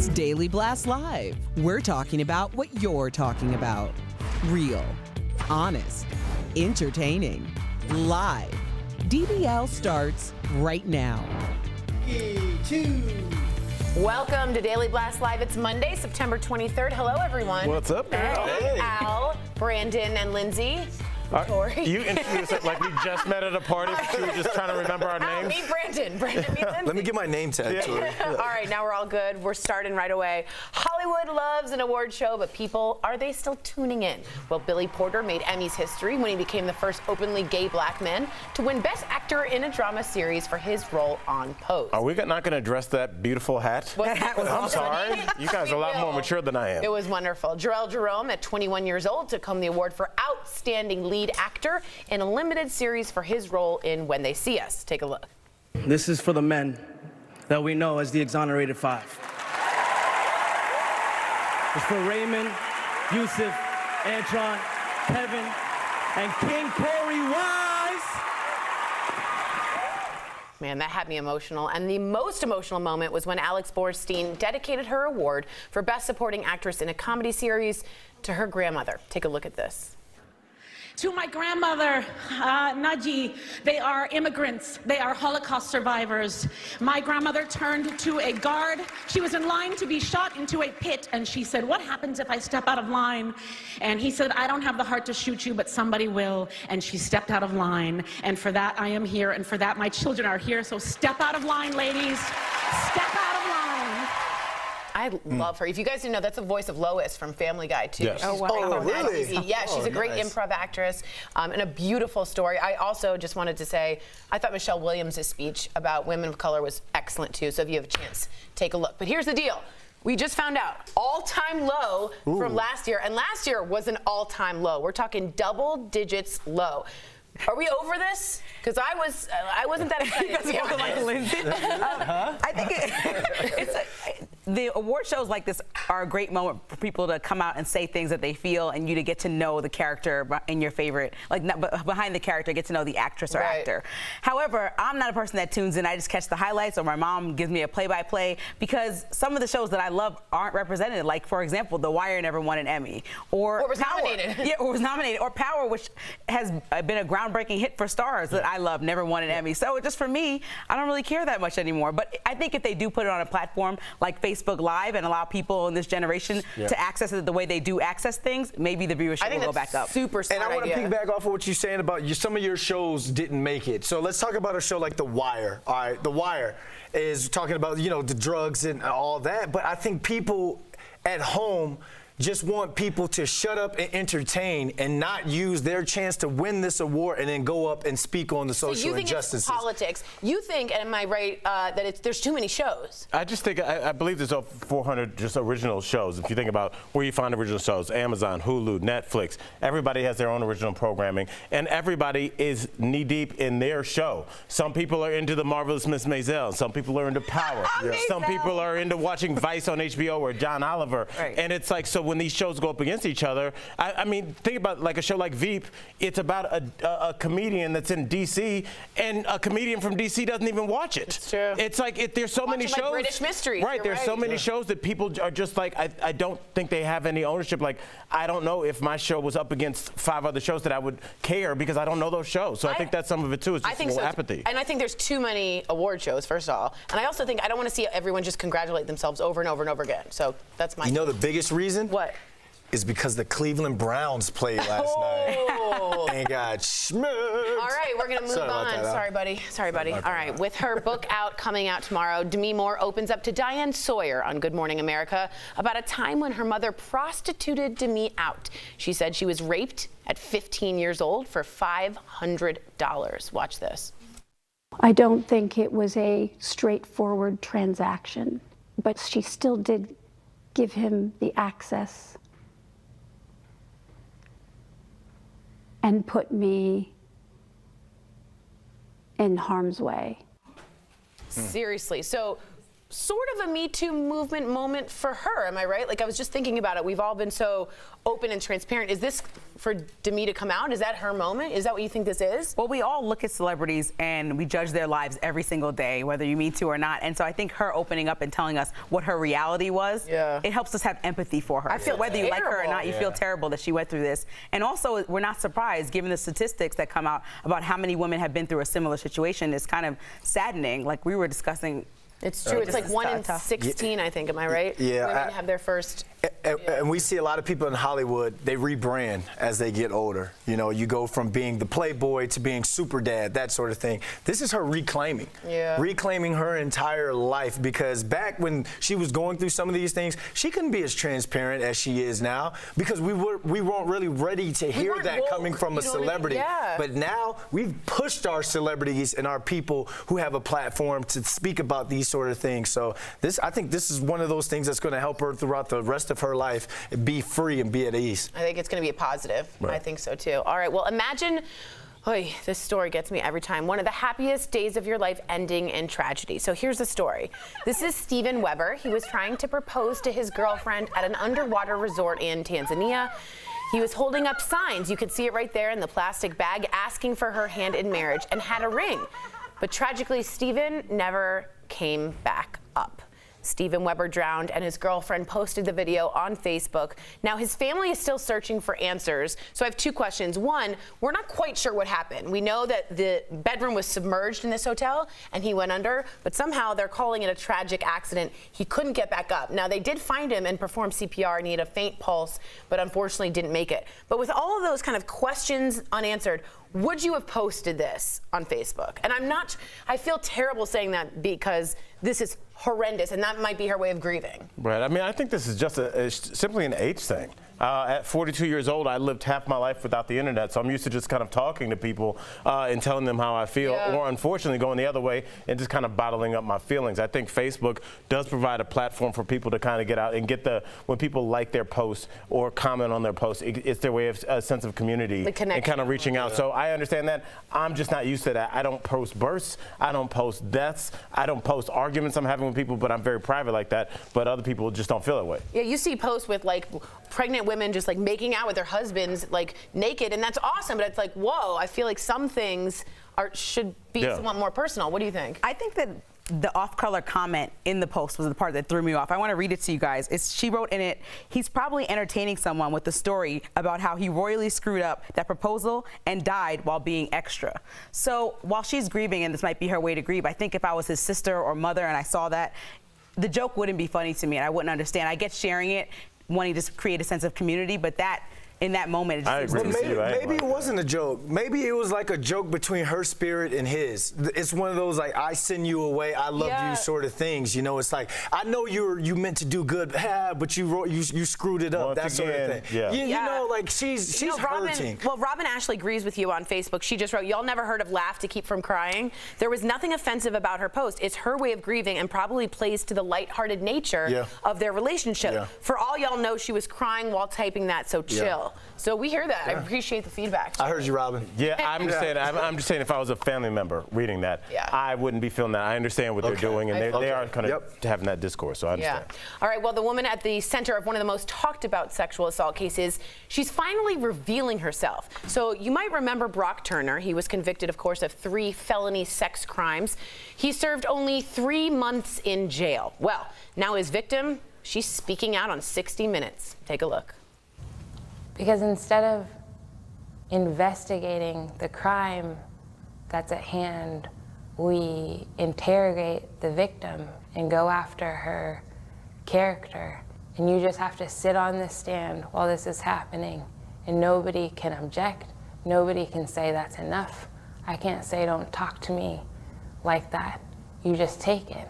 It's Daily Blast Live. We're talking about what you're talking about. Real, honest, entertaining, live. DBL starts right now. 2. Welcome to Daily Blast Live. It's Monday, September 23rd. Hello, everyone. What's up, girl? Hey. Al, Brandon, and Lindsay. Tori. You introduced it like we just met at a party, but you were just trying to remember our Al, names. meet Brandon. Brandon, meet Lindsay. Let me get my name tag, Tori. All right, now we're all good. We're starting right away. Hollywood loves an award show, but people, are they still tuning in? Well, Billy Porter made Emmys history when he became the first openly gay black man to win Best Actor in a Drama Series for his role on Pose. Are we not going to address that beautiful hat? That hat was I'm awesome. sorry. You guys are a lot more mature than I am. It was wonderful. Jarrell Jerome, at 21 years old, took home the award for Outstanding Lead Actor in a limited series for his role in When They See Us. Take a look. This is for the men that we know as the Exonerated Five. It's for Raymond, Yusuf, Antron, Kevin, and King Corey Wise. Man, that had me emotional. And the most emotional moment was when Alex Borstein dedicated her award for Best Supporting Actress in a Comedy Series to her grandmother. Take a look at this. To my grandmother, Naji, they are immigrants. They are Holocaust survivors. My grandmother turned to a guard. She was in line to be shot into a pit, and she said, "What happens if I step out of line?" And he said, "I don't have the heart to shoot you, but somebody will." And she stepped out of line. And for that, I am here, and for that, my children are here. So step out of line, ladies. Step out of line. I love her. If you guys didn't know, that's the voice of Lois from Family Guy, too. Yes. She's Oh, great wow. on that Really? TV. Yeah, she's a great nice. improv actress and a beautiful story. I also just wanted to say, I thought Michelle Williams' speech about women of color was excellent, too. So if you have a chance, take a look. But here's the deal. We just found out all-time low from last year. And last year was an all-time low. We're talking double digits low. Are we over this? Because I wasn't that excited. To be honest. Like Lindsay. I think the award shows like this are a great moment for people to come out and say things that they feel, and you to get to know the character in your favorite, like behind the character, get to know the actress or actor. However, I'm not a person that tunes in. I just catch the highlights, or my mom gives me a play-by-play, because some of the shows that I love aren't represented. Like, for example, The Wire never won an Emmy, or was Power. nominated. Yeah, or was nominated, or Power, which has been a groundbreaking hit for stars that I love, never won an Emmy. So just for me, I don't really care that much anymore. But I think if they do put it on a platform like Facebook Live and allow people in this generation to access it the way they do access things, maybe the viewership will go back up. Super smart And I want to idea. piggyback off of what you're saying about some of your shows didn't make it. So let's talk about a show like The Wire. All right, The Wire is talking about, you know, the drugs and all that. But I think people at home just want people to shut up and entertain and not use their chance to win this award and then go up and speak on the social So you think injustices. it's politics. You think, and am I right, that there's too many shows? I just think, I believe there's over 400 just original shows. If you think about where you find original shows, Amazon, Hulu, Netflix, everybody has their own original programming, and everybody is knee-deep in their show. Some people are into The Marvelous Miss Maisel. Some people are into Power. Some people are into watching Vice on HBO or John Oliver. Right. And it's like, so when these shows go up against each other, I mean, think about like a show like Veep. It's about a comedian that's in D.C. and a comedian from D.C. doesn't even watch it. It's true. It's like there's so many Like shows. British Mysteries. Right. You're There's so right. many shows that people are just like, I don't think they have any ownership. Like, I don't know if my show was up against 5 other shows that I would care, because I don't know those shows. So I think that's some of it too. It's just a little apathy. And I think there's too many award shows, first of all. And I also think I don't want to see everyone just congratulate themselves over and over and over again. So that's my. You know the biggest reason? What? Is because the Cleveland Browns played last night and got schmooked. All right, we're going to move on. Sorry, buddy. Sorry, buddy. All right, with her book coming out tomorrow, Demi Moore opens up to Diane Sawyer on Good Morning America about a time when her mother prostituted Demi out. She said she was raped at 15 years old for $500. Watch this. I don't think it was a straightforward transaction, but she still did give him the access and put me in harm's way. Seriously. So sort of a Me Too movement moment for her. Am I right? Like, I was just thinking about it. We've all been so open and transparent. Is this for Demi to come out? Is that her moment? Is that what you think this is? Well, we all look at celebrities and we judge their lives every single day, whether you mean to or not. And so I think her opening up and telling us what her reality was, it helps us have empathy for her. I feel whether you like her or not, you Yeah. feel terrible that she went through this. And also, we're not surprised, given the statistics that come out about how many women have been through a similar situation. It's kind of saddening. Like we were discussing. It's true. It's like 1 in 16, I think. Am I right? Yeah. Women have their first. And we see a lot of people in Hollywood, they rebrand as they get older. You know, you go from being the playboy to being super dad, that sort of thing. This is her reclaiming. Yeah. Reclaiming her entire life, because back when she was going through some of these things, she couldn't be as transparent as she is now, because we weren't really ready to hear weren't that woke, coming from a you know what I mean? celebrity. Yeah. But now we've pushed our celebrities and our people who have a platform to speak about these sort of things. So I think this is one of those things that's going to help her throughout the rest of her life be free and be at ease. I think it's going to be a positive. Right. I think so too. All right. Well, imagine. This story gets me every time. One of the happiest days of your life ending in tragedy. So here's the story. This is Steven Weber. He was trying to propose to his girlfriend at an underwater resort in Tanzania. He was holding up signs. You could see it right there in the plastic bag, asking for her hand in marriage, and had a ring. But tragically, Steven never came back up. Steven Weber drowned, and his girlfriend posted the video on Facebook. Now, his family is still searching for answers. So I have two questions. One, we're not quite sure what happened. We know that the bedroom was submerged in this hotel, and he went under, but somehow they're calling it a tragic accident. He couldn't get back up. Now, they did find him and perform CPR, and he had a faint pulse, but unfortunately didn't make it. But with all of those kind of questions unanswered, would you have posted this on Facebook? And I feel terrible saying that because this is horrendous, and that might be her way of grieving. Right. I mean, I think this is just simply an age thing. At 42 years old, I lived half my life without the internet, so I'm used to just kind of talking to people and telling them how I feel, or unfortunately going the other way and just kind of bottling up my feelings. I think Facebook does provide a platform for people to kind of get out and get when people like their posts or comment on their posts, it's their way of a sense of community and kind of reaching out. So I understand that. I'm just not used to that. I don't post births. I don't post deaths. I don't post arguments I'm having with people, but I'm very private like that. But other people just don't feel that way. Yeah, you see posts with like pregnant women just like making out with their husbands like naked, and that's awesome, but it's like, whoa, I feel like some things should be somewhat more personal. What do you think? I think that the off-color comment in the post was the part that threw me off. I want to read it to you guys. She wrote in it, he's probably entertaining someone with the story about how he royally screwed up that proposal and died while being extra. So while she's grieving, and this might be her way to grieve, I think if I was his sister or mother and I saw that, the joke wouldn't be funny to me and I wouldn't understand. I get sharing it, wanting to create a sense of community, but in that moment, it just I agree with you. Maybe it wasn't a joke. Maybe it was like a joke between her spirit and his. It's one of those like, I send you away, I love you sort of things. You know, it's like, I know you meant to do good, but you screwed it up, that sort of thing. Yeah. You know, like she's hurting. Robin Ashley agrees with you on Facebook. She just wrote, y'all never heard of laugh to keep from crying? There was nothing offensive about her post. It's her way of grieving and probably plays to the lighthearted nature of their relationship. Yeah. For all y'all know, she was crying while typing that, so chill. So we hear that. I appreciate the feedback. I heard you, Robin. Yeah, I'm just saying if I was a family member reading that, I wouldn't be feeling that. I understand what they're doing, and they are kind of having that discourse, so I understand. All right, well, the woman at the center of one of the most talked about sexual assault cases, she's finally revealing herself. So you might remember Brock Turner. He was convicted, of course, of 3 felony sex crimes. He served only 3 months in jail. Well, now his victim, she's speaking out on 60 Minutes. Take a look. Because instead of investigating the crime that's at hand, we interrogate the victim and go after her character. And you just have to sit on the stand while this is happening, and nobody can object. Nobody can say that's enough. I can't say don't talk to me like that. You just take it.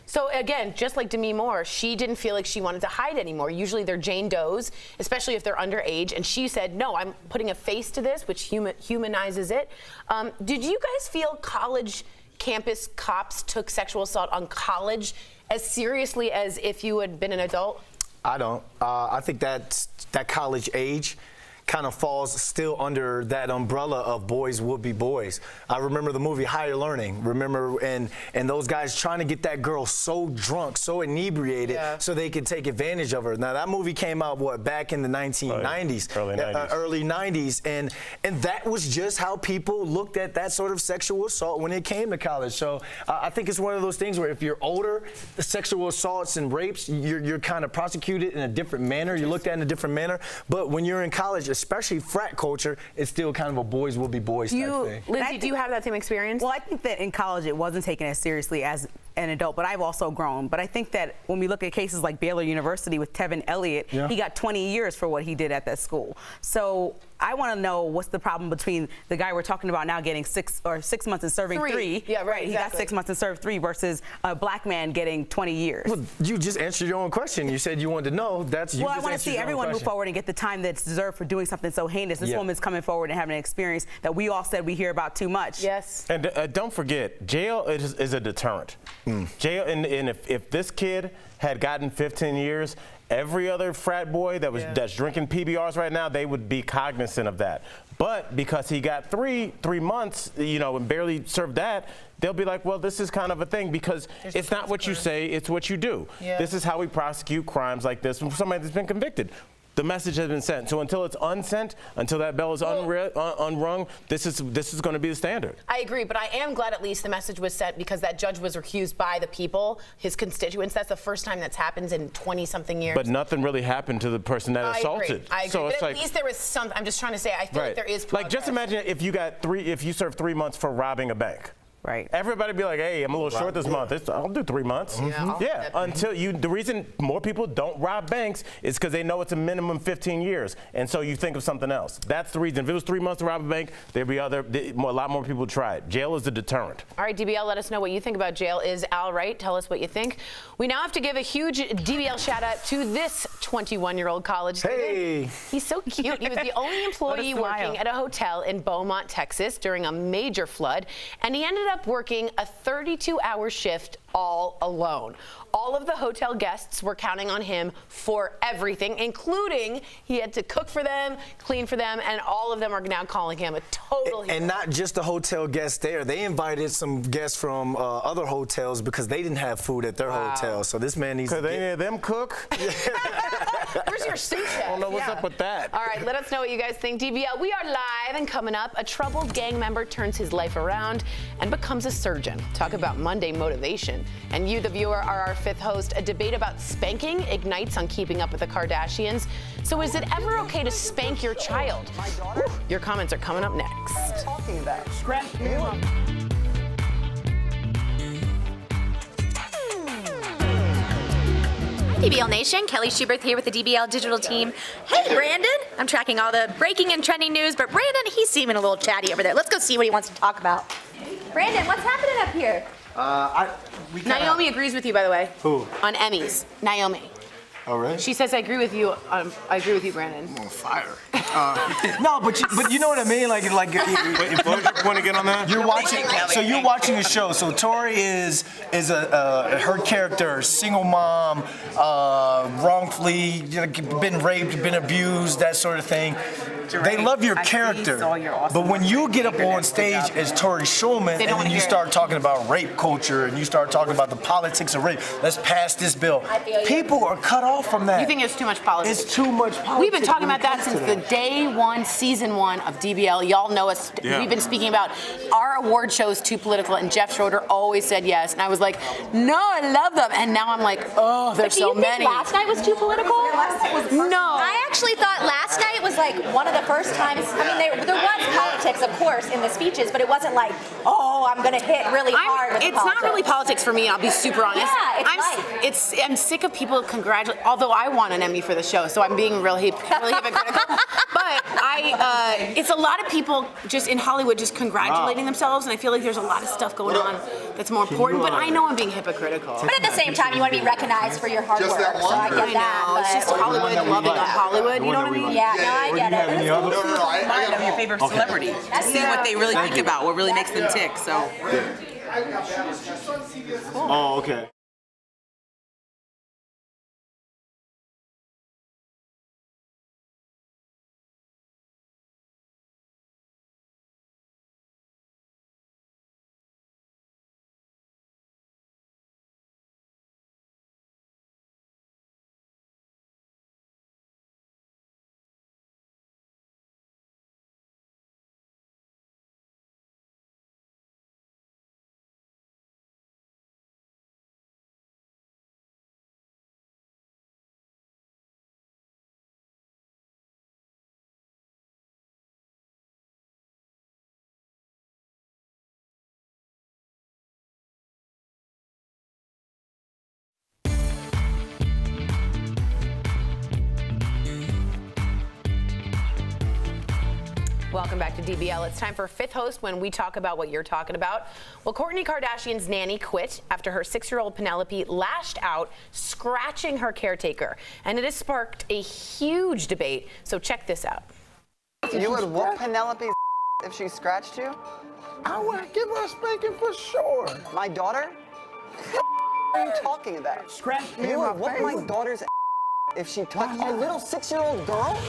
So again, just like Demi Moore, she didn't feel like she wanted to hide anymore. Usually they're Jane Does, especially if they're underage. And she said, no, I'm putting a face to this, which humanizes it. Did you guys feel college campus cops took sexual assault on college as seriously as if you had been an adult? I don't. I think that college age kind of falls still under that umbrella of boys will be boys. I remember the movie Higher Learning. Remember, and those guys trying to get that girl so drunk, so inebriated, so they could take advantage of her. Now that movie came out back in the 1990s, early 90s, and that was just how people looked at that sort of sexual assault when it came to college. So I think it's one of those things where if you're older, the sexual assaults and rapes, you're kind of prosecuted in a different manner. You're looked at in a different manner. But when you're in college, especially frat culture, it's still kind of a boys will be boys type thing. Lindsay, do you have that same experience? Well, I think that in college it wasn't taken as seriously as an adult, but I've also grown. But I think that when we look at cases like Baylor University with Tevin Elliott, he got 20 years for what he did at that school. So I want to know what's the problem between the guy we're talking about now getting 6 months and serving 3. Yeah, right. He got 6 months and served 3 versus a black man getting 20 years. Well, you just answered your own question. You said you wanted to know. Well, I want to see everyone move forward and get the time that's deserved for doing something so heinous. This woman's coming forward and having an experience that we all said we hear about too much. Yes. And don't forget, jail is a deterrent. Jail, and if this kid had gotten 15 years, every other frat boy that's drinking PBRs right now, they would be cognizant of that. But because he got 3 months, and barely served that, they'll be like, well, this is kind of a thing because it's not what you say, it's what you do. This is how we prosecute crimes like this from somebody that's been convicted. The message has been sent. So until it's unsent, until that bell is unrung, this is going to be the standard. I agree, but I am glad at least the message was sent because that judge was recused by the people, his constituents. That's the first time that's happened in 20-something years. But nothing really happened to the person that assaulted. I agree. So but it's at least there was something. I'm just trying to say, I feel like there is progress. Like, just imagine if you served 3 months for robbing a bank. Right. Everybody be like, hey, I'm a little short this month. I'll do 3 months. Until the reason more people don't rob banks is because they know it's a minimum 15 years. And so you think of something else. That's the reason. If it was 3 months to rob a bank, there'd be a lot more people try it. Jail is a deterrent. All right, DBL, let us know what you think about jail. Is Al right? Tell us what you think. We now have to give a huge DBL shout out to this 21-year-old college student. Hey. He's so cute. He was the only employee working at a hotel in Beaumont, Texas during a major flood, and he ended up working a 32-hour shift all alone. All of the hotel guests were counting on him for everything, including he had to cook for them, clean for them, and all of them are now calling him a total hero. And not just the hotel guests there. They invited some guests from other hotels because they didn't have food at their hotel. So this man needs to Could any of them cook? Where's your sous chef? I don't know what's up with that. All right, let us know what you guys think. DBL, we are live, and coming up, a troubled gang member turns his life around and becomes a surgeon. Talk about Monday motivation. And you, the viewer, are our 5th host. A debate about spanking ignites on Keeping Up with the Kardashians. So is it ever okay to spank your child? Your comments are coming up next. DBL Nation, Kelly Schubert here with the DBL digital team. Hey, Brandon. I'm tracking all the breaking and trending news, but Brandon, he's seeming a little chatty over there. Let's go see what he wants to talk about. Brandon, what's happening up here? Naomi agrees with you, by the way. Who? On Emmys. Naomi. Oh, really? She says, I agree with you. I agree with you, Brandon. I'm on fire. No, but you know what I mean? Like Wait, what was your point again on that? you're watching a show. So Tori is her character, single mom, wrongfully been raped, been abused, that sort of thing. They love your character, but when you get up on stage as Tori Schulman and then you start talking about rape culture and you start talking about the politics of rape, let's pass this bill. People are cut off from that. You think it's too much politics? It's too much politics. We've been talking about that since the day one, season 1 of DBL. Y'all know us. Yeah. We've been speaking about our award shows too political, and Jeff Schroeder always said yes. And I was like, no, I love them. And now I'm like, oh, there's so many. Do you think last night was too political? No. I actually thought last night was like one of the first times. I mean, there was politics, of course, in the speeches, but it wasn't like, oh, I'm going to hit really hard with It's politics. not really politics for me, I'll be super honest. Yeah, I'm sick of people congratulating, although I won an Emmy for the show, so I'm being really hypocritical. But it's a lot of people just in Hollywood just congratulating themselves, and I feel like there's a lot of stuff going on that's more important, but I know I'm being hypocritical. But at the same time, you want to be recognized for your hard work, so I get that. I know, it's just Hollywood loving on Hollywood, you know what I mean? Yeah, no, I get it. Mind of your favorite celebrity to see what they really think about, what really makes them tick. So. Oh, okay. Welcome back to DBL. It's time for Fifth Host when we talk about what you're talking about. Well, Kourtney Kardashian's nanny quit after her 6-year-old Penelope lashed out, scratching her caretaker. And it has sparked a huge debate. So check this out. You would whoop Penelope's if she scratched you? I would give her a spanking for sure. My daughter? What are you talking about? Scratch me in You my would whoop face. my daughter's if she touched a little 6-year-old girl?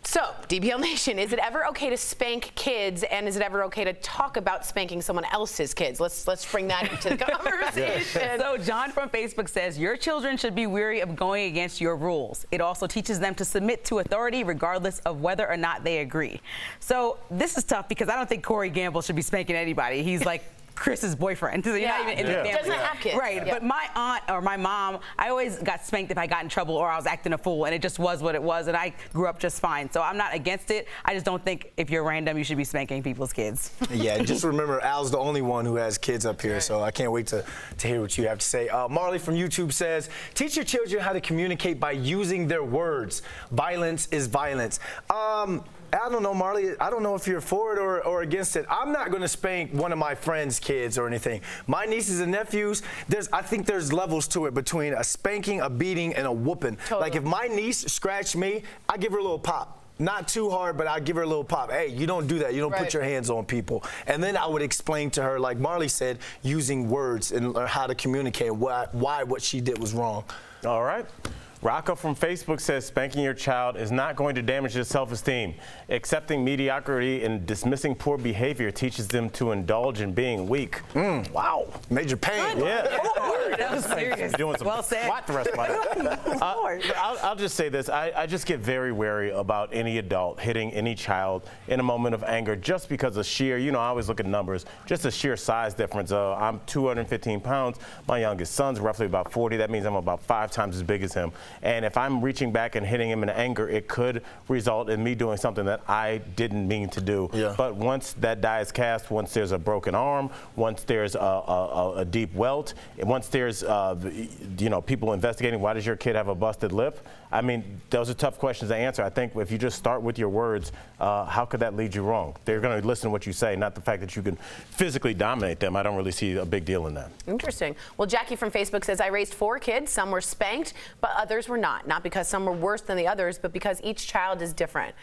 So, DBL Nation, is it ever okay to spank kids, and is it ever okay to talk about spanking someone else's kids? Let's bring that into the conversation. So John from Facebook says, your children should be weary of going against your rules. It also teaches them to submit to authority regardless of whether or not they agree. So this is tough because I don't think Corey Gamble should be spanking anybody. He's like Chris's boyfriend. So you're not even in the family. Doesn't have kids. Right, but my aunt or my mom, I always got spanked if I got in trouble or I was acting a fool, and it just was what it was, and I grew up just fine. So I'm not against it. I just don't think if you're random, you should be spanking people's kids. Yeah, just remember, Al's the only one who has kids up here, so I can't wait to hear what you have to say. Marley from YouTube says, teach your children how to communicate by using their words. Violence is violence. I don't know, Marley. I don't know if you're for it or against it. I'm not going to spank one of my friends' kids or anything. My nieces and nephews, I think there's levels to it between a spanking, a beating, and a whooping. Totally. Like if my niece scratched me, I give her a little pop. Not too hard, but I give her a little pop. Hey, you don't do that. You don't put your hands on people. And then I would explain to her, like Marley said, using words and how to communicate why what she did was wrong. All right. Rocco from Facebook says spanking your child is not going to damage their self-esteem. Accepting mediocrity and dismissing poor behavior teaches them to indulge in being weak. Wow. Major pain. Yeah. That was serious. Doing some Well said. squat thrust by I'll just say this. I just get very wary about any adult hitting any child in a moment of anger just because of sheer, I always look at numbers, just a sheer size difference. I'm 215 pounds. My youngest son's roughly about 40. That means I'm about 5 times as big as him. And if I'm reaching back and hitting him in anger, it could result in me doing something that I didn't mean to do. Yeah. But once that die is cast, once there's a broken arm, once there's a deep welt, and once there's people investigating why does your kid have a busted lip, I mean, those are tough questions to answer. I think if you just start with your words, how could that lead you wrong? They're going to listen to what you say, not the fact that you can physically dominate them. I don't really see a big deal in that. Interesting. Well, Jackie from Facebook says, I raised 4 kids. Some were spanked, but others were not. Not because some were worse than the others, but because each child is different.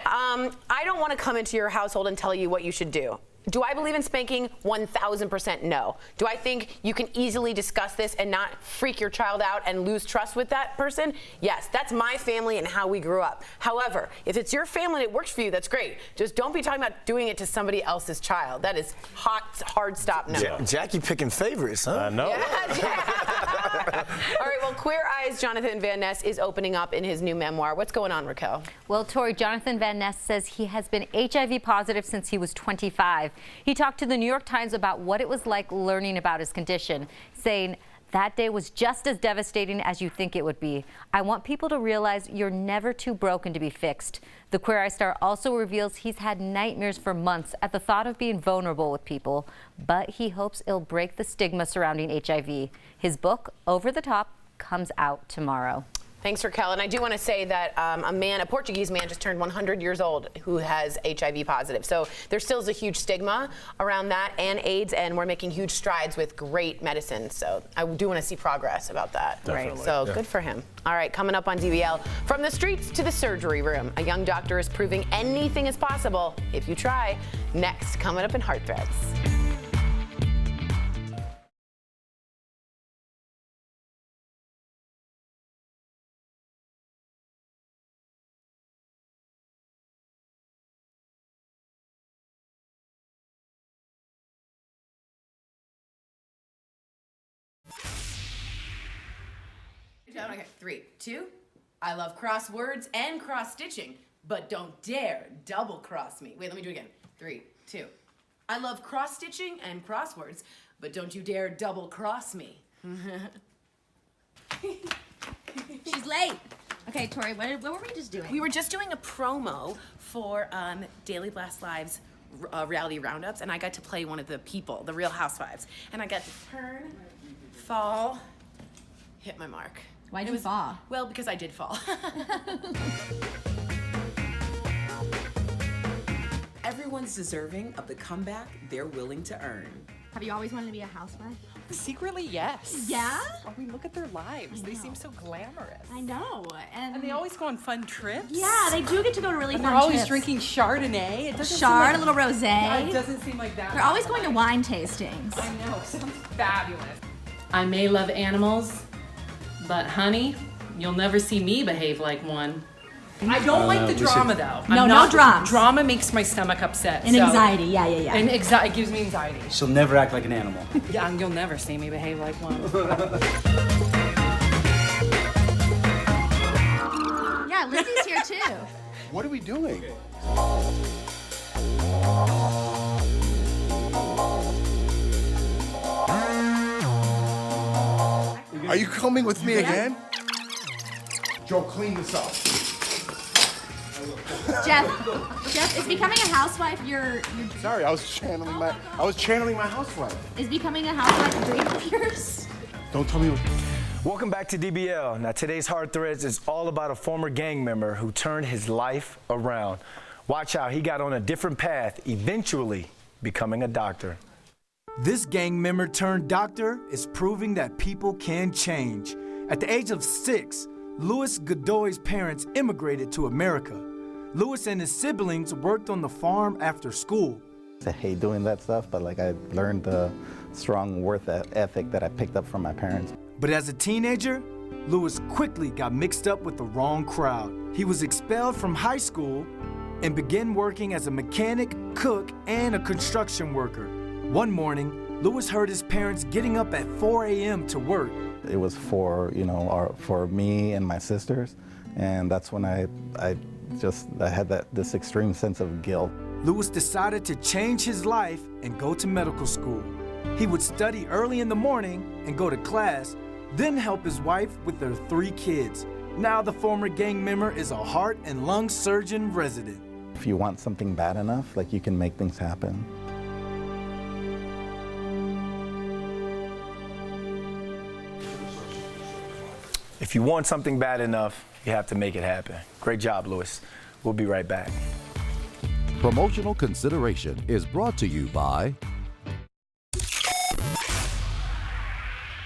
I don't want to come into your household and tell you what you should do. Do I believe in spanking? 1,000% no. Do I think you can easily discuss this and not freak your child out and lose trust with that person? Yes, that's my family and how we grew up. However, if it's your family and it works for you, that's great. Just don't be talking about doing it to somebody else's child. That is hard stop no. Yeah. Jackie picking favorites, huh? I know. Yeah. All right, well, Queer Eye's Jonathan Van Ness is opening up in his new memoir. What's going on, Raquel? Well, Tori, Jonathan Van Ness says he has been HIV positive since he was 25. He talked to the New York Times about what it was like learning about his condition, saying, that day was just as devastating as you think it would be. I want people to realize you're never too broken to be fixed. The Queer Eye star also reveals he's had nightmares for months at the thought of being vulnerable with people, but he hopes it'll break the stigma surrounding HIV. His book, Over the Top, comes out tomorrow. Thanks, Raquel. And I do want to say that a Portuguese man just turned 100 years old who has HIV positive. So there still is a huge stigma around that and AIDS, and we're making huge strides with great medicine. So I do want to see progress about that. Definitely. Right. So good for him. All right, coming up on DBL, from the streets to the surgery room, a young doctor is proving anything is possible if you try. Next, coming up in Heartthreads. Okay, 3, 2. I love crosswords and cross stitching, but don't dare double cross me. Wait, let me do it again. 3, 2. I love cross stitching and crosswords, but don't you dare double cross me. She's late. Okay, Tori, what were we just doing? We were just doing a promo for Daily Blast Live's reality roundups, and I got to play one of the people, the Real Housewives, and I got to turn, fall, hit my mark. Why'd you fall? Well, because I did fall. everyone's deserving of the comeback they're willing to earn. Have you always wanted to be a housewife? Secretly, yes. Yeah? I mean, look at their lives. They seem so glamorous. I know. And they always go on fun trips. Yeah, they do get to go to really and fun they're always trips. drinking Chardonnay. It doesn't Chard, seem a little rosé. Yeah, it doesn't seem like that. They're always going to wine tastings. I know. Sounds fabulous. I may love animals, but honey, you'll never see me behave like one. I don't like the drama though. No drama. Drama makes my stomach upset. And anxiety, yeah. And it gives me anxiety. She'll never act like an animal. Yeah, and you'll never see me behave like one. Yeah, Lizzie's here too. What are we doing? Are you coming with me again? Joe, clean this up. Jeff, is becoming a housewife your Sorry, I was channeling my housewife. is becoming a housewife a dream of yours? Don't tell me what. Welcome back to DBL. Now today's Hard Threads is all about a former gang member who turned his life around. Watch how he got on a different path, eventually becoming a doctor. This gang member turned doctor is proving that people can change. At the age of 6, Louis Godoy's parents immigrated to America. Louis and his siblings worked on the farm after school. I hate doing that stuff, but I learned the strong work ethic that I picked up from my parents. But as a teenager, Louis quickly got mixed up with the wrong crowd. He was expelled from high school and began working as a mechanic, cook, and a construction worker. One morning, Louis heard his parents getting up at 4 a.m. to work. It was for me and my sisters, and that's when I had this extreme sense of guilt. Louis decided to change his life and go to medical school. He would study early in the morning and go to class, then help his wife with their 3 kids. Now the former gang member is a heart and lung surgeon resident. If you want something bad enough, you can make things happen. If you want something bad enough, you have to make it happen. Great job, Louis. We'll be right back. Promotional consideration is brought to you by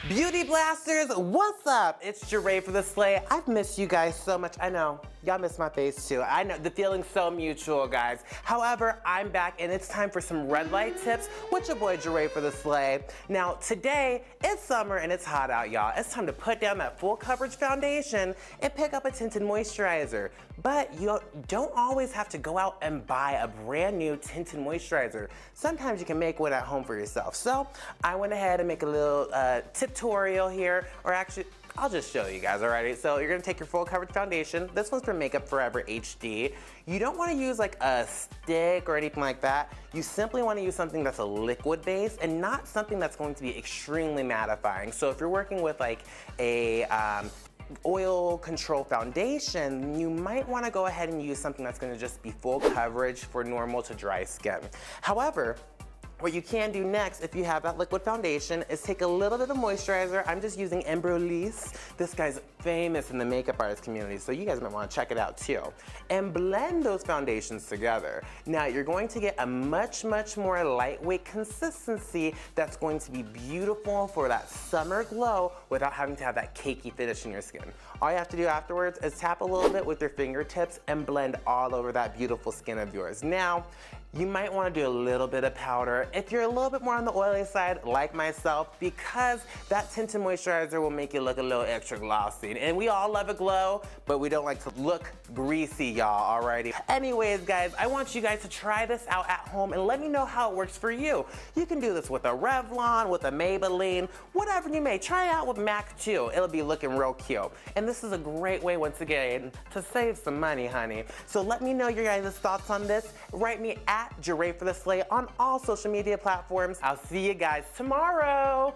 Beauty Blasters, what's up? It's Jeray for the Slay. I've missed you guys so much. I know, y'all miss my face too. I know, the feeling's so mutual, guys. However, I'm back and it's time for some red light tips with your boy Jeray for the Slay. Now, today, it's summer and it's hot out, y'all. It's time to put down that full coverage foundation and pick up a tinted moisturizer. But you don't always have to go out and buy a brand new tinted moisturizer. Sometimes you can make one at home for yourself. So I went ahead and make a little tutorial here, or actually, I'll just show you guys, alrighty? So you're gonna take your full coverage foundation. This one's from Makeup Forever HD. You don't wanna use a stick or anything like that. You simply wanna use something that's a liquid base and not something that's going to be extremely mattifying. So if you're working with a oil control foundation, you might want to go ahead and use something that's going to just be full coverage for normal to dry skin. However, what you can do next, if you have that liquid foundation, is take a little bit of moisturizer. I'm just using Embryolisse. This guy's famous in the makeup artist community, so you guys might want to check it out too. And blend those foundations together. Now, you're going to get a much, much more lightweight consistency that's going to be beautiful for that summer glow without having to have that cakey finish in your skin. All you have to do afterwards is tap a little bit with your fingertips and blend all over that beautiful skin of yours. Now, you might want to do a little bit of powder if you're a little bit more on the oily side, like myself, because that tinted moisturizer will make you look a little extra glossy. And we all love a glow, but we don't like to look greasy, y'all, alrighty? Anyways, guys, I want you guys to try this out at home and let me know how it works for you. You can do this with a Revlon, with a Maybelline, whatever you may. Try it out with MAC too. It'll be looking real cute. And this is a great way, once again, to save some money, honey. So let me know your guys' thoughts on this. Write me at Jeray for the Slay on all social media platforms. I'll see you guys tomorrow.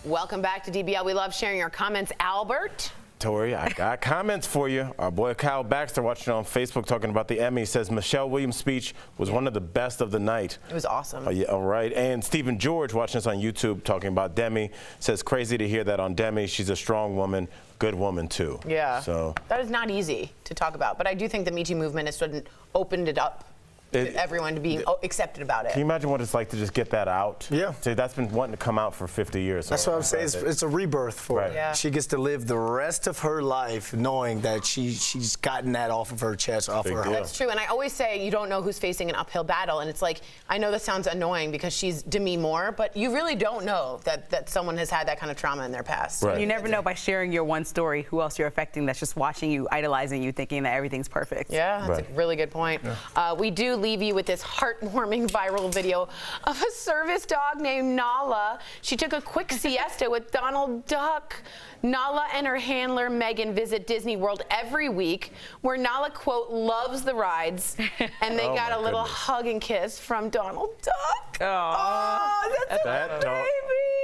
Welcome back to DBL. We love sharing your comments. Albert? Tori, I got comments for you. Our boy Kyle Baxter, watching on Facebook, talking about the Emmys, says Michelle Williams' speech was one of the best of the night. It was awesome. Yeah, all right. And Stephen George, watching us on YouTube, talking about Demi, says crazy to hear that on Demi. She's a strong woman, good woman too. Yeah. So that is not easy to talk about, but I do think the Me Too movement has sort of opened it up. Everyone to being accepted about it. Can you imagine what it's like to just get that out? Yeah. See, that's been wanting to come out for 50 years. That's what I'm saying. It's a rebirth for her. Yeah. She gets to live the rest of her life knowing that she's gotten that off of her chest, off of her heart. That's true, and I always say you don't know who's facing an uphill battle, and it's like, I know this sounds annoying because she's Demi Moore, but you really don't know that someone has had that kind of trauma in their past. Right. You never know by sharing your one story who else you're affecting that's just watching you, idolizing you, thinking that everything's perfect. Yeah, that's a really good point. Yeah. We do leave you with this heartwarming viral video of a service dog named Nala. She took a quick siesta with Donald Duck. Nala and her handler Megan visit Disney World every week, where Nala, quote, loves the rides, and they got a little hug and kiss from Donald Duck. Oh, that's a baby.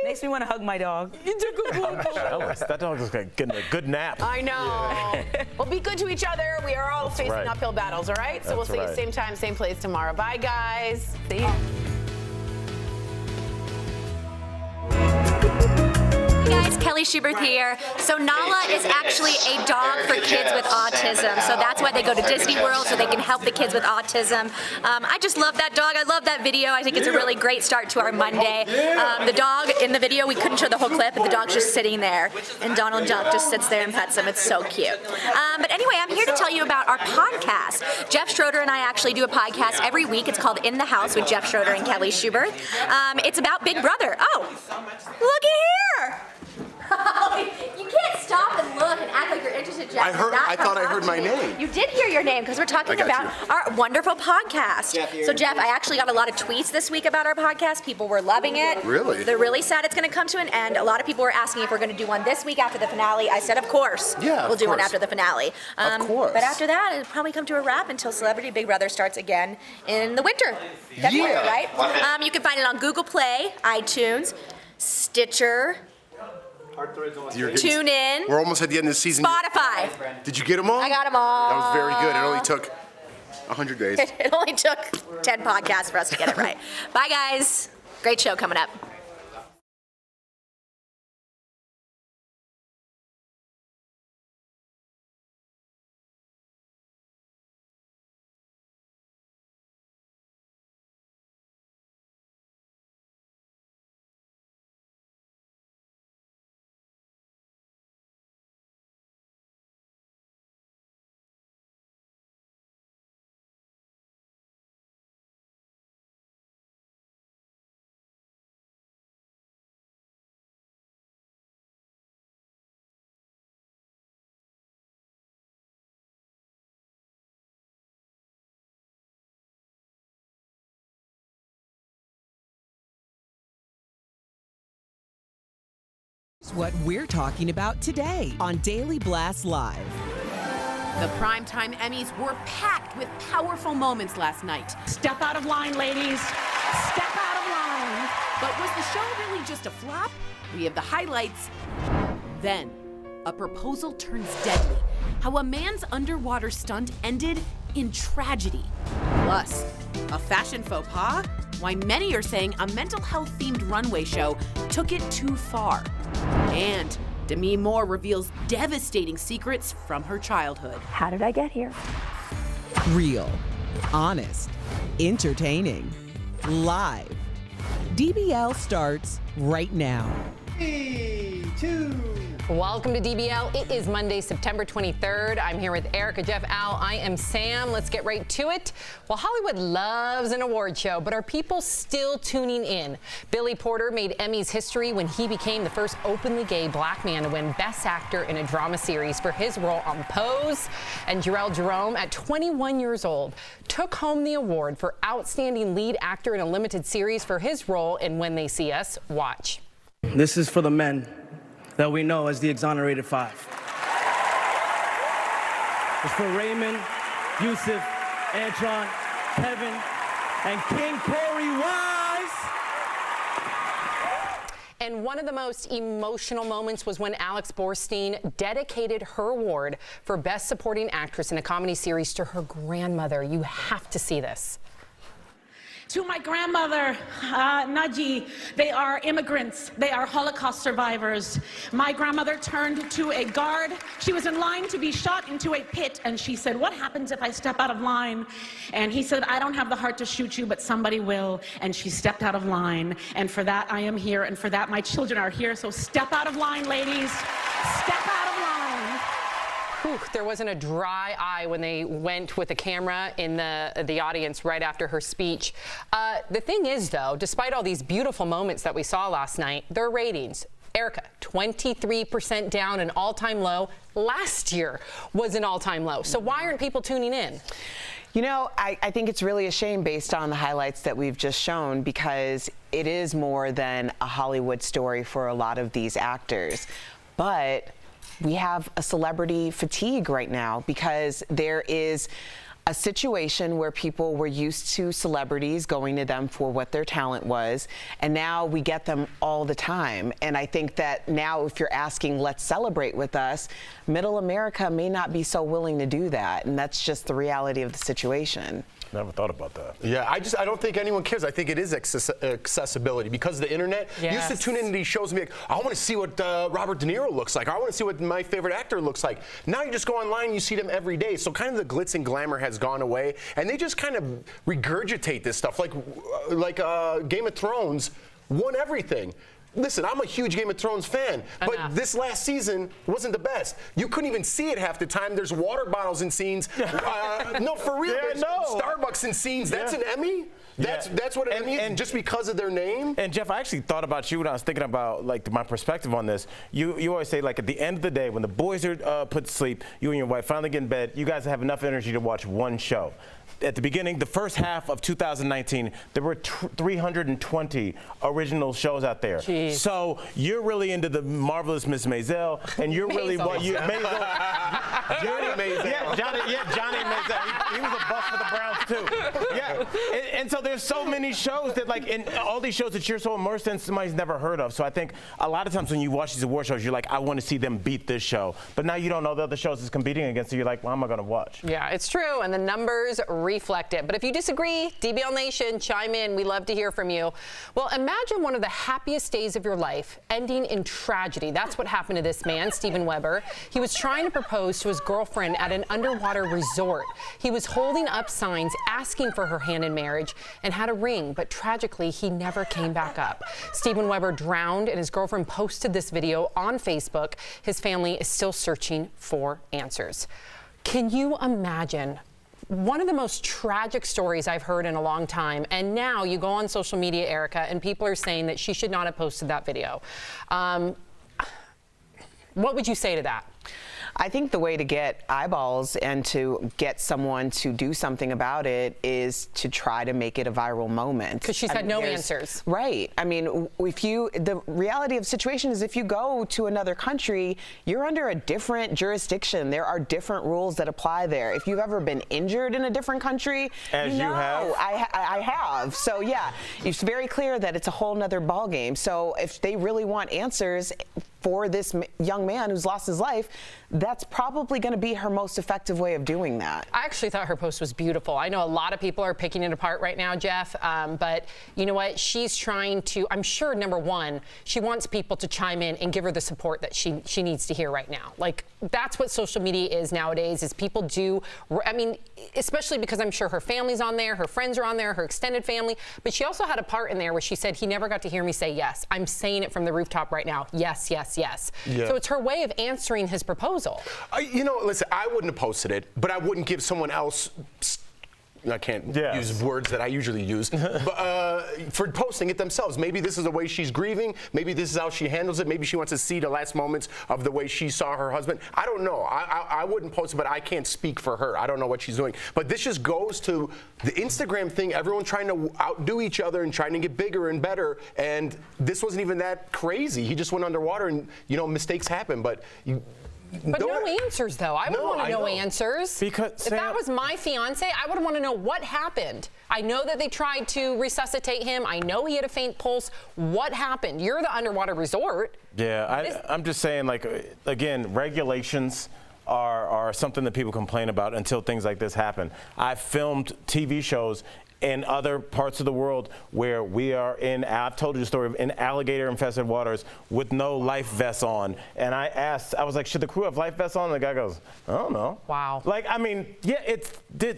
Makes me want to hug my dog. You took a good jealous. That dog is getting a good nap. I know. Well, be good to each other. We are all facing uphill battles, all right? So we'll see you same time, same place tomorrow. Bye, guys. See you. Hey guys, Kelly Schubert here. So Nala is actually a dog for kids with autism. So that's why they go to Disney World, so they can help the kids with autism. I just love that dog. I love that video. I think it's a really great start to our Monday. The dog in the video, we couldn't show the whole clip, but the dog's just sitting there, and Donald Duck just sits there and pets him. It's so cute. But anyway, I'm here to tell you about our podcast. Jeff Schroeder and I actually do a podcast every week. It's called In the House with Jeff Schroeder and Kelly Schubert. It's about Big Brother. Oh, looky here. You can't stop and look and act like you're interested, Jeff. I thought I heard my name. You did hear your name because we're talking about our wonderful podcast. So, Jeff, I actually got a lot of tweets this week about our podcast. People were loving it. Really? They're really sad it's going to come to an end. A lot of people were asking if we're going to do one this week after the finale. I said, of course. Yeah, we'll do one after the finale. Of course. But after that, it'll probably come to a wrap until Celebrity Big Brother starts again in the winter. February, right? You can find it on Google Play, iTunes, Stitcher, Tune in. We're almost at the end of the season. Spotify. Did you get them all? I got them all. That was very good. It only took 100 days. It only took 10 podcasts for us to get it right. Bye, guys. Great show coming up. What we're talking about today on Daily Blast Live. The primetime Emmys were packed with powerful moments last night. Step out of line, ladies. Step out of line. But was the show really just a flop? We have the highlights. Then, a proposal turns deadly. How a man's underwater stunt ended in tragedy. Plus, a fashion faux pas? Why many are saying a mental health-themed runway show took it too far. And Demi Moore reveals devastating secrets from her childhood. How did I get here? Real, honest, entertaining, live. DBL starts right now. 3, 2. Welcome to DBL. It is Monday, September 23rd. I'm here with Erica, Jeff, Al. I am Sam. Let's get right to it. Well, Hollywood loves an award show, but are people still tuning in? Billy Porter made Emmys history when he became the first openly gay black man to win Best Actor in a Drama Series for his role on Pose. And Jarrell Jerome, at 21 years old, took home the award for Outstanding Lead Actor in a Limited Series for his role in When They See Us. Watch. This is for the men that we know as the Exonerated Five. It's for Raymond, Yusuf, Antron, Kevin, and King Corey Wise. And one of the most emotional moments was when Alex Borstein dedicated her award for Best Supporting Actress in a Comedy Series to her grandmother. You have to see this. To my grandmother, Naji, they are immigrants. They are Holocaust survivors. My grandmother turned to a guard. She was in line to be shot into a pit, and she said, "What happens if I step out of line?" And he said, "I don't have the heart to shoot you, but somebody will." And she stepped out of line, and for that I am here, and for that my children are here. So step out of line, ladies. Step out of line. Whew, there wasn't a dry eye when they went with the camera in the audience right after her speech. The thing is, though, despite all these beautiful moments that we saw last night, their ratings, Erica, 23% down, an all-time low. Last year was an all-time low. So why aren't people tuning in? You know, I think it's really a shame based on the highlights that we've just shown, because it is more than a Hollywood story for a lot of these actors. But we have a celebrity fatigue right now, because there is a situation where people were used to celebrities going to them for what their talent was, and now we get them all the time. And I think that now, if you're asking, let's celebrate with us, middle America may not be so willing to do that, and that's just the reality of the situation. Never thought about that. Yeah, I don't think anyone cares. I think it is accessibility because of the internet. Yes. You used to tune into these shows and be like, I want to see what Robert De Niro looks like. I want to see what my favorite actor looks like. Now you just go online and you see them every day. So kind of the glitz and glamour has gone away, and they just kind of regurgitate this stuff. Like Game of Thrones won everything. Listen, I'm a huge Game of Thrones fan, but this last season wasn't the best. You couldn't even see it half the time. There's water bottles in scenes. No, for real. Yeah, no. Starbucks in scenes. That's an Emmy? That's what an Emmy is, just because of their name? And Jeff, I actually thought about you when I was thinking about like my perspective on this. You always say, like, at the end of the day, when the boys are put to sleep, you and your wife finally get in bed, you guys have enough energy to watch one show. At the beginning, the first half of 2019, there were 320 original shows out there. Jeez. So you're really into the Marvelous Miss Maisel, and you're really what you Maisel. Johnny Maisel. Yeah, Johnny Maisel. He was a bust for the Browns too. Yeah, and so there's so many shows that, like, in all these shows that you're so immersed in, somebody's never heard of. So I think a lot of times when you watch these award shows, you're like, I want to see them beat this show. But now you don't know the other shows it's competing against, so you're like, well, how am I going to watch? Yeah, it's true, and the numbers reflect it. But if you disagree, DBL Nation, chime in. We love to hear from you. Well, imagine one of the happiest days of your life ending in tragedy. That's what happened to this man, Steven Weber. He was trying to propose to his girlfriend at an underwater resort. He was holding up signs asking for her hand in marriage and had a ring, but tragically, he never came back up. Steven Weber drowned, and his girlfriend posted this video on Facebook. His family is still searching for answers. Can you imagine? One of the most tragic stories I've heard in a long time, and now you go on social media, Erica, and people are saying that she should not have posted that video. What would you say to that? I think the way to get eyeballs and to get someone to do something about it is to try to make it a viral moment. Because she's had no answers. Right. I mean, the reality of the situation is if you go to another country, you're under a different jurisdiction. There are different rules that apply there. If you've ever been injured in a different country, As you have? I have. So yeah, it's very clear that it's a whole nother ballgame. So if they really want answers for this young man who's lost his life, that's probably going to be her most effective way of doing that. I actually thought her post was beautiful. I know a lot of people are picking it apart right now, Jeff, but you know what? She's trying to, I'm sure, number one, she wants people to chime in and give her the support that she needs to hear right now. Like, that's what social media is nowadays, is people do, I mean, especially because I'm sure her family's on there, her friends are on there, her extended family, but she also had a part in there where she said, he never got to hear me say yes. I'm saying it from the rooftop right now. Yes, yes, yes. Yeah. So it's her way of answering his proposal. You know, listen, I wouldn't have posted it, but I wouldn't give someone else, I can't use words that I usually use, but, for posting it themselves. Maybe this is the way she's grieving. Maybe this is how she handles it. Maybe she wants to see the last moments of the way she saw her husband. I don't know. I wouldn't post it, but I can't speak for her. I don't know what she's doing. But this just goes to the Instagram thing, everyone trying to outdo each other and trying to get bigger and better. And this wasn't even that crazy. He just went underwater and, you know, mistakes happen. But no answers, though. I would want to know answers. Because if that was my fiance, I would want to know what happened. I know that they tried to resuscitate him. I know he had a faint pulse. What happened? You're the underwater resort. Yeah, I'm just saying, like, again, regulations are something that people complain about until things like this happen. I've filmed TV shows in other parts of the world where we are in, I've told you the story, in alligator-infested waters with no life vests on. And I was like, should the crew have life vests on? And the guy goes, I don't know. Wow. Like, I mean, yeah,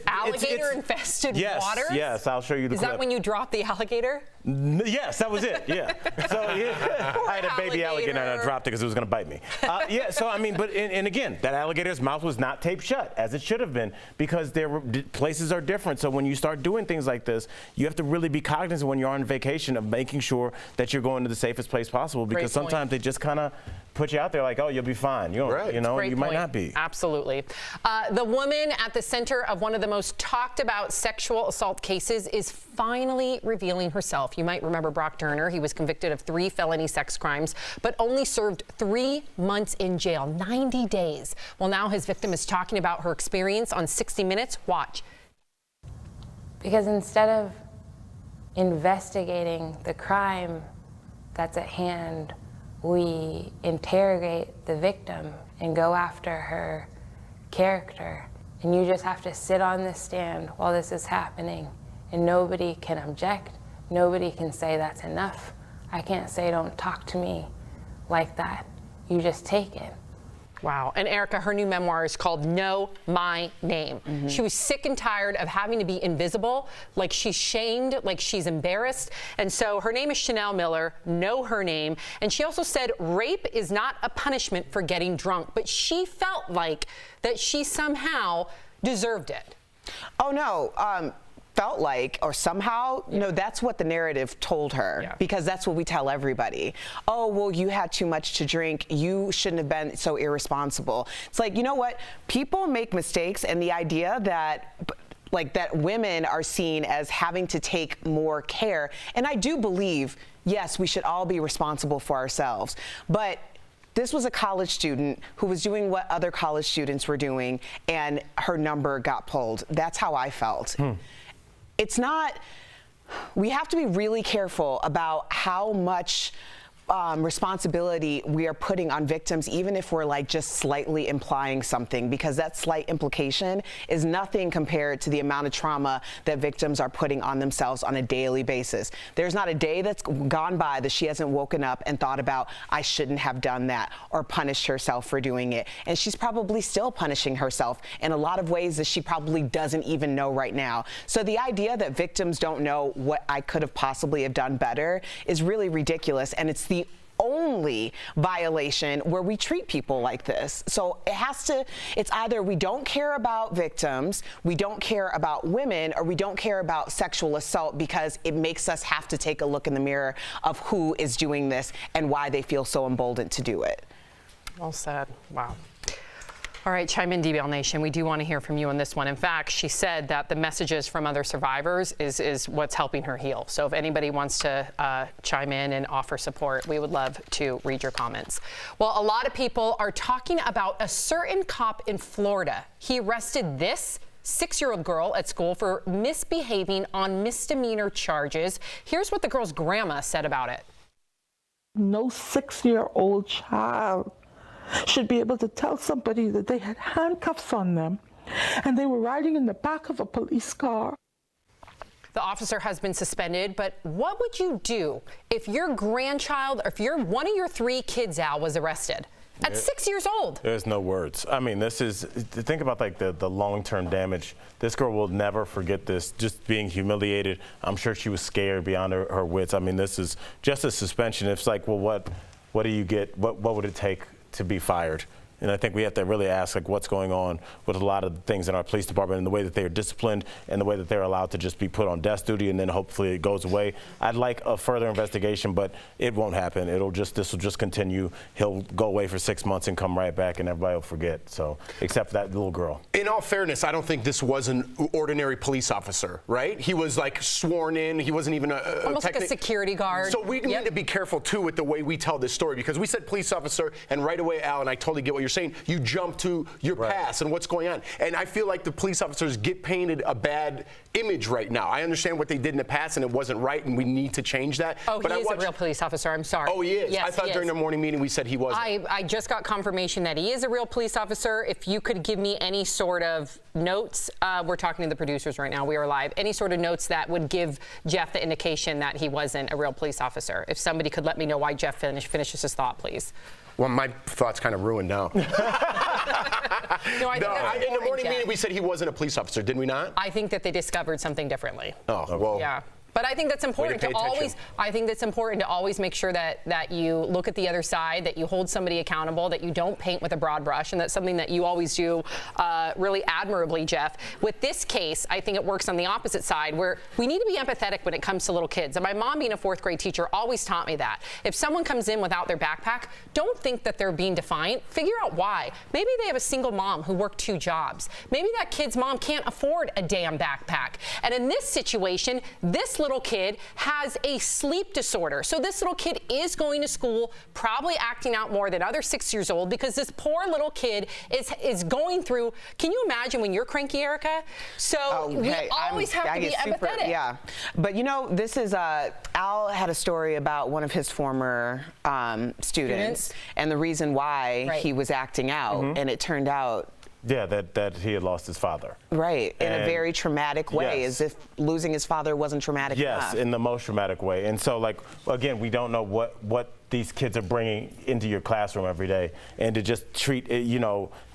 alligator-infested waters? Yes, I'll show you the clip. Is that when you drop the alligator? Yes, that was it, yeah. So I had a baby alligator and I dropped it because it was going to bite me. Yeah, so I mean, and again, that alligator's mouth was not taped shut, as it should have been, because places are different. So when you start doing things like this, you have to really be cognizant when you're on vacation of making sure that you're going to the safest place possible, because sometimes they just kind of put you out there like, oh, you'll be fine. You know, you might not be. Absolutely. The woman at the center of one of the most talked about sexual assault cases is finally revealing herself. You might remember Brock Turner. He was convicted of 3 felony sex crimes, but only served 3 months in jail, 90 days. Well, now his victim is talking about her experience on 60 Minutes. Watch. Because instead of investigating the crime that's at hand, we interrogate the victim and go after her character. And you just have to sit on this stand while this is happening, and nobody can object. Nobody can say that's enough. I can't say don't talk to me like that. You just take it. Wow. And Erica, her new memoir is called Know My Name. She was sick and tired of having to be invisible, like she's shamed, like she's embarrassed. And so her name is Chanel Miller, know her name. And she also said rape is not a punishment for getting drunk, but she felt like that she somehow deserved it. Oh, no. Felt like, or somehow, no, that's what the narrative told her, because that's what we tell everybody. Oh, well, you had too much to drink. You shouldn't have been so irresponsible. It's like, you know what? People make mistakes, and the idea that that women are seen as having to take more care, and I do believe, yes, we should all be responsible for ourselves, but this was a college student who was doing what other college students were doing, and her number got pulled. That's how I felt. It's not, we have to be really careful about how much responsibility we are putting on victims, even if we're like just slightly implying something, because that slight implication is nothing compared to the amount of trauma that victims are putting on themselves on a daily basis. There's not a day that's gone by that she hasn't woken up and thought about, I shouldn't have done that, or punished herself for doing it. And she's probably still punishing herself in a lot of ways that she probably doesn't even know right now. So the idea that victims don't know what I could have possibly have done better is really ridiculous, and it's the only violation where we treat people like this. So it's either we don't care about victims, we don't care about women, or we don't care about sexual assault, because it makes us have to take a look in the mirror of who is doing this and why they feel so emboldened to do it. Well said. Wow. All right, chime in, DBL Nation. We do want to hear from you on this one. In fact, she said that the messages from other survivors is what's helping her heal. So if anybody wants to chime in and offer support, we would love to read your comments. Well, a lot of people are talking about a certain cop in Florida. He arrested this 6-year-old girl at school for misbehaving on misdemeanor charges. Here's what the girl's grandma said about it. No 6-year-old child should be able to tell somebody that they had handcuffs on them and they were riding in the back of a police car. The officer has been suspended, but what would you do if your grandchild, or if one of your 3 kids, Al, was arrested at 6 years old? There's no words. I mean, think about like the long-term damage. This girl will never forget this, just being humiliated. I'm sure she was scared beyond her wits. I mean, this is just a suspension. It's like, well, what do you get? What would it take to be fired? And I think we have to really ask, like, what's going on with a lot of the things in our police department and the way that they are disciplined and the way that they're allowed to just be put on desk duty and then hopefully it goes away. I'd like a further investigation, but it won't happen. This will just continue. He'll go away for 6 months and come right back and everybody will forget. So, except for that little girl. In all fairness, I don't think this was an ordinary police officer, right? He was like sworn in. He wasn't even almost like a security guard. So we need to be careful too with the way we tell this story, because we said police officer and right away, Al, and I totally get what you're saying, you jump to your past and what's going on. And I feel like the police officers get painted a bad image right now. I understand what they did in the past and it wasn't right and we need to change that. Oh, but he is a real police officer. I'm sorry. Oh, he is? Yes, I thought he during is. the morning meeting we said he wasn't. I just got confirmation that he is a real police officer. If you could give me any sort of notes, we're talking to the producers right now, we are live, any sort of notes that would give Jeff the indication that he wasn't a real police officer. If somebody could let me know why Jeff finishes his thought, please. Well, my thought's kind of ruined now. No, I think that's in the morning Jeff. meeting we said he wasn't a police officer, did we not? I think that they discovered something differently. Oh, well. Yeah. But I think that's important to always. I think that's important to always make sure that you look at the other side, that you hold somebody accountable, that you don't paint with a broad brush, and that's something that you always do really admirably, Jeff. With this case, I think it works on the opposite side, where we need to be empathetic when it comes to little kids. And my mom, being a 4th grade teacher, always taught me that if someone comes in without their backpack, don't think that they're being defiant. Figure out why. Maybe they have a single mom who worked 2 jobs. Maybe that kid's mom can't afford a damn backpack. And in this situation, this little kid has a sleep disorder. So this little kid is going to school, probably acting out more than other 6 years old, because this poor little kid is going through. Can you imagine when you're cranky, Erica? So we always have to be empathetic. Yeah, but you know, this is Al had a story about one of his former students and the reason why he was acting out, and it turned out. Yeah, that he had lost his father. Right, in a very traumatic way, as if losing his father wasn't traumatic enough. Yes, in the most traumatic way. And so, like, again, we don't know what these kids are bringing into your classroom every day. And to just treat it,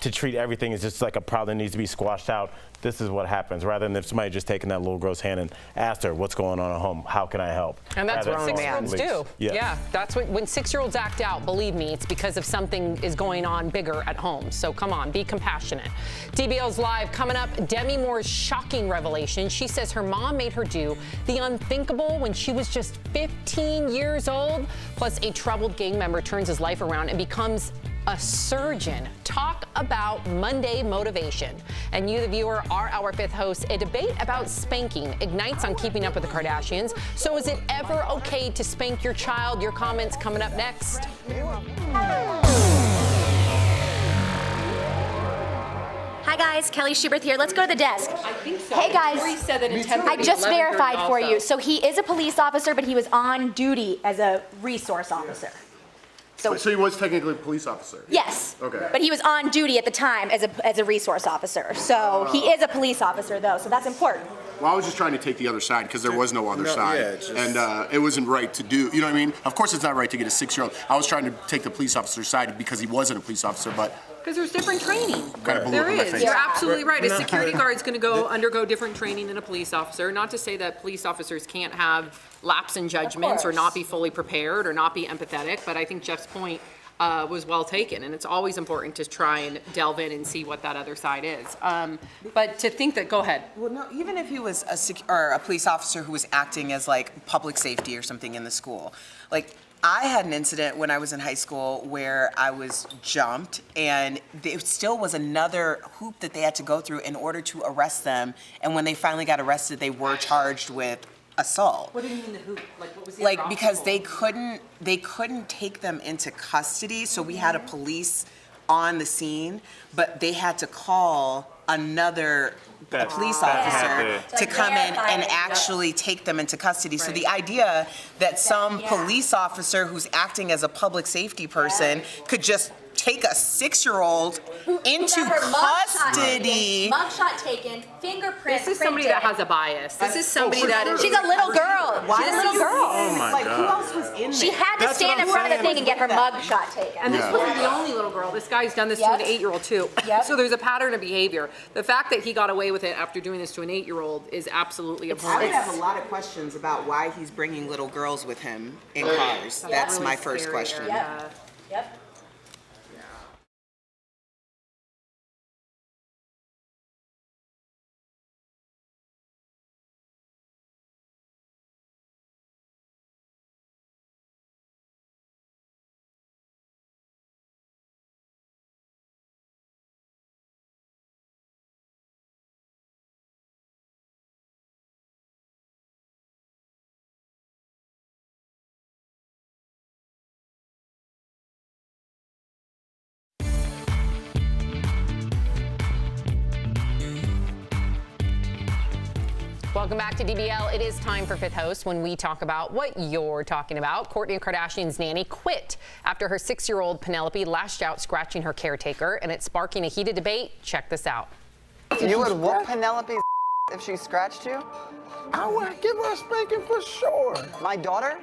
to treat everything as just like a problem that needs to be squashed out. This is what happens, rather than somebody just taking that little girl's hand and asked her, what's going on at home? How can I help? And that's what 6-year-olds do. Yeah, that's what, when 6-year-olds act out, believe me, it's because of something is going on bigger at home. So come on, be compassionate. DBL's Live coming up. Demi Moore's shocking revelation. She says her mom made her do the unthinkable when she was just 15 years old. Plus, a troubled gang member turns his life around and becomes a surgeon. Talk about Monday motivation. And you, the viewer, are our 5th host. A debate about spanking ignites on Keeping Up with the Kardashians. So is it ever okay to spank your child? Your comments coming up next. Hi guys, Kelly Schubert here. Let's go to the desk. I think so. Hey guys, Corey said that in 10:30, I just 11:30 verified for also. you. So he is a police officer, but he was on duty as a resource officer. So he was technically a police officer? Yes. Okay. But he was on duty at the time as a resource officer. So he is a police officer though, so that's important. Well, I was just trying to take the other side because there was no other side. Yeah, and it wasn't right to do, you know what I mean? Of course it's not right to get a 6-year-old. I was trying to take the police officer's side because he wasn't a police officer, but... Because there's different training. Kind of blew There up in my is. face. You're absolutely right. A security guard's going to undergo different training than a police officer. Not to say that police officers can't have lapse in judgments or not be fully prepared or not be empathetic, but I think Jeff's point was well taken, and it's always important to try and delve in and see what that other side is. But to think that, go ahead. Well, no, even if he was a police officer who was acting as like public safety or something in the school, like I had an incident when I was in high school where I was jumped, and there still was another hoop that they had to go through in order to arrest them. And when they finally got arrested, they were charged with assault. What do you mean the hoop? Like, what was the Like, because they couldn't take them into custody, so we had a police on the scene, but they had to call another police officer to come in and actually take them into custody. So the idea that some police officer who's acting as a public safety person could just take a 6-year-old into custody. Mugshot taken, fingerprint. This is somebody that has a bias. This is somebody that is. She's a little girl. She's a little girl. Oh my Like, who God. else was in there? She had to stand in front of the thing and get her mugshot taken. And this wasn't the only little girl. This guy's done this to an 8-year-old too. So there's a pattern of behavior. The fact that he got away with it after doing this to an 8-year-old is absolutely I would abhorrent. have a lot of questions about why he's bringing little girls with him in cars. That's my first question. Yep. Welcome back to DBL. It is time for Fifth Host when we talk about what you're talking about. Kourtney Kardashian's nanny quit after her 6-year-old Penelope lashed out scratching her caretaker, and it's sparking a heated debate. Check this out. You would whoop Penelope if she scratched you? I would give her a spanking for sure. My daughter?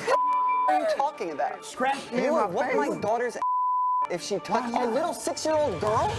What are you talking about? Scratch me You in my would whoop face. my daughter's if she touched a little 6-year-old girl?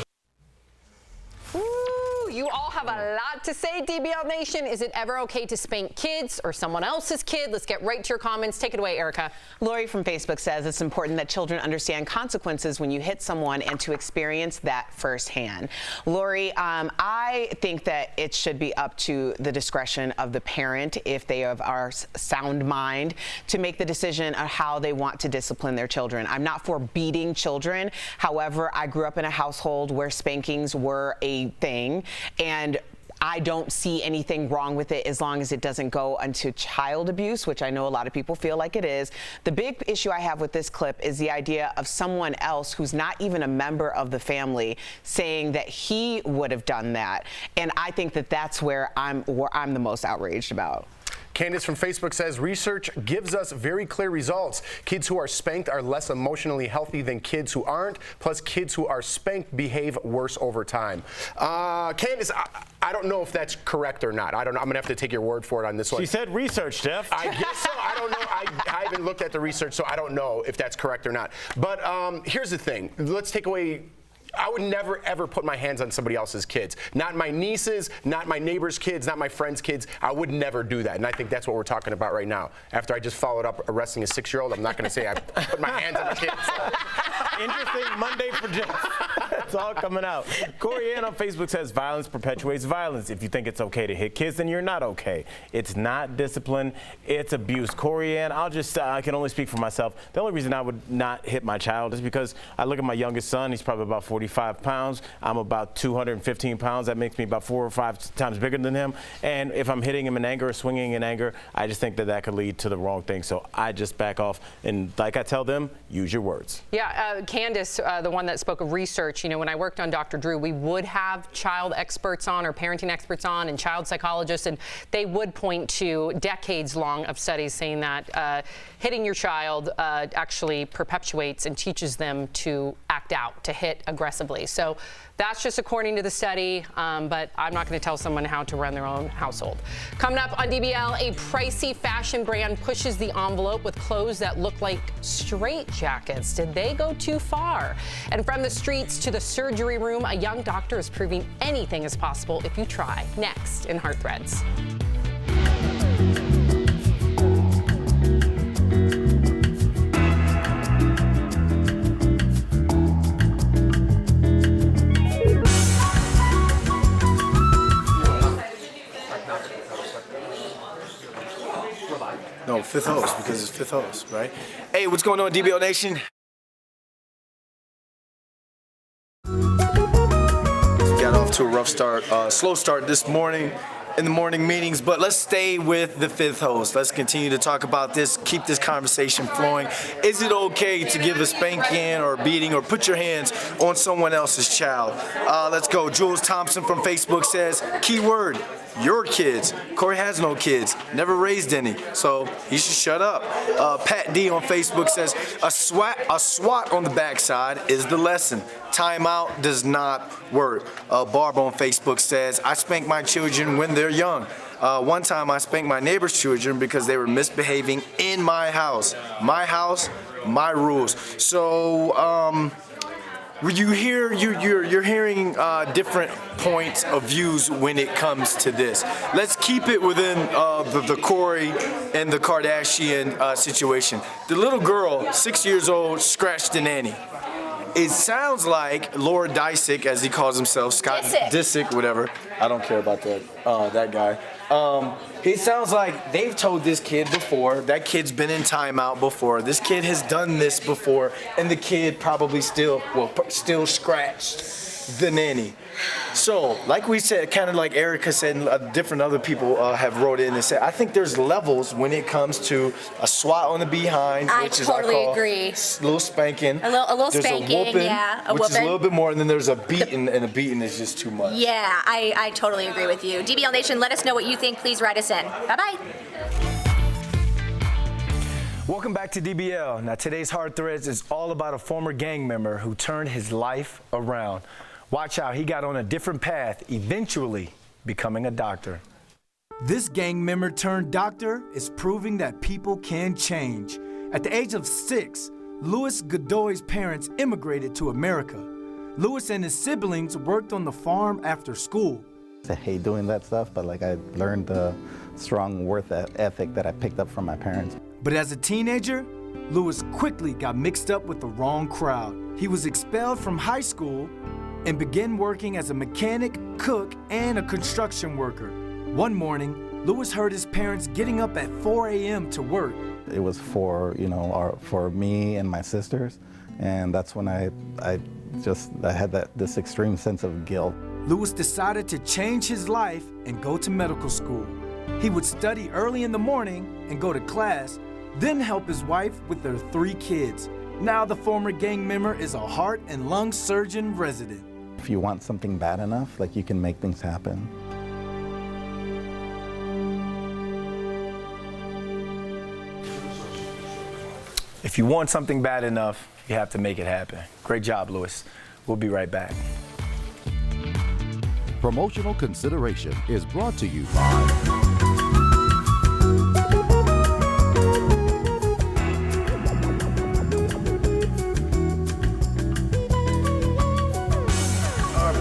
Ooh, you all have a lot to say, DBL Nation. Is it ever okay to spank kids or someone else's kid? Let's get right to your comments. Take it away, Erica. Lori from Facebook says it's important that children understand consequences when you hit someone and to experience that firsthand. Lori, I think that it should be up to the discretion of the parent, if they have our sound mind, to make the decision of how they want to discipline their children. I'm not for beating children. However, I grew up in a household where spankings were a thing, and I don't see anything wrong with it as long as it doesn't go into child abuse, which I know a lot of people feel like it is. The big issue I have with this clip is the idea of someone else who's not even a member of the family saying that he would have done that. And I think that that's where I'm the most outraged about. Candace from Facebook says, research gives us very clear results. Kids who are spanked are less emotionally healthy than kids who aren't. Plus, kids who are spanked behave worse over time. Candace, I don't know if that's correct or not. I don't know. I'm going to have to take your word for it on this one. She said research, Jeff. I guess so. I don't know. I haven't looked at the research, so I don't know if that's correct or not. But here's the thing. Let's take away... I would never, ever put my hands on somebody else's kids. Not my nieces, not my neighbor's kids, not my friend's kids. I would never do that. And I think that's what we're talking about right now. After I just followed up arresting a 6-year-old, I'm not going to say I put my hands on my kids. Interesting Monday for Jeff. It's all coming out. Corey Ann on Facebook says violence perpetuates violence. If you think it's okay to hit kids, then you're not okay. It's not discipline, it's abuse. Corey Ann, I can only speak for myself. The only reason I would not hit my child is because I look at my youngest son. He's probably about 45 pounds. I'm about 215 pounds. That makes me about 4 or 5 times bigger than him. And if I'm hitting him in anger or swinging in anger, I just think that that could lead to the wrong thing. So I just back off. And like I tell them, use your words. Yeah, Candace, the one that spoke of research, when I worked on Dr. Drew, we would have child experts on or parenting experts on and child psychologists, and they would point to decades long of studies saying that hitting your child actually perpetuates and teaches them to act out, to hit aggressively. So that's just according to the study, but I'm not going to tell someone how to run their own household. Coming up on DBL, a pricey fashion brand pushes the envelope with clothes that look like straitjackets. Did they go too far? And from the streets to the surgery room, a young doctor is proving anything is possible if you try. Next in Heart Threads. No, Fifth Host, because it's Fifth Host, right? Hey, what's going on, DBL Nation? Got off to a rough start, slow start this morning in the morning meetings, but let's stay with the Fifth Host. Let's continue to talk about this, keep this conversation flowing. Is it okay to give a spanking or beating or put your hands on someone else's child? Let's go. Jules Thompson from Facebook says, keyword, your kids. Corey has no kids, never raised any, so he should shut up. Pat D on Facebook says, a swat on the backside is the lesson. Timeout does not work. Barb on Facebook says, I spank my children when they're young. One time I spanked my neighbor's children because they were misbehaving in my house. My house, my rules. So, you're hearing different points of views when it comes to this. Let's keep it within the Corey and the Kardashian situation. The little girl, 6 years old, scratched the nanny. It sounds like Lord Disick, as he calls himself, Scott Disick, whatever. I don't care about that guy. It sounds like they've told this kid before. That kid's been in timeout before. This kid has done this before, and the kid probably still scratched the nanny. So, like we said, kind of like Erica said, and different other people have wrote in and said, I think there's levels when it comes to a swat on the behind, which is I call agree. a little spanking. A little there's spanking, a whooping, yeah, a which is a whooping. little bit more, and then there's a beating, and a beating is just too much. Yeah, I totally agree with you. DBL Nation, let us know what you think. Please write us in. Bye-bye. Welcome back to DBL. Now, today's Hard Threads is all about a former gang member who turned his life around. Watch how he got on a different path, eventually becoming a doctor. This gang member turned doctor is proving that people can change. At the age of 6, Louis Godoy's parents immigrated to America. Louis and his siblings worked on the farm after school. I hate doing that stuff, but like I learned the strong work ethic that I picked up from my parents. But as a teenager, Louis quickly got mixed up with the wrong crowd. He was expelled from high school and began working as a mechanic, cook, and a construction worker. One morning, Louis heard his parents getting up at 4 a.m. to work. It was for, for me and my sisters, and that's when I had this extreme sense of guilt. Louis decided to change his life and go to medical school. He would study early in the morning and go to class, then help his wife with their 3 kids. Now the former gang member is a heart and lung surgeon resident. If you want something bad enough, like you can make things happen. If you want something bad enough, you have to make it happen. Great job, Louis. We'll be right back. Promotional consideration is brought to you by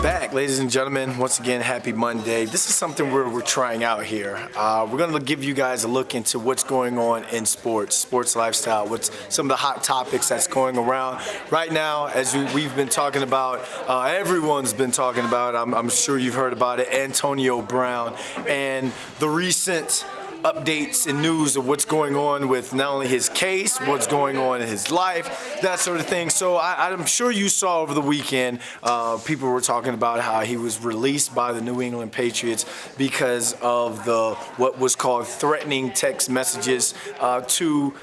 Back, ladies and gentlemen, once again, happy Monday. This is something we're trying out here. We're going to give you guys a look into what's going on in sports lifestyle, what's some of the hot topics that's going around right now. As we've been talking about, everyone's been talking about, I'm sure you've heard about it, Antonio Brown and the recent updates and news of what's going on with not only his case, what's going on in his life, that sort of thing. So I'm sure you saw over the weekend, people were talking about how he was released by the New England Patriots because of what was called threatening text messages to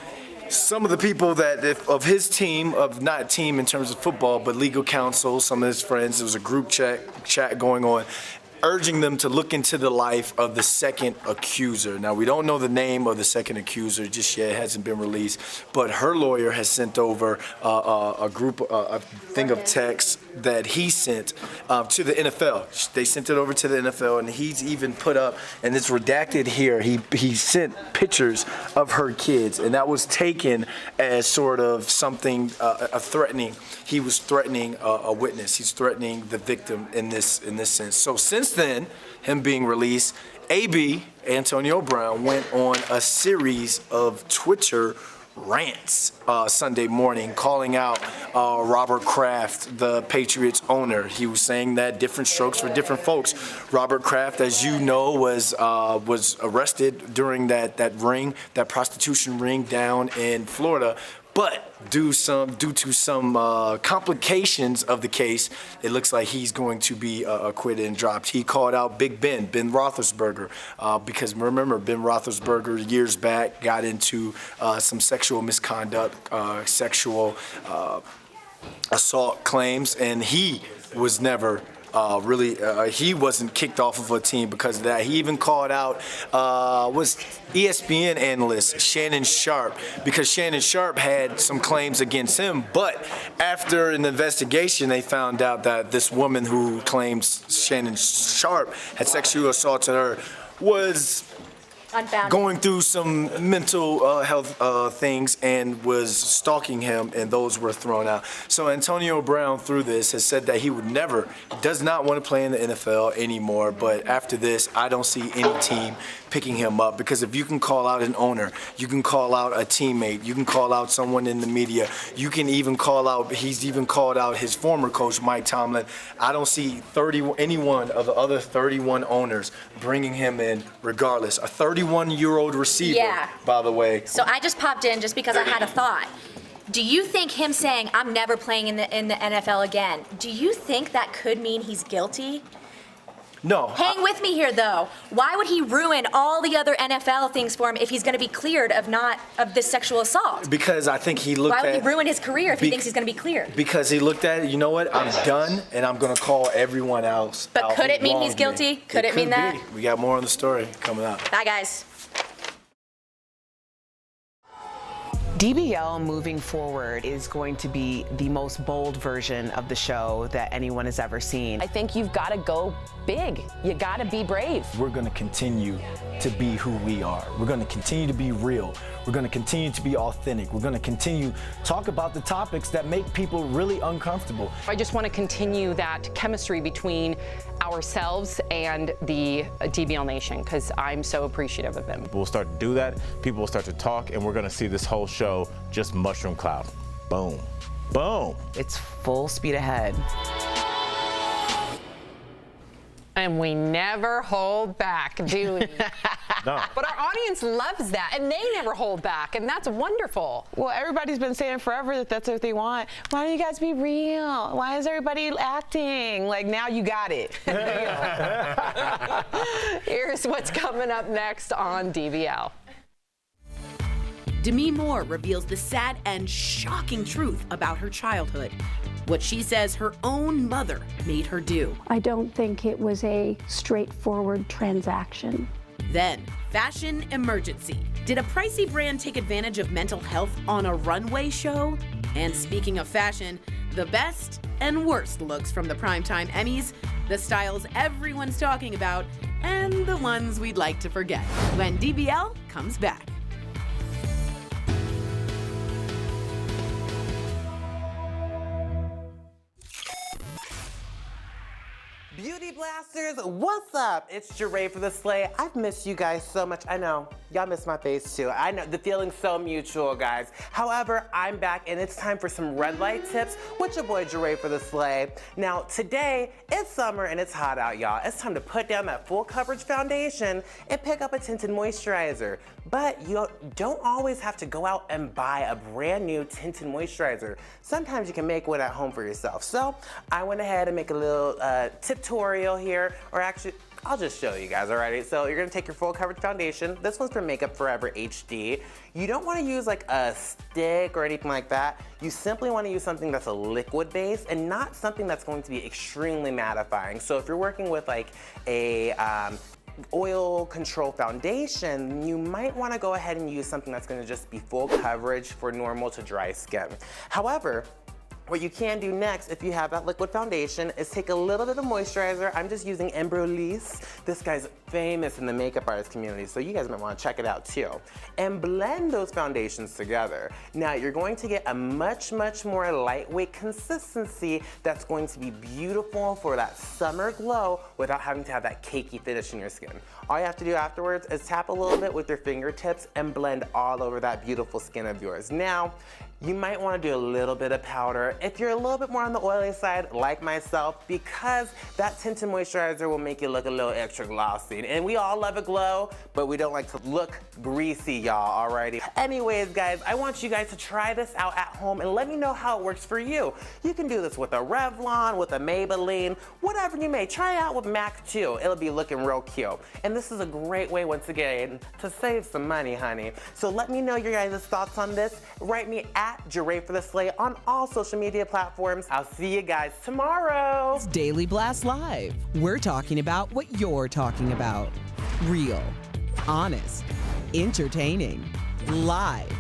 some of the people of his team, not team in terms of football, but legal counsel, some of his friends. There was a group chat going on, urging them to look into the life of the second accuser. Now, we don't know the name of the second accuser just yet. It hasn't been released. But her lawyer has sent over a thing of texts that he sent to the NFL. They sent it over to the NFL, and he's even put up, and it's redacted here, he sent pictures of her kids, and that was taken as sort of something, threatening. He was threatening a witness. He's threatening the victim in this sense. So since then, him being released, AB, Antonio Brown, went on a series of Twitter rants Sunday morning, calling out Robert Kraft, the Patriots owner. He was saying that different strokes for different folks. Robert Kraft, as you know, was arrested during that prostitution ring down in Florida. But due to some complications of the case, it looks like he's going to be acquitted and dropped. He called out Big Ben Roethlisberger, because remember, Ben Roethlisberger years back got into some sexual misconduct, sexual assault claims, and he was never he wasn't kicked off of a team because of that. He even called out was ESPN analyst Shannon Sharp, because Shannon Sharp had some claims against him, but after an investigation they found out that this woman who claims Shannon Sharp had sexually assaulted her was Unfounded. Going through some mental health things and was stalking him, and those were thrown out. So Antonio Brown, through this, has said that he does not want to play in the NFL anymore, but after this, I don't see any team picking him up, because if you can call out an owner, you can call out a teammate, you can call out someone in the media, you can even he's even called out his former coach, Mike Tomlin. I don't see any one of the other 31 owners bringing him in regardless. A 31-year-old receiver, by the way. So I just popped in just because I had a thought. Do you think him saying, I'm never playing in the NFL again, do you think that could mean he's guilty? No. Hang with me here, though. Why would he ruin all the other NFL things for him if he's going to be cleared of this sexual assault? Because I think he looked at... Why would he ruin his career if he thinks he's going to be cleared? Because he looked at it, you know what, I'm done, and I'm going to call everyone else But out could who it mean he's wronged guilty? me. Could it mean that? Be. We got more on the story coming up. Bye, guys. DBL moving forward is going to be the most bold version of the show that anyone has ever seen. I think you've got to go big. You got to be brave. We're going to continue to be who we are. We're going to continue to be real. We're going to continue to be authentic. We're going to continue to talk about the topics that make people really uncomfortable. I just want to continue that chemistry between ourselves and the DBL Nation, because I'm so appreciative of them. We'll start to do that. People will start to talk, and we're going to see this whole show just mushroom cloud. Boom. Boom. It's full speed ahead. And we never hold back, do we? No. But our audience loves that, and they never hold back, and that's wonderful. Well, everybody's been saying forever that that's what they want. Why don't you guys be real? Why is everybody acting? Like, now you got it. Here's what's coming up next on DBL. Demi Moore reveals the sad and shocking truth about her childhood. What she says her own mother made her do. I don't think it was a straightforward transaction. Then, fashion emergency. Did a pricey brand take advantage of mental health on a runway show? And speaking of fashion, the best and worst looks from the primetime Emmys, the styles everyone's talking about, and the ones we'd like to forget. When DBL comes back. Beauty Blasters, what's up? It's Jeray for the Slay. I've missed you guys so much. I know, y'all miss my face too. I know, the feeling's so mutual, guys. However, I'm back and it's time for some red light tips with your boy Jeray for the Slay. Now, today, it's summer and it's hot out, y'all. It's time to put down that full coverage foundation and pick up a tinted moisturizer. But you don't always have to go out and buy a brand new tinted moisturizer. Sometimes you can make one at home for yourself. So I went ahead and make a little tutorial here, or actually, I'll just show you guys, alrighty? So you're gonna take your full coverage foundation. This one's from Makeup Forever HD. You don't wanna use like a stick or anything like that. You simply wanna use something that's a liquid base and not something that's going to be extremely mattifying. So if you're working with like a oil control foundation, you might want to go ahead and use something that's going to just be full coverage for normal to dry skin. However, what you can do next, if you have that liquid foundation, is take a little bit of moisturizer. I'm just using Embryolisse. This guy's famous in the makeup artist community, so you guys might want to check it out too. And blend those foundations together. Now, you're going to get a much, much more lightweight consistency that's going to be beautiful for that summer glow without having to have that cakey finish in your skin. All you have to do afterwards is tap a little bit with your fingertips and blend all over that beautiful skin of yours. Now, you might want to do a little bit of powder if you're a little bit more on the oily side, like myself, because that tinted moisturizer will make you look a little extra glossy. And we all love a glow, but we don't like to look greasy, y'all, alrighty? Anyways, guys, I want you guys to try this out at home and let me know how it works for you. You can do this with a Revlon, with a Maybelline, whatever you may. Try it out with MAC too. It'll be looking real cute. And this is a great way, once again, to save some money, honey. So let me know your guys' thoughts on this. Write me at Jeray for the Slay on all social media platforms. I'll see you guys tomorrow. It's Daily Blast Live. We're talking about what you're talking about. Real, honest, entertaining, live.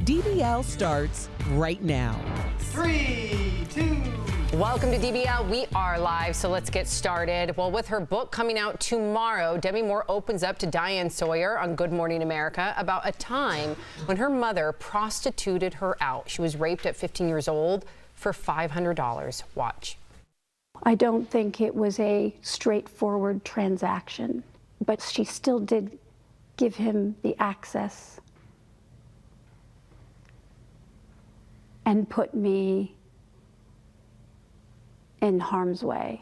DBL starts right now. 3, 2. Welcome to DBL. We are live, so let's get started. Well, with her book coming out tomorrow, Demi Moore opens up to Diane Sawyer on Good Morning America about a time when her mother prostituted her out. She was raped at 15 years old for $500. Watch. I don't think it was a straightforward transaction, but she still did give him the access and put me in harm's way.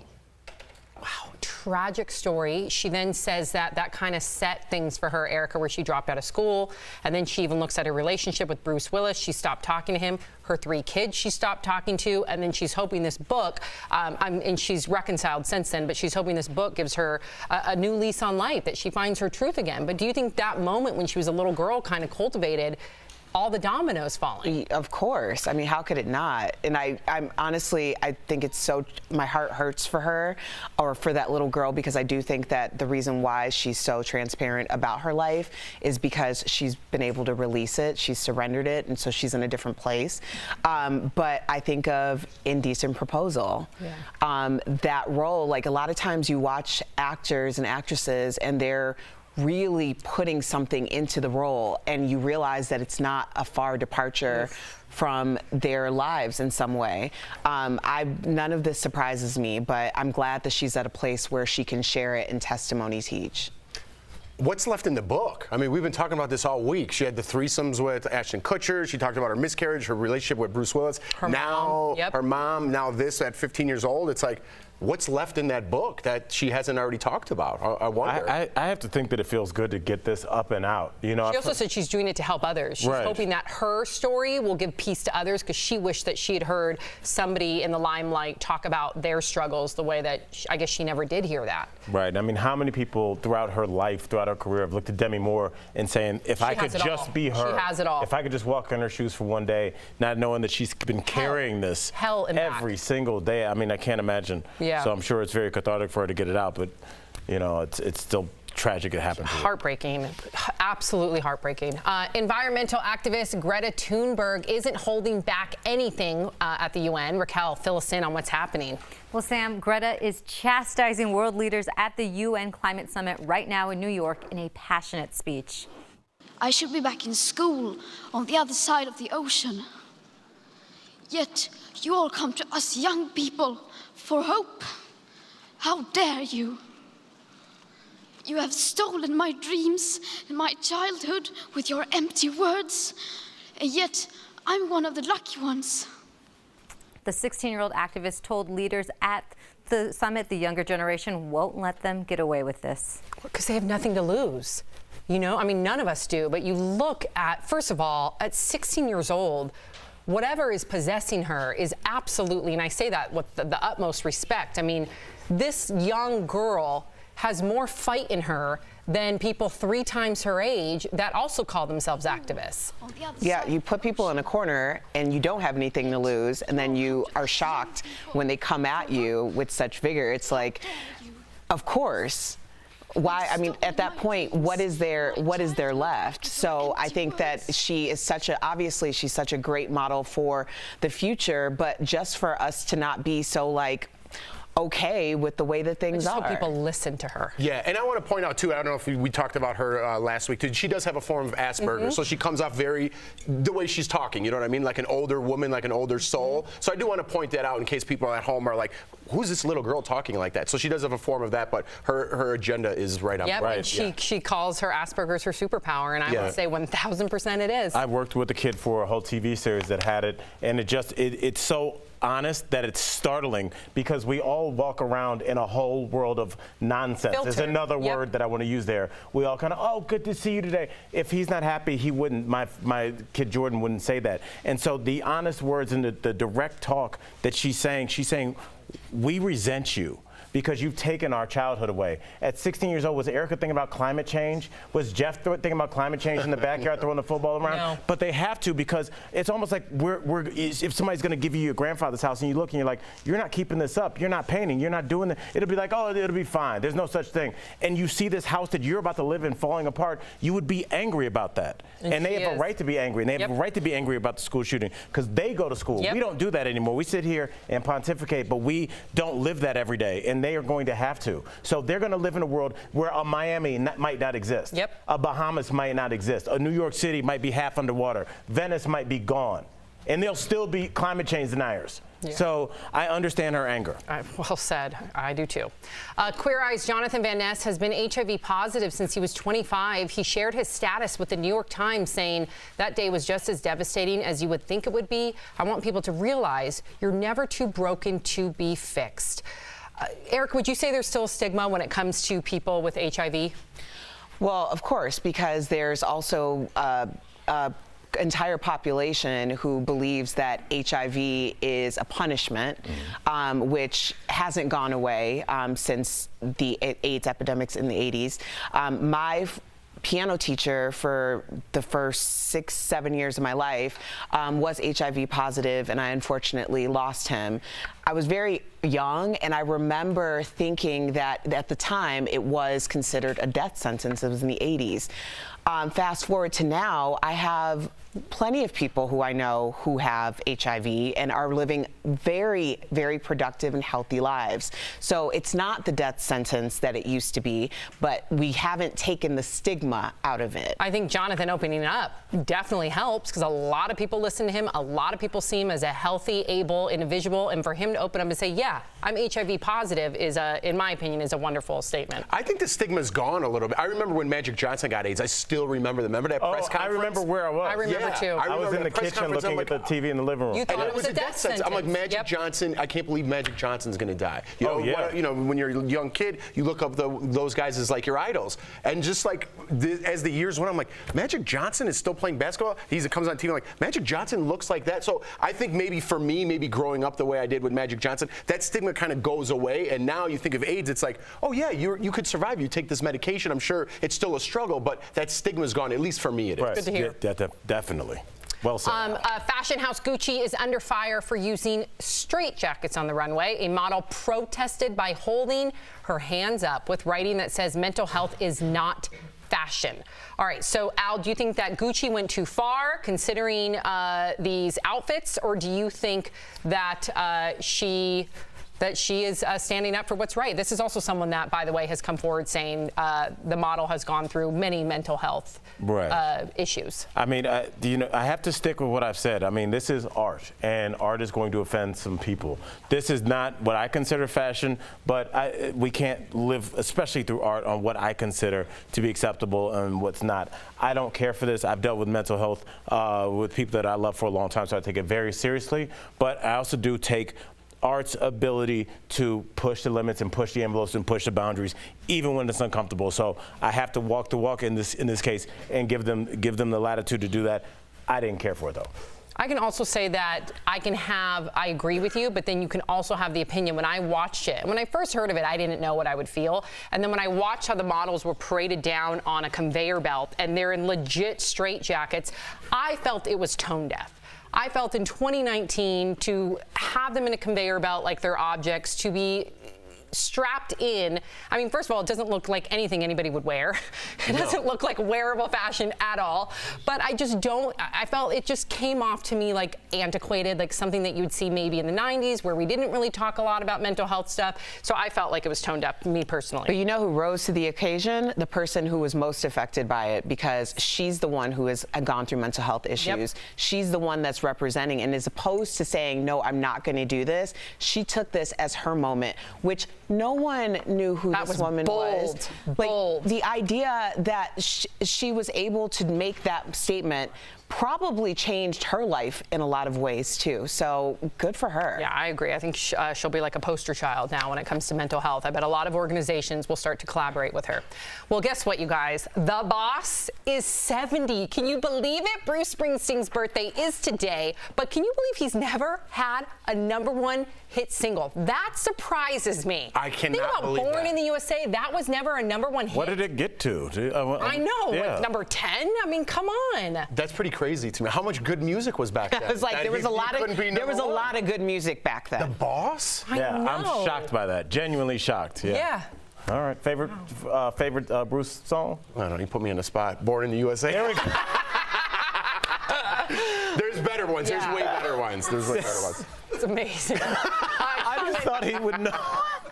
Wow, tragic story. She then says that kind of set things for her, Erica, where she dropped out of school. And then she even looks at her relationship with Bruce Willis. She stopped talking to him. Her 3 kids she stopped talking to. And then she's hoping this book, and she's reconciled since then, but she's hoping this book gives her a new lease on life, that she finds her truth again. But do you think that moment when she was a little girl kind of cultivated all the dominoes falling? Of course. I mean, how could it not? And I'm honestly, I think it's so, my heart hurts for her, or for that little girl, because I do think that the reason why she's so transparent about her life is because she's been able to release it, she's surrendered it, and so she's in a different place. But I think of Indecent Proposal. Yeah. That role, like a lot of times you watch actors and actresses and they're really putting something into the role, and you realize that it's not a far departure from their lives in some way. None of this surprises me, but I'm glad that she's at a place where she can share it and testimony teach. What's left in the book? I mean, we've been talking about this all week. She had the threesomes with Ashton Kutcher. She talked about her miscarriage, her relationship with Bruce Willis. Her mom, now this at 15 years old. It's like, what's left in that book that she hasn't already talked about? I wonder. I have to think that it feels good to get this up and out. You know, she also said she's doing it to help others. She's hoping that her story will give peace to others, because she wished that she had heard somebody in the limelight talk about their struggles the way that I guess she never did hear that. Right. I mean, how many people throughout her life, throughout her career, have looked at Demi Moore and saying, if I could just be her, she has it all. If I could just walk in her shoes for one day, not knowing that she's been carrying this every single day. I mean, I can't imagine. Yeah. So I'm sure it's very cathartic for her to get it out, but you know, it's still tragic it happened to her. Heartbreaking, absolutely heartbreaking. Environmental activist Greta Thunberg isn't holding back anything at the UN. Raquel, fill us in on what's happening. Well, Sam, Greta is chastising world leaders at the UN Climate Summit right now in New York in a passionate speech. I should be back in school on the other side of the ocean. Yet you all come to us young people for hope. How dare you? You have stolen my dreams and my childhood with your empty words, and yet I'm one of the lucky ones. The 16-year-old activist told leaders at the summit the younger generation won't let them get away with this. Because they have nothing to lose. You know, I mean, none of us do, but you look at, first of all, at 16 years old, whatever is possessing her is absolutely, and I say that with the utmost respect. I mean, this young girl has more fight in her than people 3 times her age that also call themselves activists. Yeah, you put people in a corner and you don't have anything to lose, and then you are shocked when they come at you with such vigor. It's like, of course. Why? I mean, at that point, what is there left? So I think that she is obviously she's such a great model for the future, but just for us to not be so like okay with the way that things are. I just hope people listen to her. Yeah, and I want to point out too, I don't know if we talked about her last week, she does have a form of Asperger's, so she comes off the way she's talking, you know what I mean? Like an older woman, like an older soul. So I do want to point that out in case people at home are like, who's this little girl talking like that? So she does have a form of that, but her agenda is right up. Yep, Right. And she calls her Asperger's her superpower, and I would say 1,000% it is. I worked with a kid for a whole TV series that had it, and it's so honest that it's startling, because we all walk around in a whole world of nonsense. Filter. There's another word that I want to use there. We all kind of, oh, good to see you today. If he's not happy, he wouldn't, my kid Jordan wouldn't say that. And so the honest words and the direct talk that she's saying, we resent you because you've taken our childhood away. At 16 years old, was Erica thinking about climate change? Was Jeff thinking about climate change in the backyard throwing the football around? No. But they have to, because it's almost like if somebody's gonna give you your grandfather's house and you look and you're like, you're not keeping this up, you're not painting, you're not doing it. It'll be like, oh, it'll be fine. There's no such thing. And you see this house that you're about to live in falling apart, you would be angry about that. And they have a right to be angry. And they have a right to be angry about the school shooting, because they go to school. We don't do that anymore. We sit here and pontificate, but we don't live that every day. And they are going to have to. So they're going to live in a world where a Miami might not exist. A Bahamas might not exist. A New York City might be half underwater. Venice might be gone. And they'll still be climate change deniers. So I understand her anger. Well said. I do too. Queer Eye's Jonathan Van Ness has been HIV positive since he was 25. He shared his status with the New York Times, saying that day was just as devastating as you would think it would be. I want people to realize you're never too broken to be fixed. Eric, would you say there's still a stigma when it comes to people with HIV? Well, of course, because there's also entire population who believes that HIV is a punishment, which hasn't gone away since the AIDS epidemics in the 80s. My piano teacher for the first 6-7 years of my life was HIV positive, and I unfortunately lost him. I was very young, and I remember thinking that at the time it was considered a death sentence. It was in the 80s. Fast forward to now, I have plenty of people who I know who have HIV and are living very, very productive and healthy lives. So it's not the death sentence that it used to be, but we haven't taken the stigma out of it. I think Jonathan opening it up definitely helps, because a lot of people listen to him. A lot of people see him as a healthy, able individual, and for him to open up and say, yeah, I'm HIV positive is, in my opinion, is a wonderful statement. I think the stigma's gone a little bit. I remember when Magic Johnson got AIDS. I still remember that. Remember that press conference? I remember where I was. I remember too. I was in the kitchen looking at the TV in the living room. You thought and it was a death sentence. I'm like, Magic Johnson, I can't believe Magic Johnson's going to die. You know, you know, when you're a young kid, you look up those guys as like your idols. And just like as the years went on, I'm like, Magic Johnson is still playing basketball? He comes on TV, I'm like, Magic Johnson looks like that. So I think maybe for me, maybe growing up the way I did with Magic Johnson, that stigma kind of goes away. And now you think of AIDS, it's like, oh yeah, you could survive. You take this medication. I'm sure it's still a struggle, but that stigma's gone. At least for me, it is. Good to hear. Yeah, definitely. Well said. Fashion house Gucci is under fire for using straitjackets on the runway. A model protested by holding her hands up with writing that says mental health is not fashion. All right, so Al, do you think that Gucci went too far considering these outfits, or do you think that she is standing up for what's right? This is also someone that, by the way, has come forward saying the model has gone through many mental health issues. I mean, you know, I have to stick with what I've said. I mean, this is art, and art is going to offend some people. This is not what I consider fashion, but we can't live, especially through art, on what I consider to be acceptable and what's not. I don't care for this. I've dealt with mental health with people that I love for a long time, so I take it very seriously. But I also do take art's ability to push the limits and push the envelopes and push the boundaries, even when it's uncomfortable. So I have to walk the walk in this case and give them the latitude to do that. I didn't care for it though. I can also say that I agree with you, but then you can also have the opinion. When I watched it, when I first heard of it, I didn't know what I would feel. And then when I watched how the models were paraded down on a conveyor belt and they're in legit straitjackets, I felt it was tone deaf. I felt in 2019 to have them in a conveyor belt like they're objects, to be strapped in. I mean, first of all, it doesn't look like anything anybody would wear. It doesn't look like wearable fashion at all. But I felt it just came off to me like antiquated, like something that you would see maybe in the 90s where we didn't really talk a lot about mental health stuff. So I felt like it was toned up, me personally. But you know who rose to the occasion? The person who was most affected by it, because she's the one who has gone through mental health issues. Yep. She's the one that's representing, and as opposed to saying, no, I'm not going to do this, she took this as her moment, which no one knew who this woman was. Bold. Like, the idea that she was able to make that statement probably changed her life in a lot of ways too. So good for her. Yeah, I agree. I think she'll be like a poster child now when it comes to mental health. I bet a lot of organizations will start to collaborate with her. Well, guess what, you guys? The boss is 70. Can you believe it? Bruce Springsteen's birthday is today, but can you believe he's never had a #1 hit single? That surprises me. I cannot believe Born that. in the USA, that was never a #1 hit. What did it get to? I know, yeah. like number 10? I mean, come on. That's pretty crazy to me. How much good music was back then? It was like there was a lot of good music back then. The boss? Yeah, I'm shocked by that. Genuinely shocked. Yeah. All right, favorite Bruce song? I don't know, you put me on the spot. Born in the USA. There we go. There's better ones. Yeah. There's way better ones. There's way better ones. It's amazing. I just thought he would know.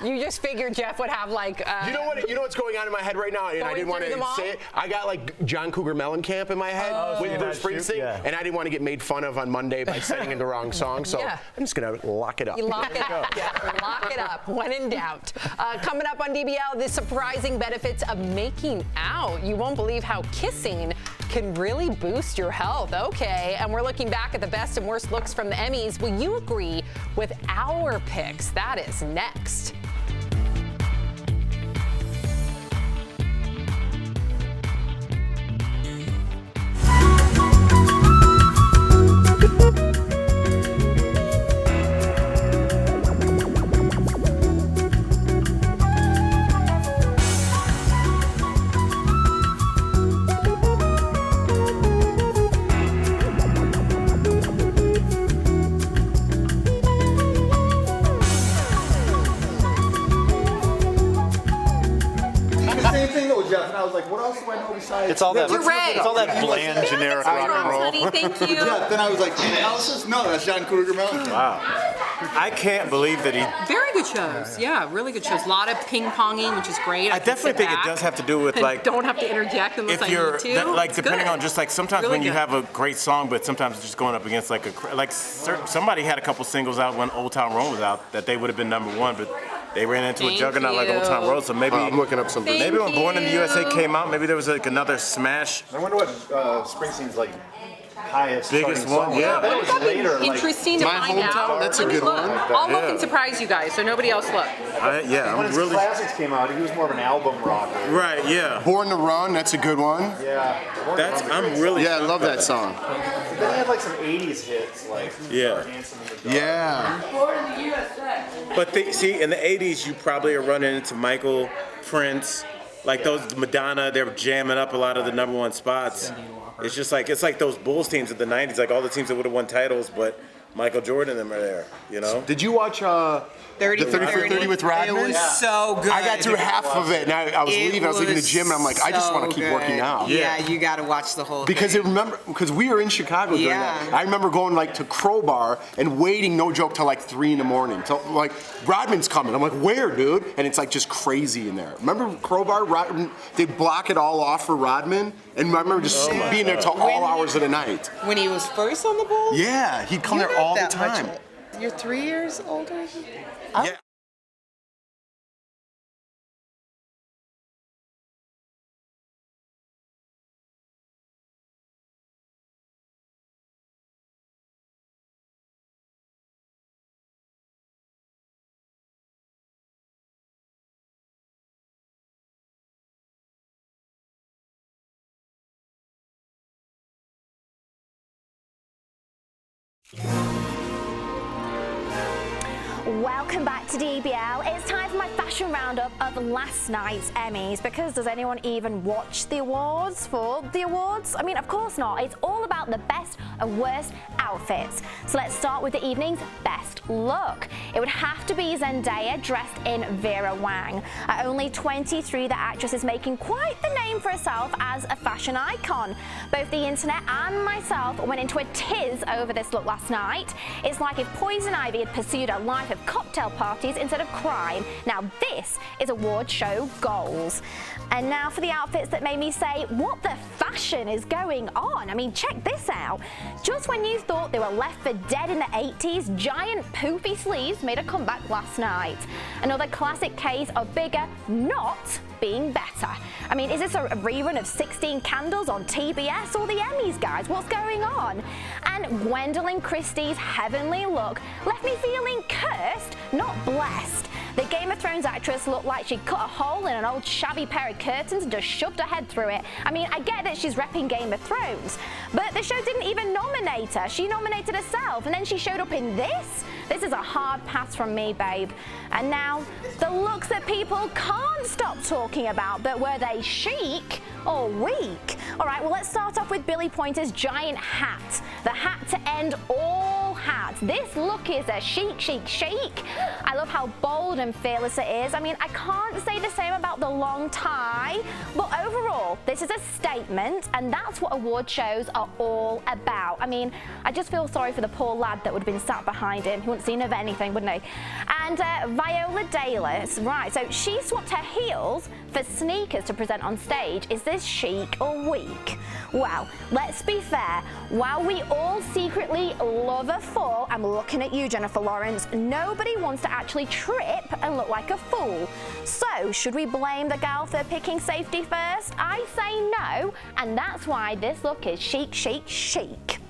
You just figured Jeff would have like. You know what's going on in my head right now, and I didn't want to say it. I got like John Cougar Mellencamp in my head with Bruce Springsteen, and I didn't want to get made fun of on Monday by singing the wrong song. So I'm just gonna lock it up. You lock it up. Yeah, lock it up. When in doubt. Coming up on DBL, the surprising benefits of making out. You won't believe how kissing can really boost your health. Okay, and we're looking back at the best and worst looks from the Emmys. Will you agree with our picks? That is next. Jeff, and I was like, what else do I know besides? It's all that. Right. It's all that bland, generic rock and roll. Honey, thank you. Jeff, then I was like, Analysis? No, that's John Cougar Mountain. Wow. I can't believe that he. Very good shows. Yeah, really good shows. A lot of ping-ponging, which is great. I definitely think it does have to do with like. Don't have to interject unless I need to. Like It's depending good. on just like sometimes Really when you good. have a great song, but sometimes it's just going up against like somebody had a couple singles out when Old Town Road was out that they would have been #1, but they ran into a juggernaut like Old Town Road. So maybe I'm looking up something. Maybe when Born in the USA came out, maybe there was like another smash. I wonder what Springsteen's like highest Biggest charting one, song. yeah. That was later. Interesting to My find Hometown, out. that's a Let me good look. one. I'll look Yeah. and surprise you guys, so nobody else look. Yeah, When I'm his really. classics came out, he was more of an album rocker. Right, yeah. Born to Run, that's a good one. Yeah. I'm really. Yeah, I love that song. Then he had like some 80s hits, like Yeah. Handsome in the Dark. Yeah. But see, in the '80s, you probably are running into Michael, Prince, like those Madonna. They're jamming up a lot of the #1 spots. It's just like those Bulls teams of the '90s, like all the teams that would have won titles, but Michael Jordan and them are there. You know. Did you watch 30 the 30 for 30 with Rodman? It was so good. I got through half of it, and I was leaving. I was leaving the gym, and I'm like, I just want to keep working out. Yeah, you got to watch the whole Because thing. because we were in Chicago during that. I remember going like to Crowbar and waiting, no joke, till like 3 in the morning. Till like Rodman's coming. I'm like, where, dude? And it's like just crazy in there. Remember Crowbar? Rodman, they block it all off for Rodman, and I remember just being there till all hours of the night. When he was first on the Bulls? Yeah, he'd come You're there not all the that much time. old. You're 3 years older? Yeah. Welcome back to DBL. It's time for my fashion roundup of last night's Emmys, because does anyone even watch the awards for the awards? I mean, of course not. It's all about the best and worst outfits. So let's start with the evening's best look. It would have to be Zendaya dressed in Vera Wang. At only 23, the actress is making quite the name for herself as a fashion icon. Both the internet and myself went into a tiz over this look last night. It's like if Poison Ivy had pursued a life of cocktail parties instead of crime. Now this is award show goals. And now for the outfits that made me say, what the fashion is going on? I mean, check this out. Just when you thought they were left for dead in the 80s, giant poofy sleeves made a comeback last night. Another classic case of bigger not being better. I mean, is this a rerun of 16 Candles on TBS or the Emmys, guys? What's going on? And Gwendolyn Christie's heavenly look left me feeling cursed, not blessed. The Game of Thrones actress looked like she cut a hole in an old shabby pair of curtains and just shoved her head through it. I mean, I get that she's repping Game of Thrones, but the show didn't even nominate her. She nominated herself, and then she showed up in this? This is a hard pass from me, babe. And now, the looks that people can't stop talking about, but were they chic or weak? All right, well, let's start off with Billy Pointer's giant hat. The hat to end all hats. This look is a chic, chic, chic. I love how bold and fearless it is. I mean, I can't say the same about the long tie, but overall, this is a statement, and that's what award shows are all about. I mean, I just feel sorry for the poor lad that would have been sat behind him. He wouldn't seen of anything, wouldn't he? And Viola Davis, right, so she swapped her heels for sneakers to present on stage. Is this chic or weak? Well, let's be fair. While we all secretly love a fall, I'm looking at you, Jennifer Lawrence, nobody wants to actually trip and look like a fool. So, should we blame the gal for picking safety first? I say no, and that's why this look is chic, chic, chic.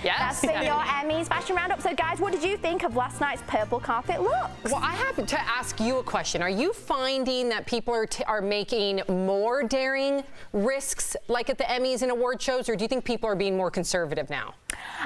Yes. That's been your Emmys fashion roundup. So guys, what did you think of last night's purple carpet looks? Well, I have to ask you a question. Are you finding that people are making more daring risks like at the Emmys and award shows, or do you think people are being more conservative now?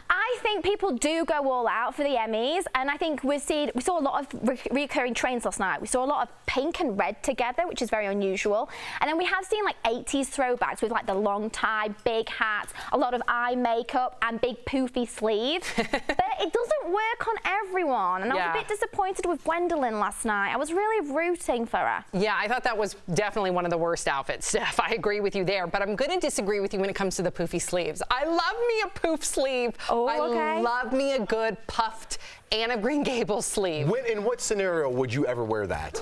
I think people do go all out for the Emmys, and I think we saw a lot of recurring trends last night. We saw a lot of pink and red together, which is very unusual. And then we have seen like 80s throwbacks with like the long tie, big hats, a lot of eye makeup, and big poo poofy sleeve, but it doesn't work on everyone. And I was a bit disappointed with Gwendolyn last night. I was really rooting for her. Yeah, I thought that was definitely one of the worst outfits, Steph. I agree with you there, but I'm going to disagree with you when it comes to the poofy sleeves. I love me a poof sleeve. Oh, I love me a good puffed Anne of Green Gables sleeve. In what scenario would you ever wear that?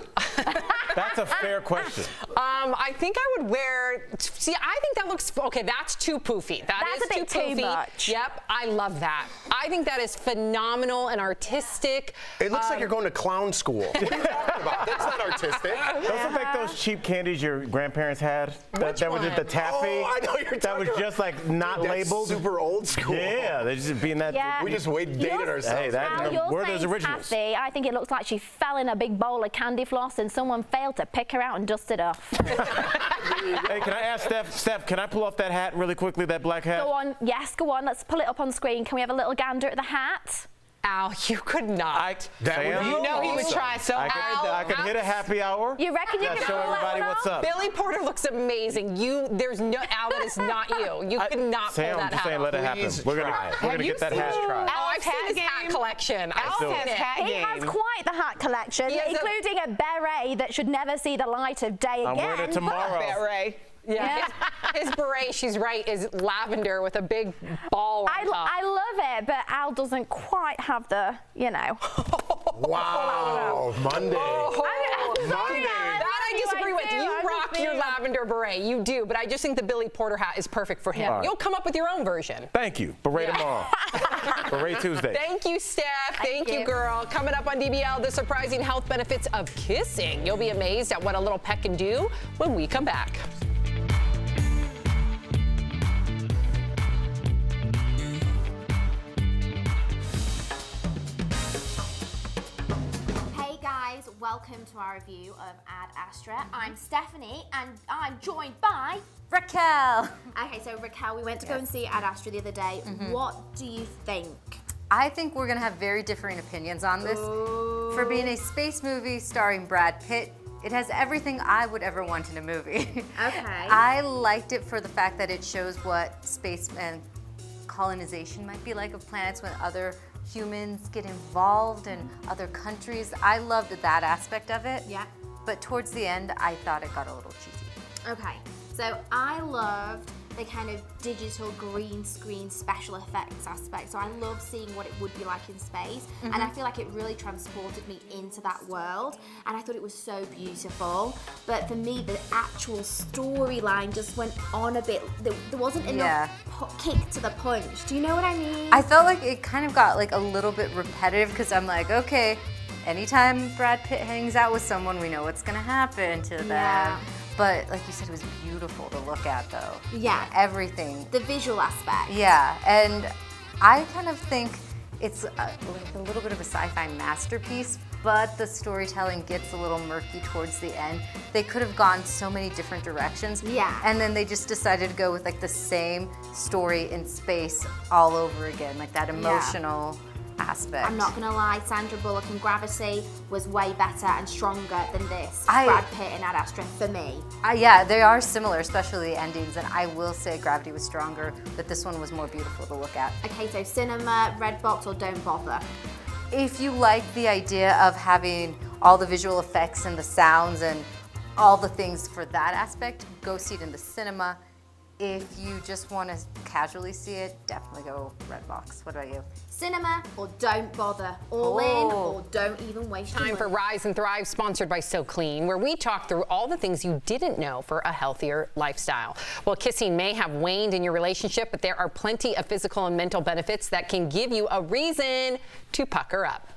That's a fair question. I think I would wear. See, I think that looks okay. That's too poofy. That's a bit too poofy. too much. Yep, I love that. I think that is phenomenal and artistic. It looks like you're going to clown school. What are you talking about? That's not artistic. Those are like those cheap candies your grandparents had. That was the taffy. Oh, I know you're That was talking just like not That's labeled. super old school. Yeah, they just being that. Yeah. We just dated ourselves. Hey, You're those saying originals. taffy. I think it looks like she fell in a big bowl of candy floss and someone failed to pick her out and dust it off. Hey, can I ask Steph, can I pull off that hat really quickly, that black hat? Go on. Yes, go on. Let's pull it up on screen. Can we have a little gander at the hat? Al, you could not. You know he would try so hard. I could hit a happy hour. You reckon you can show pull everybody that what's one up. Billy Porter looks amazing. There's no Al. That is not you. You could not Sam, pull I'm that just hat saying, off. let it happen. We're gonna get that hat. Oh, I've seen his hat collection. I've seen it. He has quite the hat collection, He has including a beret that should never see the light of day again. I'm wearing it tomorrow. Beret. Yeah. His beret, she's right, is lavender with a big ball on top. I love it, but Al doesn't quite have the, you know. Wow, Monday. Monday. That I disagree with. You rock your lavender beret. You do, but I just think the Billy Porter hat is perfect for him. All right. You'll come up with your own version. Thank you. Beret tomorrow. Beret Tuesday. Thank you, Steph. Thank you, girl. Coming up on DBL, the surprising health benefits of kissing. You'll be amazed at what a little peck can do when we come back. Hey guys, welcome to our review of Ad Astra. I'm Stephanie and I'm joined by Raquel. Okay, so Raquel, we went to go and see Ad Astra the other day. What do you think? I think we're gonna have very differing opinions on this. For being a space movie starring Brad Pitt, it has everything I would ever want in a movie. Okay. I liked it for the fact that it shows what space and colonization might be like of planets when other humans get involved in other countries. I loved that aspect of it. Yeah. But towards the end, I thought it got a little cheesy. Okay, so I loved the kind of digital green screen special effects aspect. So I love seeing what it would be like in space. And I feel like it really transported me into that world. And I thought it was so beautiful. But for me, the actual storyline just went on a bit. There wasn't enough kick to the punch. Do you know what I mean? I felt like it kind of got like a little bit repetitive because I'm like, okay, anytime Brad Pitt hangs out with someone, we know what's gonna happen to them. Yeah. But like you said, it was beautiful to look at though. Yeah. Everything. The visual aspect. Yeah, and I kind of think it's like a little bit of a sci-fi masterpiece, but the storytelling gets a little murky towards the end. They could have gone so many different directions. Yeah. And then they just decided to go with like the same story in space all over again, like that emotional aspect. I'm not gonna lie, Sandra Bullock in Gravity was way better and stronger than this. I- Brad Pitt and Ad Astra for me. Yeah, they are similar, especially the endings, and I will say Gravity was stronger, but this one was more beautiful to look at. Okay, so cinema, red box, or don't bother? If you like the idea of having all the visual effects and the sounds and all the things for that aspect, go see it in the cinema. If you just want to casually see it, definitely go Redbox. What about you? Cinema or don't bother. All in or don't even waste your Time for money. Rise and Thrive, sponsored by So Clean, where we talk through all the things you didn't know for a healthier lifestyle. Well, kissing may have waned in your relationship, but there are plenty of physical and mental benefits that can give you a reason to pucker up.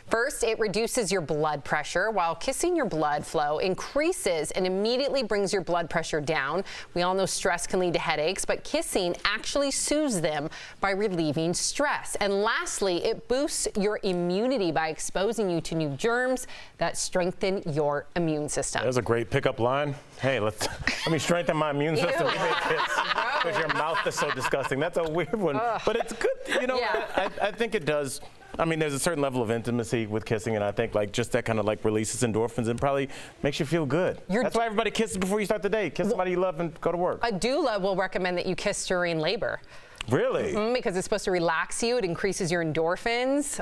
First, it reduces your blood pressure, while kissing your blood flow increases and immediately brings your blood pressure down. We all know stress can lead to headaches, but kissing actually soothes them by relieving stress. And lastly, it boosts your immunity by exposing you to new germs that strengthen your immune system. That was a great pickup line. Hey, let me strengthen my immune system. Because your mouth is so disgusting. That's a weird one, but it's good. You know, I think it does I mean, there's a certain level of intimacy with kissing, and I think like just that kind of like releases endorphins and probably makes you feel good. That's why everybody kisses before you start the day. Kiss somebody you love and go to work. A doula will recommend that you kiss during labor. Really? Because it's supposed to relax you. It increases your endorphins.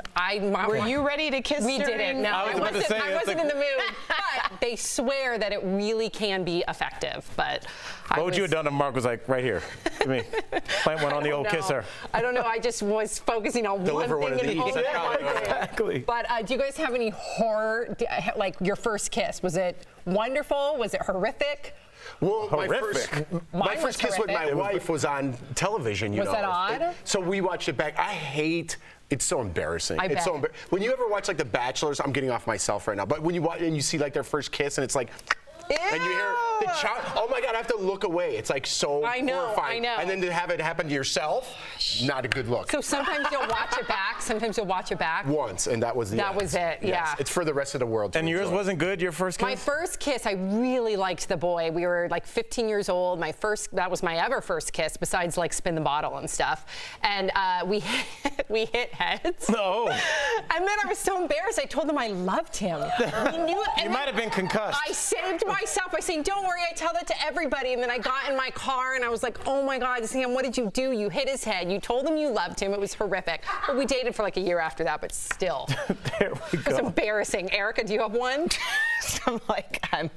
Were you ready to kiss We during? didn't. No, I wasn't in the mood. But they swear that it really can be effective. But what would you have done if Mark was like, right here? Give me, plant one on the old kisser. I don't know. I just was focusing on Deliver one one thing. of these. Exactly. But do you guys have any horror, like your first kiss? Was it wonderful? Was it horrific? Well, Horrific. my first kiss with my wife was on television. You Was know. that odd? So we watched it back. It's so embarrassing. I it's so bet. When you ever watch like The Bachelors, I'm getting off myself right now. But when you watch and you see like their first kiss, and it's like. Ew. And you hear the child, oh my God, I have to look away. It's like so horrifying. I know. And then to have it happen to yourself, not a good look. So sometimes you'll watch it back. Sometimes you'll watch it back. Once, and that was the That end. was it, yeah. Yes. It's for the rest of the world. And yours wasn't good, your first kiss? My first kiss, I really liked the boy. We were like 15 years old. That was my ever first kiss, besides like spin the bottle and stuff. And we hit heads. No. And then I was so embarrassed. I told him I loved him. We knew it. You might have been concussed. I saved myself by saying, don't worry, I tell that to everybody. And then I got in my car and I was like, oh my God, Sam, what did you do? You hit his head. You told him you loved him. It was horrific. But we dated for like a year after that, but still. There we go. It was embarrassing. Erica, do you have one? I'm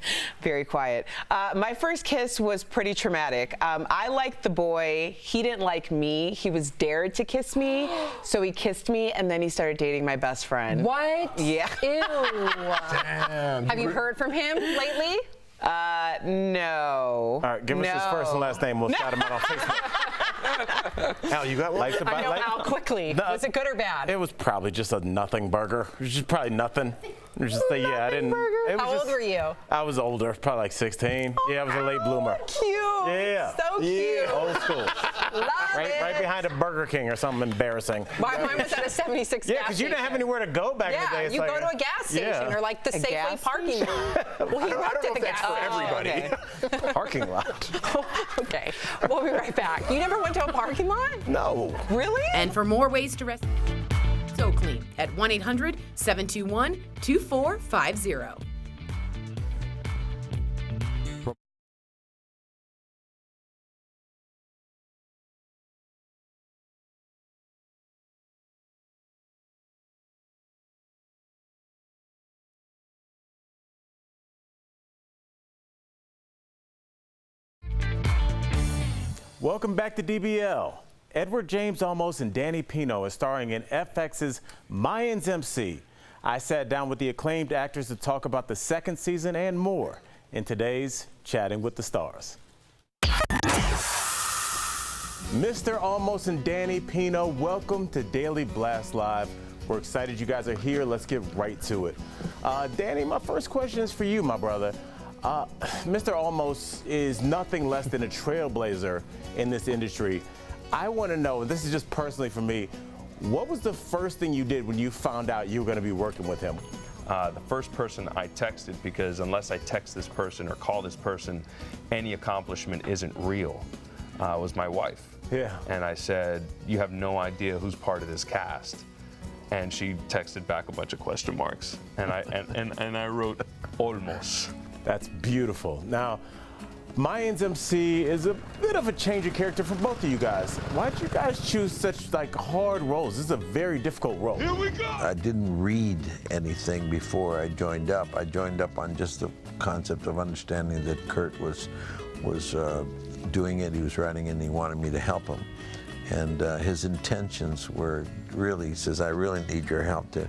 very quiet. My first kiss was pretty traumatic. I liked the boy. He didn't like me. He was dared to kiss me, so he kissed me, and then he started dating my best friend. What? Yeah. Ew. Damn. Have you heard from him lately? No. All right, give us his first and last name. We'll shout him out on Facebook. Al, you got one? I know, Al, quickly. No, was it good or bad? It was probably just a nothing burger. It was just probably nothing. It was just yeah, I didn't. It was How just, old were you? I was older, probably like 16. Yeah, I was a late bloomer. Cute. Yeah. So cute. Yeah, old school. Love it. Right behind a Burger King or something embarrassing. Mine was at a 76 Yeah, gas because you didn't have station. anywhere to go back in the day. Yeah, It's you like, go to a gas station or like the A Safeway gas parking lot. Well, he I worked don't at know the if that's gas for everybody. Okay. parking lot. Okay, we'll be right back. You never went to a parking lot? No. Really? And for more ways to rescue So Clean at 1-800-721-2450. Welcome back to DBL. Edward James Olmos and Danny Pino is starring in FX's Mayans MC. I sat down with the acclaimed actors to talk about the second season and more in today's Chatting with the Stars. Mr. Olmos and Danny Pino, welcome to Daily Blast Live. We're excited you guys are here. Let's get right to it. Danny, my first question is for you, my brother. Mr. Olmos is nothing less than a trailblazer in this industry. I want to know, this is just personally for me, what was the first thing you did when you found out you were going to be working with him? The first person I texted, because unless I text this person or call this person, any accomplishment isn't real, was my wife. Yeah. And I said, you have no idea who's part of this cast. And she texted back a bunch of question marks. And I wrote, Olmos. That's beautiful. Now, Mayans MC is a bit of a change of character for both of you guys. Why did you guys choose such like hard roles? This is a very difficult role. Here we go. I didn't read anything before I joined up. I joined up on just the concept of understanding that Kurt was doing it. He was writing it, and he wanted me to help him. And his intentions were really, he says, I really need your help to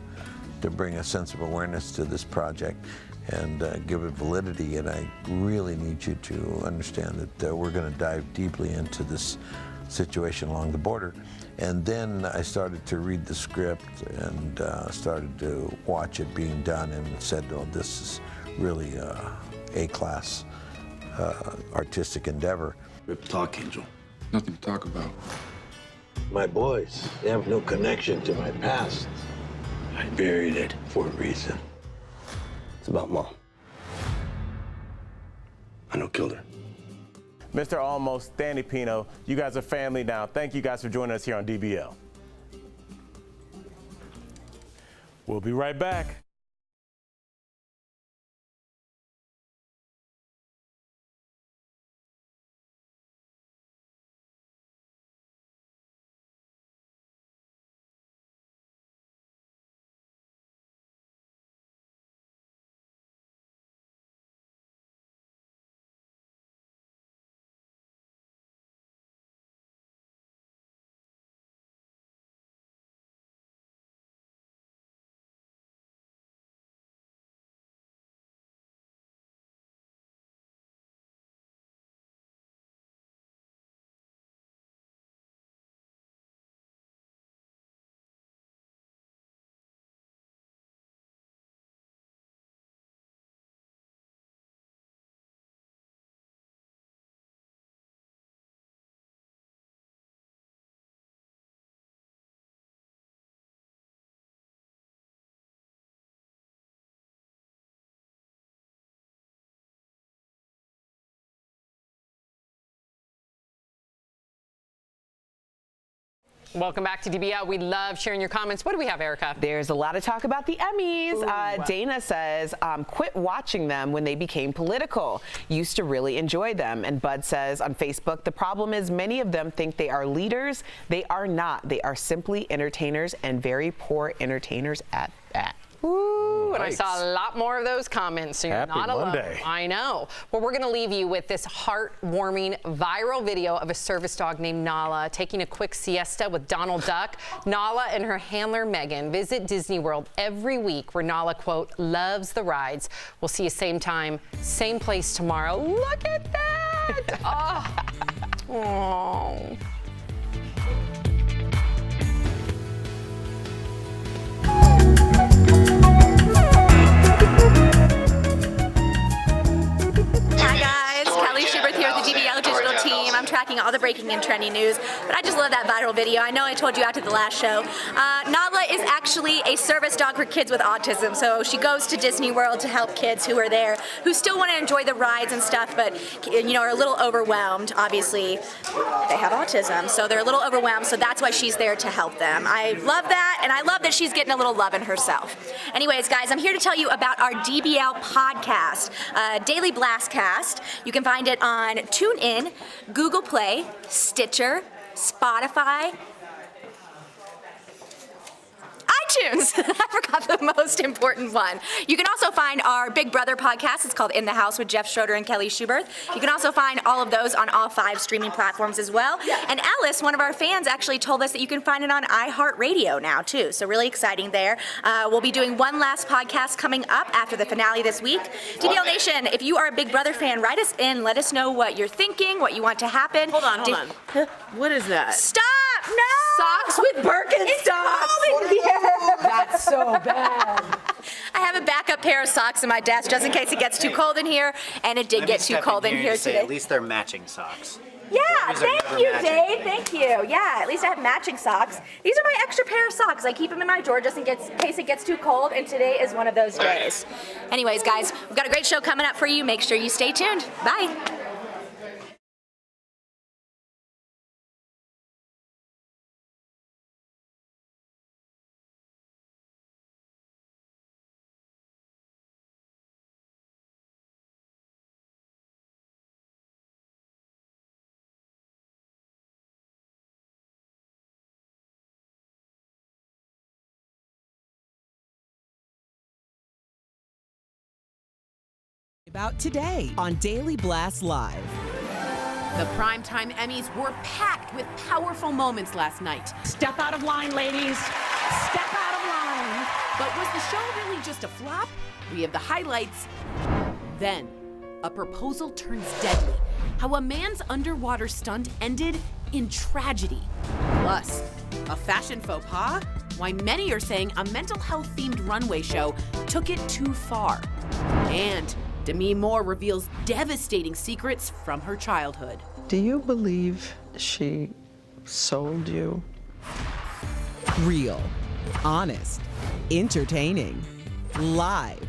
bring a sense of awareness to this project and give it validity, and I really need you to understand that we're going to dive deeply into this situation along the border. And then I started to read the script and started to watch it being done and said, oh, this is really A-class artistic endeavor. Talk, Angel. Nothing to talk about. My boys, they have no connection to my past. I buried it for a reason. It's about Mom. I know killed her. Mr. Olmos, Danny Pino, you guys are family now. Thank you guys for joining us here on DBL. We'll be right back. Welcome back to DBL. We love sharing your comments. What do we have, Erica? There's a lot of talk about the Emmys. Dana says, quit watching them when they became political. Used to really enjoy them. And Bud says on Facebook, the problem is many of them think they are leaders. They are not. They are simply entertainers and very poor entertainers at that. Ooh, and I saw a lot more of those comments, so you're Happy not alone. Monday. I know. Well, we're going to leave you with this heartwarming viral video of a service dog named Nala taking a quick siesta with Donald Duck. Nala and her handler, Megan, visit Disney World every week where Nala, quote, loves the rides. We'll see you same time, same place tomorrow. Look at that! Oh. I'm tracking all the breaking and trending news, but I just love that viral video. I know I told you after the last show. Nala is actually a service dog for kids with autism, so she goes to Disney World to help kids who are there, who still want to enjoy the rides and stuff, but are a little overwhelmed. Obviously, they have autism, so they're a little overwhelmed, so that's why she's there to help them. I love that, and I love that she's getting a little love in herself. Anyways, guys, I'm here to tell you about our DBL podcast, Daily Blastcast. You can find it on TuneIn, Google Play, Stitcher, Spotify, iTunes. I forgot the most important one. You can also find our Big Brother podcast. It's called In the House with Jeff Schroeder and Kelly Schubert. You can also find all of those on all 5 streaming platforms as well. Yeah. And Alice, one of our fans, actually told us that you can find it on iHeartRadio now too. So really exciting there. We'll be doing one last podcast coming up after the finale this week. DBL Nation, if you are a Big Brother fan, write us in. Let us know what you're thinking, what you want to happen. Hold on. What is that? Stop! No! Socks with Birkenstocks. That's so bad. I have a backup pair of socks in my desk just in case it gets too cold in here, and it did get too cold in here today. At least they're matching socks. Yeah, thank you, Dave. Thank you. Yeah, at least I have matching socks. These are my extra pair of socks. I keep them in my drawer just in case it gets too cold, and today is one of those days. Anyways, guys, we've got a great show coming up for you. Make sure you stay tuned. Bye. About today on Daily Blast Live. The primetime Emmys were packed with powerful moments last night. Step out of line, ladies. Step out of line. But was the show really just a flop? We have the highlights. Then, a proposal turns deadly. How a man's underwater stunt ended in tragedy. Plus, a fashion faux pas? Why many are saying a mental health-themed runway show took it too far. And Demi Moore reveals devastating secrets from her childhood. Do you believe she sold you? Real, honest, entertaining, live.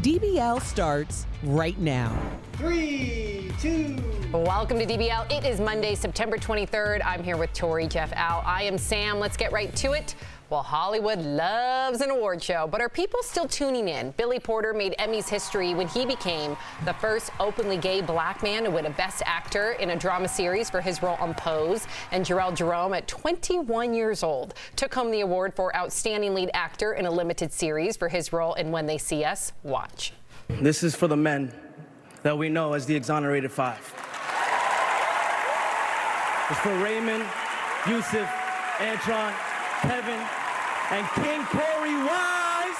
DBL starts right now. 3, 2. Welcome to DBL. It is Monday, September 23rd. I'm here with Tori, Jeff, Al. I am Sam. Let's get right to it. Well, Hollywood loves an award show, but are people still tuning in? Billy Porter made Emmys history when he became the first openly gay black man to win a Best Actor in a drama series for his role on Pose. And Jarrell Jerome, at 21 years old, took home the award for Outstanding Lead Actor in a limited series for his role in When They See Us. Watch. This is for the men that we know as the Exonerated Five. It's for Raymond, Yusuf, Antron, Kevin, and King Corey Wise.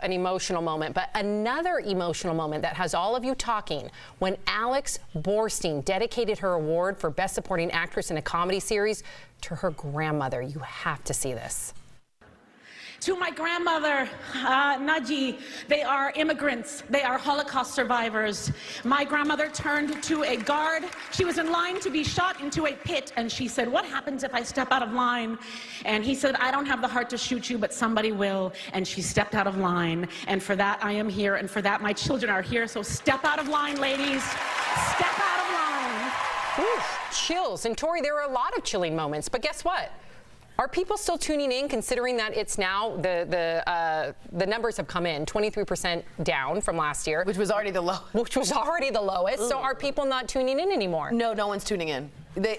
An emotional moment, but another emotional moment that has all of you talking when Alex Borstein dedicated her award for Best Supporting Actress in a Comedy Series to her grandmother. You have to see this. To my grandmother, Naji, they are immigrants. They are Holocaust survivors. My grandmother turned to a guard. She was in line to be shot into a pit, and she said, "What happens if I step out of line?" And he said, "I don't have the heart to shoot you, but somebody will." And she stepped out of line, and for that I am here, and for that my children are here. So step out of line, ladies. Step out of line. Oof, chills. And Tori, there are a lot of chilling moments, but guess what? Are people still tuning in, considering that it's now the numbers have come in 23% down from last year, which was already the lowest. Ooh. So are people not tuning in anymore? No one's tuning in. They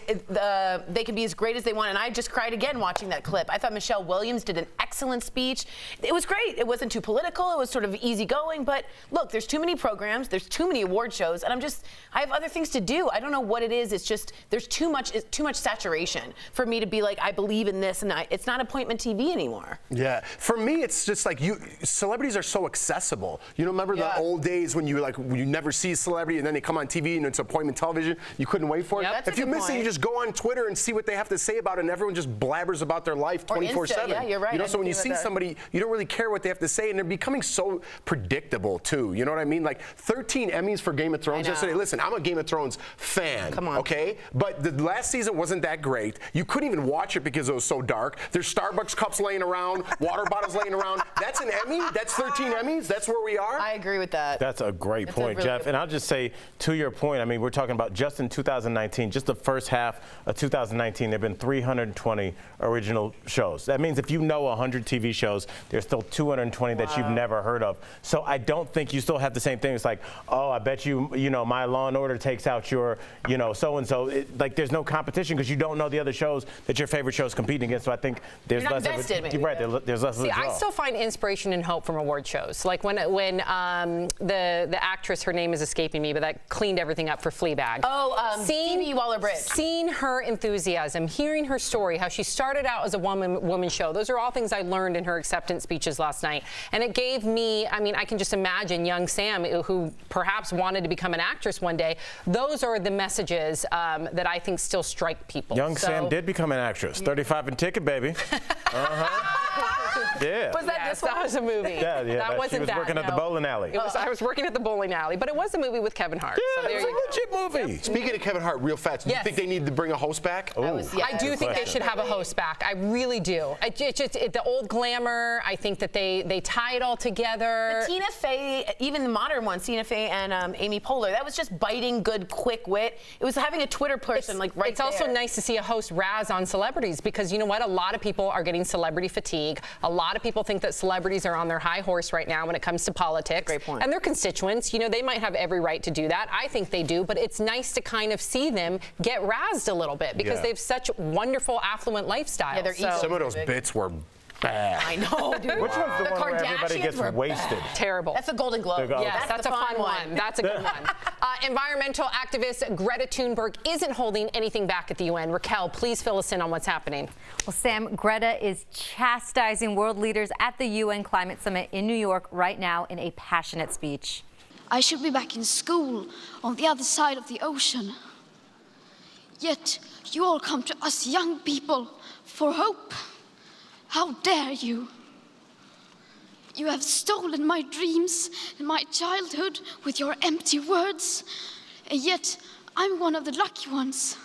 can be as great as they want, and I just cried again watching that clip. I thought Michelle Williams did an excellent speech. It was great. It wasn't too political. It was sort of easygoing. But look, there's too many programs. There's too many award shows, and I have other things to do. I don't know what it is. It's just there's too much saturation for me to be like, I believe in this, and it's not appointment TV anymore. Yeah, for me, it's just like celebrities are so accessible. You know, remember the old days when you never see a celebrity and then they come on TV and it's appointment television. You couldn't wait for it. Yep. If you miss it, you just go on Twitter and see what they have to say about it, and everyone just blabbers about their life 24/7. Yeah, you're right. You know, so when you see somebody, you don't really care what they have to say, and they're becoming so predictable too. You know what I mean? Like 13 Emmys for Game of Thrones yesterday. Listen, I'm a Game of Thrones fan. Come on. Okay, but the last season wasn't that great. You couldn't even watch it because it was so dark. There's Starbucks cups laying around, water bottles laying around. That's an Emmy. That's 13 Emmys. That's where we are. I agree with that. That's a great point, Jeff. And I'll just say, to your point, I mean, we're talking about just in 2019, just the first half of 2019, there have been 320 original shows. That means if you know 100 TV shows, there's still 220 that you've never heard of. So I don't think you still have the same thing. It's like, oh, I bet you know, my Law and Order takes out your, so-and-so. Like, there's no competition because you don't know the other shows that your favorite shows competing against. So I think there's less invested, of a, right, there's less of a draw. I still find inspiration and hope from award shows. Like when the actress, her name is escaping me, but that cleaned everything up for Fleabag. Phoebe Waller-Bridge. Seeing her enthusiasm, hearing her story, how she started out as a woman show. Those are all things I learned in her acceptance speeches last night. And it gave me, I mean, I can just imagine young Sam, who perhaps wanted to become an actress one day. Those are the messages that I think still strike people. Young Sam did become an actress. 35 and Ticket, baby. Yeah. Was that this one? That was a movie. Yeah. That wasn't she was working at the bowling alley. I was working at the bowling alley, but it was a movie with Kevin Hart. Yeah, so there it was a legit movie. Speaking of Kevin Hart, real fast, do you think they need to bring a host back? I do think they should have a host back. I really do. The old glamour, I think that they tie it all together. But Tina Fey, even the modern ones, Tina Fey and Amy Poehler, that was just biting good, quick wit. It was having a Twitter person It's also nice to see a host razz on celebrities because you know what? A lot of people are getting celebrity fatigue. A lot of people think that celebrities are on their high horse right now when it comes to politics. Great point. And their constituents, they might have every right to do that. I think they do, but it's nice to kind of see them get razzed a little bit because they have such wonderful, affluent lifestyles. Yeah, they're Some of those bits were bad. I know, dude. Which one's the one where everybody gets wasted? Terrible. That's a Golden Globe. Yes, that's a fun one. That's a good one. Environmental activist Greta Thunberg isn't holding anything back at the UN. Raquel, please fill us in on what's happening. Well, Sam, Greta is chastising world leaders at the UN Climate Summit in New York right now in a passionate speech. I should be back in school on the other side of the ocean. Yet you all come to us young people for hope. How dare you? You have stolen my dreams and my childhood with your empty words, and yet I'm one of the lucky ones.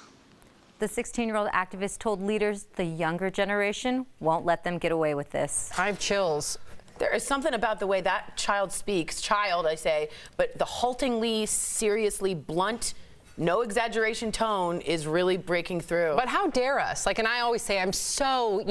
The 16-year-old activist told leaders the younger generation won't let them get away with this. I have chills. There is something about the way that child speaks, I say, but the haltingly, seriously blunt no exaggeration tone is really breaking through. But how dare us? Like, and I always say I'm so,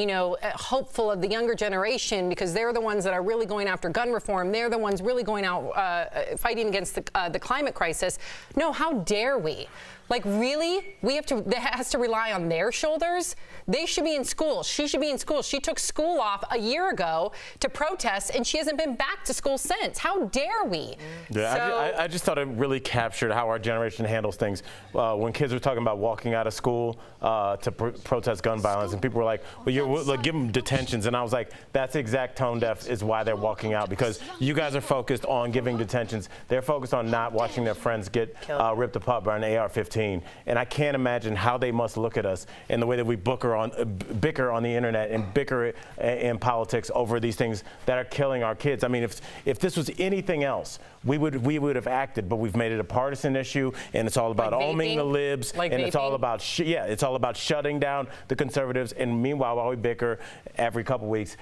hopeful of the younger generation because they're the ones that are really going after gun reform. They're the ones really going out fighting against the climate crisis. No, how dare we? Like, really? That has to rely on their shoulders? They should be in school. She should be in school. She took school off a year ago to protest, and she hasn't been back to school since. How dare we? Yeah, I just thought it really captured how our generation handles things. When kids were talking about walking out of school to protest gun violence, and people were like, well, give them detentions. And I was like, that's exact tone deaf is why they're walking out, because you guys are focused on giving detentions. They're focused on not watching their friends get ripped apart by an AR-15. And I can't imagine how they must look at us and the way that we bicker on the internet and bicker in politics over these things that are killing our kids. I mean, if this was anything else, we would have acted, but we've made it a partisan issue, and it's all about arming the libs, and it's all about it's all about shutting down the conservatives. And meanwhile, while we bicker every couple weeks,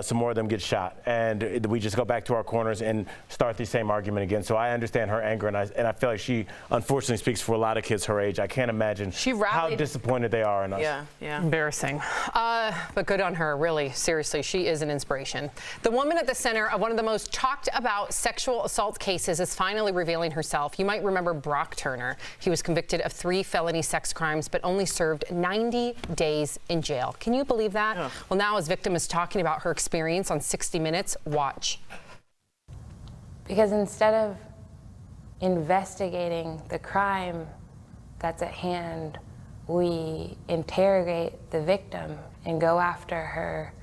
some more of them get shot, and we just go back to our corners and start the same argument again. So I understand her anger, and I feel like she unfortunately speaks for a lot of kids her age. I can't imagine how disappointed they are in us. Yeah. Embarrassing. But good on her, really. Seriously, she is an inspiration. The woman at the center of one of the most talked about sexual assault cases is finally revealing herself. You might remember Brock Turner. He was convicted of 3 felony sex crimes, but only served 90 days in jail. Can you believe that? Ugh. Well, now his victim is talking about her experience on 60 Minutes. Watch. Because instead of investigating the crime that's at hand, we interrogate the victim and go after her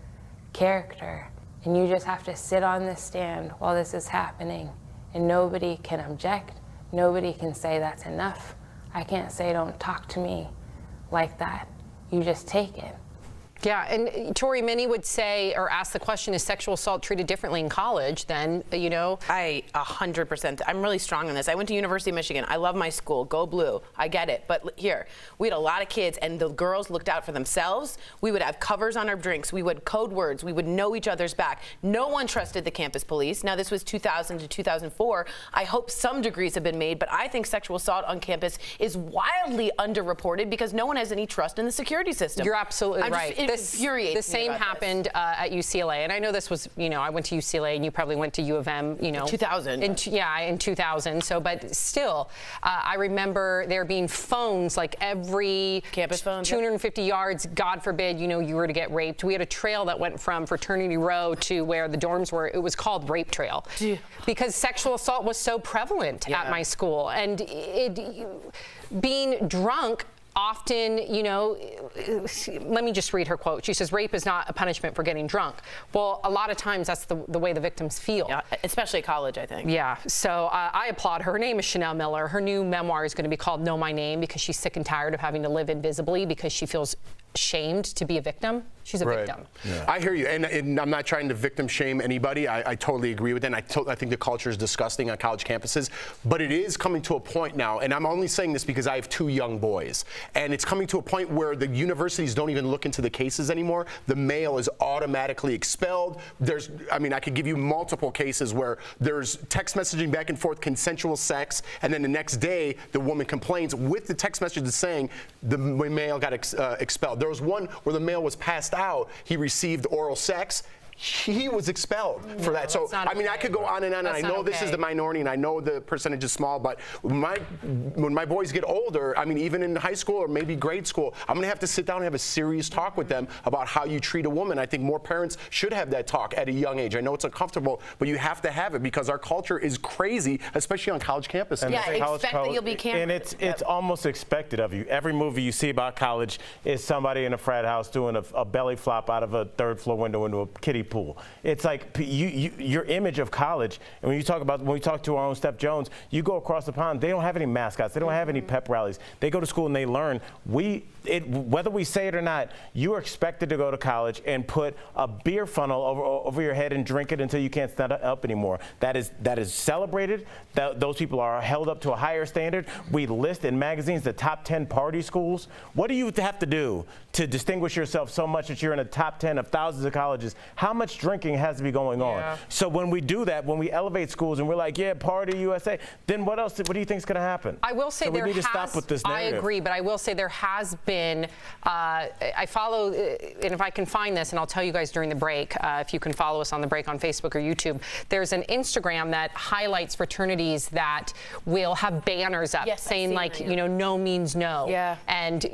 character. And you just have to sit on the stand while this is happening, and nobody can object. Nobody can say that's enough. I can't say don't talk to me like that. You just take it. Yeah, and Tori, many would say or ask the question, is sexual assault treated differently in college than, I 100%. I'm really strong on this. I went to University of Michigan. I love my school. Go Blue. I get it. But here, we had a lot of kids, and the girls looked out for themselves. We would have covers on our drinks. We would code words. We would know each other's back. No one trusted the campus police. Now, this was 2000 to 2004. I hope some degrees have been made, but I think sexual assault on campus is wildly underreported because no one has any trust in the security system. You're absolutely right. The same happened at UCLA, and I know this was, I went to UCLA, and you probably went to U of M, 2000. In 2000. So, but still, I remember there being phones like every campus phones, 250 yards. God forbid, you were to get raped. We had a trail that went from Fraternity Row to where the dorms were. It was called Rape Trail because sexual assault was so prevalent at my school, and being drunk. Often, let me just read her quote. She says, rape is not a punishment for getting drunk. Well, a lot of times that's the way the victims feel. Yeah, especially at college, I think. Yeah, so I applaud her. Her name is Chanel Miller. Her new memoir is going to be called Know My Name because she's sick and tired of having to live invisibly because she feels shamed to be a victim. She's a victim. Yeah. I hear you, and I'm not trying to victim shame anybody. I totally agree with that. And I think the culture is disgusting on college campuses, but it is coming to a point now, and I'm only saying this because I have 2 young boys, and it's coming to a point where the universities don't even look into the cases anymore. The male is automatically expelled. I could give you multiple cases where there's text messaging back and forth, consensual sex, and then the next day the woman complains with the text message saying the male got expelled. There was one where the male was passed out. He received oral sex. He was expelled for that. So, I could go on and on. And I know this is the minority, and I know the percentage is small, but when my boys get older, even in high school or maybe grade school, I'm going to have to sit down and have a serious talk with them about how you treat a woman. I think more parents should have that talk at a young age. I know it's uncomfortable, but you have to have it because our culture is crazy, especially on college campuses. And expect that you'll be campered. And it's almost expected of you. Every movie you see about college is somebody in a frat house doing a belly flop out of a 3rd floor window into a kiddie pool. It's like your image of college, and when we talk to our own Steph Jones, you go across the pond, they don't have any mascots, they don't have any pep rallies. They go to school and they learn. whether we say it or not, you are expected to go to college and put a beer funnel over your head and drink it until you can't stand up anymore. That is celebrated. Those people are held up to a higher standard. We list in magazines the top 10 party schools. What do you have to do to distinguish yourself so much that you're in the top 10 of thousands of colleges? How much drinking has to be going on? So when we do that, when we elevate schools and we're like, yeah, party USA, then what else? What do you think is going to happen? I will say we need to stop with this narrative. I agree, but I will say there has been. I follow, and if I can find this, and I'll tell you guys during the break, if you can follow us on the break on Facebook or YouTube. There's an Instagram that highlights fraternities that will have banners up saying like, no means no, and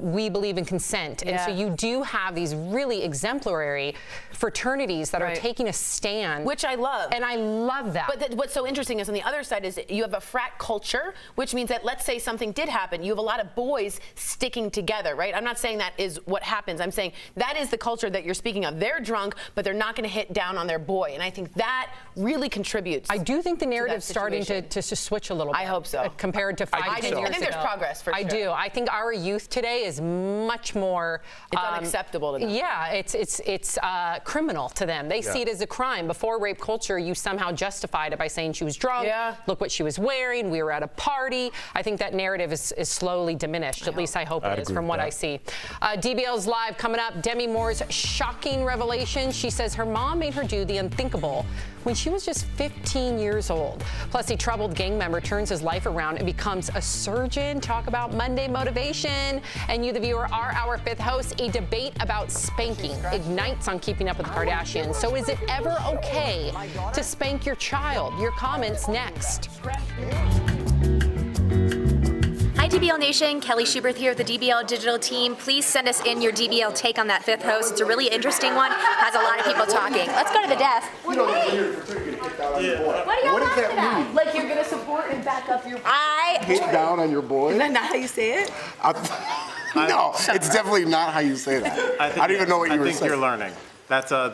we believe in consent, and so you do have these really exemplary fraternities that are taking a stand, which I love, and I love that. But what's so interesting is on the other side is you have a frat culture, which means that let's say something did happen, you have a lot of boys sticking together, right? I'm not saying that is what happens. I'm saying that is the culture that you're speaking of. They're drunk, but they're not going to hit down on their boy, and I think that really contributes. I do think the narrative's starting to switch a little bit. I hope so. Compared to 5-10 years ago. I think there's progress for sure. I do. I think our youth today is much more. It's unacceptable to them. Yeah, it's criminal to them. They see it as a crime. Before rape culture, you somehow justified it by saying she was drunk. Look what she was wearing. We were at a party. I think that narrative is slowly diminished. At least I hope it is from what I see. DBL's live coming up. Demi Moore's shocking revelation. She says her mom made her do the unthinkable when she was just 15 years old. Plus, a troubled gang member turns his life around and becomes a surgeon. Talk about Monday motivation. And you, the viewer, are our fifth host. A debate about spanking ignites on Keeping Up with the Kardashians. So is it ever okay to spank your child? Your comments next. Hi DBL Nation, Kelly Schubert here with the DBL Digital Team. Please send us in your DBL take on that fifth host. It's a really interesting one, has a lot of people talking. Let's go to the desk. What are y'all laughing at? Like you're going to support and back up your Hit down on your boy? Is that not how you say it? No, it's definitely not how you say that. I don't even know what you were saying. I think you're learning. That's not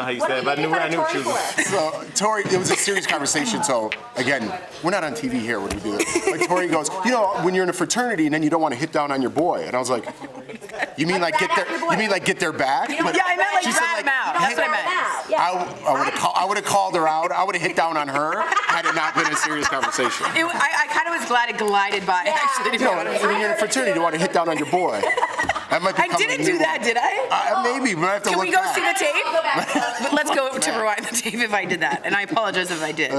how you say it, but I knew what you were saying. So, Tori, it was a serious conversation. So, again, we're not on TV here when we do this. But Tori goes, when you're in a fraternity and then you don't want to hit down on your boy. And I was like, you mean like get their back? But I meant like rat him out. That's what I meant. I would have called her out. I would have hit down on her had it not been a serious conversation. I kind of was glad it glided by, actually. When you're in a fraternity, you want to hit down on your boy. That might be I didn't do that, did I? Maybe, but I have to Can look we go back. see the tape? But let's go to rewind the tape if I did that, and I apologize if I did.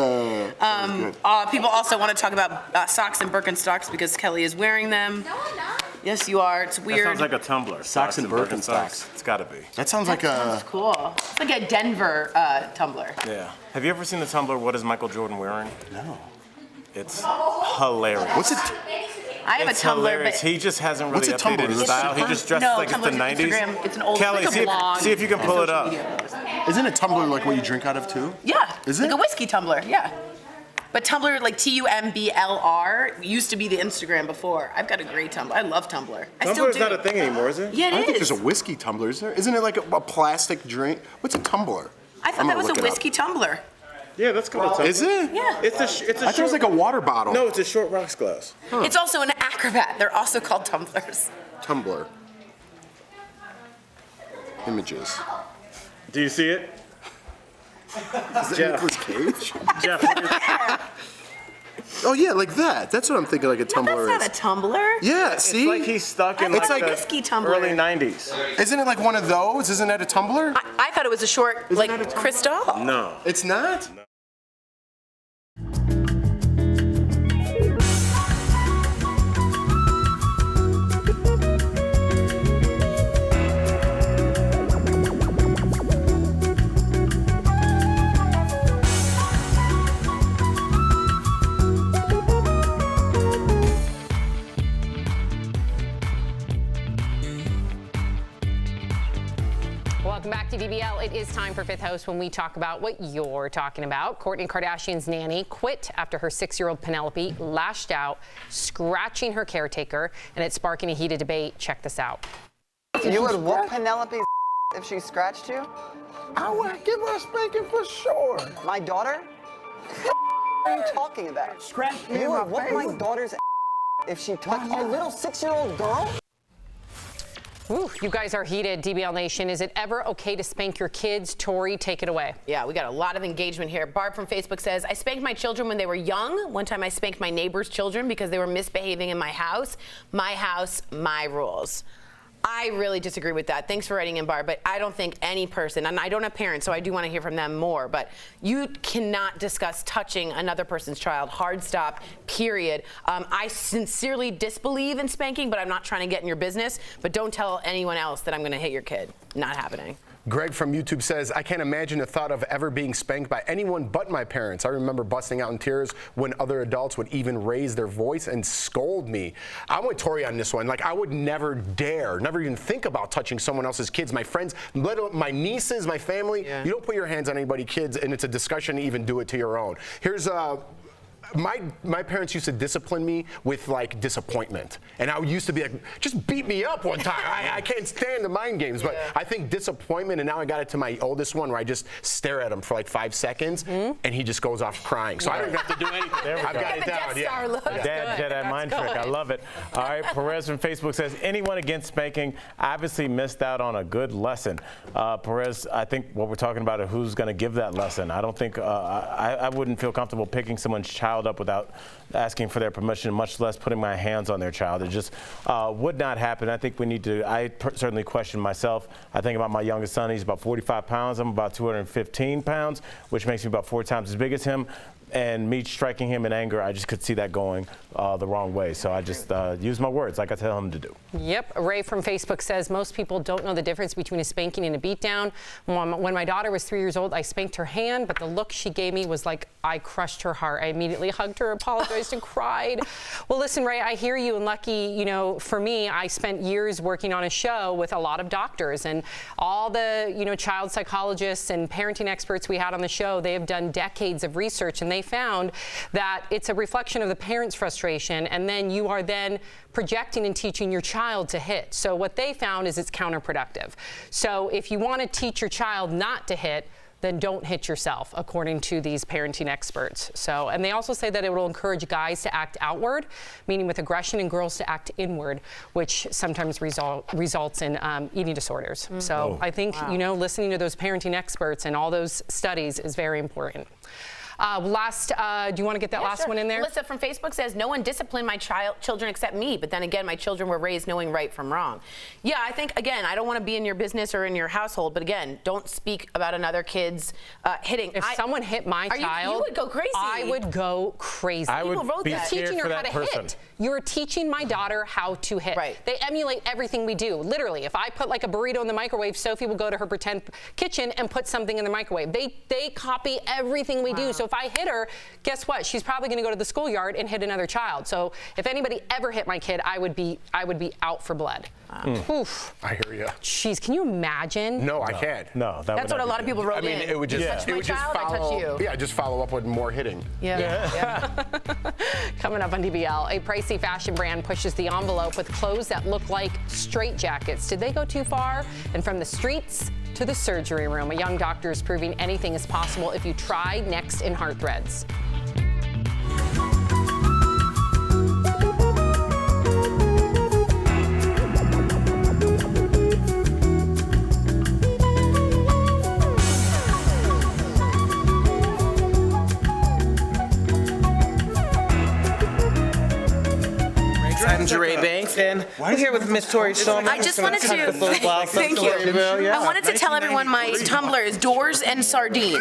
People also want to talk about socks and Birkenstocks because Kelly is wearing them. No, I'm not. Yes, you are. It's weird. That sounds like a tumbler. Socks and Birkenstocks. It's got to be. That sounds like Sounds cool. It's like a Denver tumbler. Yeah. Have you ever seen the tumbler, What is Michael Jordan Wearing? No. It's hilarious. What's it? I have It's a Tumblr, hilarious. but He just hasn't What's really a Tumblr? updated his Is it style. He just dresses like it's the Tumblr's 90s. Instagram. It's an old, Kelly, like a blog. see if you can pull it up. Isn't a tumbler like what you drink out of too? Yeah. Is it? Like a whiskey tumbler, yeah. But Tumblr, like TUMBLR, used to be the Instagram before. I've got a great Tumblr. I love Tumblr. I still Tumblr's do. not a thing anymore, is it? Yeah, I don't it think is. there's a whiskey tumbler, is there? Isn't it like a plastic drink? What's a tumbler? I thought that was a whiskey tumbler. Yeah, that's called a tumbler. Is it? Yeah. It's a I thought it was like a water bottle. No, it's a short rocks glass. It's also an acrobat. They're also called tumblers. Tumbler. Images. Do you see it? Is that Nicolas Cage? Jeff. Oh yeah, like that. That's what I'm thinking. Like a tumbler That's is. not a tumbler. Yeah, see? It's like he's stuck in It's like like the whiskey tumbler. early 90s. Isn't it like one of those? Isn't that a tumbler? I thought it was a short, like Cristal. No. It's not? Welcome back to DBL. It is time for Fifth Host when we talk about what you're talking about. Kourtney Kardashian's nanny quit after her 6-year-old Penelope lashed out, scratching her caretaker, and it's sparking a heated debate. Check this out. You would whoop Penelope's if she scratched you? I would give her a spanking for sure. My daughter? What are you talking about? Scratch me You in my would whoop face. my daughter's if she touched a little 6-year-old girl? Ooh, you guys are heated, DBL Nation. Is it ever okay to spank your kids? Tori, take it away. Yeah, we got a lot of engagement here. Barb from Facebook says, I spanked my children when they were young. One time I spanked my neighbor's children because they were misbehaving in my house. My house, my rules. I really disagree with that. Thanks for writing in, Barb, but I don't think any person, and I don't have parents, so I do want to hear from them more, but you cannot discuss touching another person's child. Hard stop, period. I sincerely disbelieve in spanking, but I'm not trying to get in your business, but don't tell anyone else that I'm going to hit your kid. Not happening. Greg from YouTube says, I can't imagine the thought of ever being spanked by anyone but my parents. I remember busting out in tears when other adults would even raise their voice and scold me. I'm with Tori on this one. Like, I would never dare, never even think about touching someone else's kids. My friends, my nieces, my family. Yeah. You don't put your hands on anybody's kids, and it's a discussion to even do it to your own. Here's my parents used to discipline me with like disappointment, and I used to be like, just beat me up one time. I can't stand the mind games, but I think disappointment, and now I got it to my oldest one where I just stare at him for like 5 seconds, and he just goes off crying. So I don't even have to do anything. I've got it down. Dad Jedi mind trick. I love it. All right, Perez from Facebook says, anyone against spanking obviously missed out on a good lesson. Perez, I think what we're talking about is who's going to give that lesson. I don't think I wouldn't feel comfortable picking someone's child up without asking for their permission, much less putting my hands on their child. It just would not happen. I think we need to, certainly question myself. I think about my youngest son. He's about 45 pounds. I'm about 215 pounds, which makes me about 4 times as big as him. And me striking him in anger, I just could see that going the wrong way. So I just use my words like I tell him to do. Yep. Ray from Facebook says most people don't know the difference between a spanking and a beatdown. When my daughter was 3 years old, I spanked her hand, but the look she gave me was like I crushed her heart. I immediately hugged her, apologized, and cried. Well, listen, Ray, I hear you, and lucky, you know, for me, I spent years working on a show with a lot of doctors, and all the, you know, child psychologists and parenting experts we had on the show, they have done decades of research, and they found that it's a reflection of the parent's frustration, and then you are then projecting and teaching your child to hit. So what they found is it's counterproductive. So if you want to teach your child not to hit, then don't hit yourself, according to these parenting experts. So, and they also say that it will encourage guys to act outward, meaning with aggression, and girls to act inward, which sometimes results in eating disorders. So I think, you know, listening to those parenting experts and all those studies is very important. Do you want to get that last one in there? Melissa from Facebook says, no one disciplined my children except me, but then again, my children were raised knowing right from wrong. Yeah, I think, again, I don't want to be in your business or in your household, but again, don't speak about another kid's hitting. If someone hit my child, you would go crazy. I would go crazy. I would be scared for that person. You're teaching my daughter how to hit. Right. They emulate everything we do. Literally, if I put like a burrito in the microwave, Sophie will go to her pretend kitchen and put something in the microwave. They copy everything we do. So if I hit her, guess what? She's probably going to go to the schoolyard and hit another child. So if anybody ever hit my kid, I would be out for blood. Oof. I hear you. Jeez, can you imagine? No, I can't. No, that's what a lot of people wrote in. I mean, it would just, touch my child, I touch you. Yeah, just follow up with more hitting. Yeah. Coming up on DBL, a pricey fashion brand pushes the envelope with clothes that look like straitjackets. Did they go too far? And from the streets to the surgery room, a young doctor is proving anything is possible if you try. Next in Heart Threads. I'm Jeray Banks, and we're here with Miss Tori Shulman. I just wanted to thank you. I wanted to tell everyone my Tumblr is Doors and Sardines.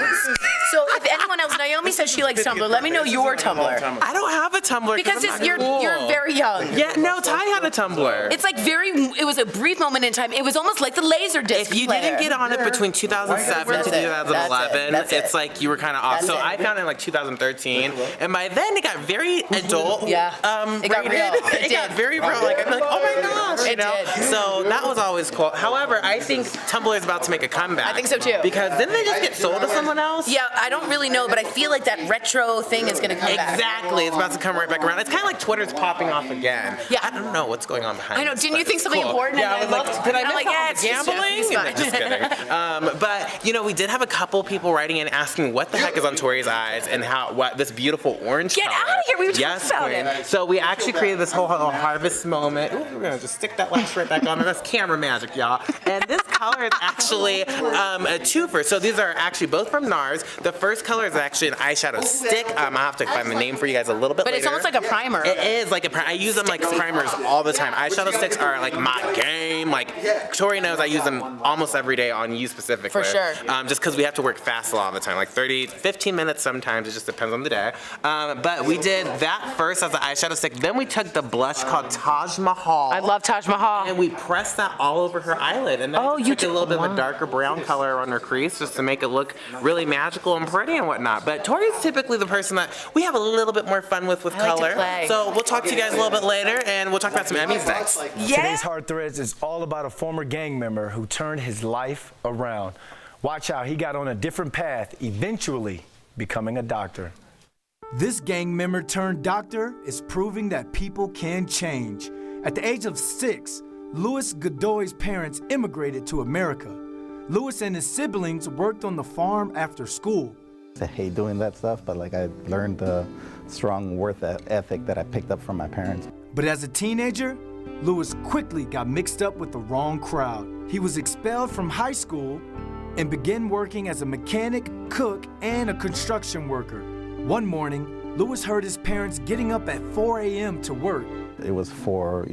So if anyone else, Naomi says she likes Tumblr. Let me know your Tumblr. I don't have a Tumblr because you're very young. Yeah, no, Ty had a Tumblr. It's like it was a brief moment in time. It was almost like the Laserdisc. If you didn't get on it between 2007 to 2011, it's like you were kind of off. So I found it in like 2013, and by then it got very adult. Yeah, it got real. It got very real. Like I'm like, oh my gosh, you know. So that was always cool. However, I think Tumblr is about to make a comeback. I think so too. Because didn't they just get sold to someone else? Yeah, I don't really know, but I feel like that retro thing is going to come back. Exactly, it's about to come right back around. It's kind of like Twitter's popping off again. Yeah, I don't know what's going on behind. I know. Didn't you think something important? Yeah, I was like, did I miss it's gambling? Just kidding. But you know, we did have a couple people writing in asking what the heck is on Tori's eyes and what this beautiful orange. Get color. out of here! We were talking about it. So we actually created this whole harvest moment moment. Ooh, we're gonna just stick that lash right back on. That's camera magic, y'all. And this color is actually a twofer. So these are actually both from NARS. The first color is actually an eyeshadow stick. I'll have to find the name for you guys a little bit But later. it's almost like a primer. It is like a primer. I use them like primers all the time. Eyeshadow sticks are like my game. Like Tori knows I use them almost every day on you specifically. For sure. Just because we have to work fast a lot of the time, like 30, 15 minutes sometimes. It just depends on the day. But we did that first as an eyeshadow stick. Then we took the blush called Taj Mahal. I love Taj Mahal. And we pressed that all over her eyelid. And then we took a little bit of a darker brown color on her crease just to make it look really magical and pretty and whatnot. But Tori's typically the person that we have a little bit more fun with I like to color. play. So we'll talk to you guys a little bit later, and we'll talk about some Emmys next. Today's Hard Threads is all about a former gang member who turned his life around. Watch how he got on a different path, eventually becoming a doctor. This gang member turned doctor is proving that people can change. At the age of 6, Louis Godoy's parents immigrated to America. Louis and his siblings worked on the farm after school. I hate doing that stuff, but like I learned the strong work ethic that I picked up from my parents. But as a teenager, Louis quickly got mixed up with the wrong crowd. He was expelled from high school and began working as a mechanic, cook, and a construction worker. One morning, Louis heard his parents getting up at 4 a.m. to work. It was for,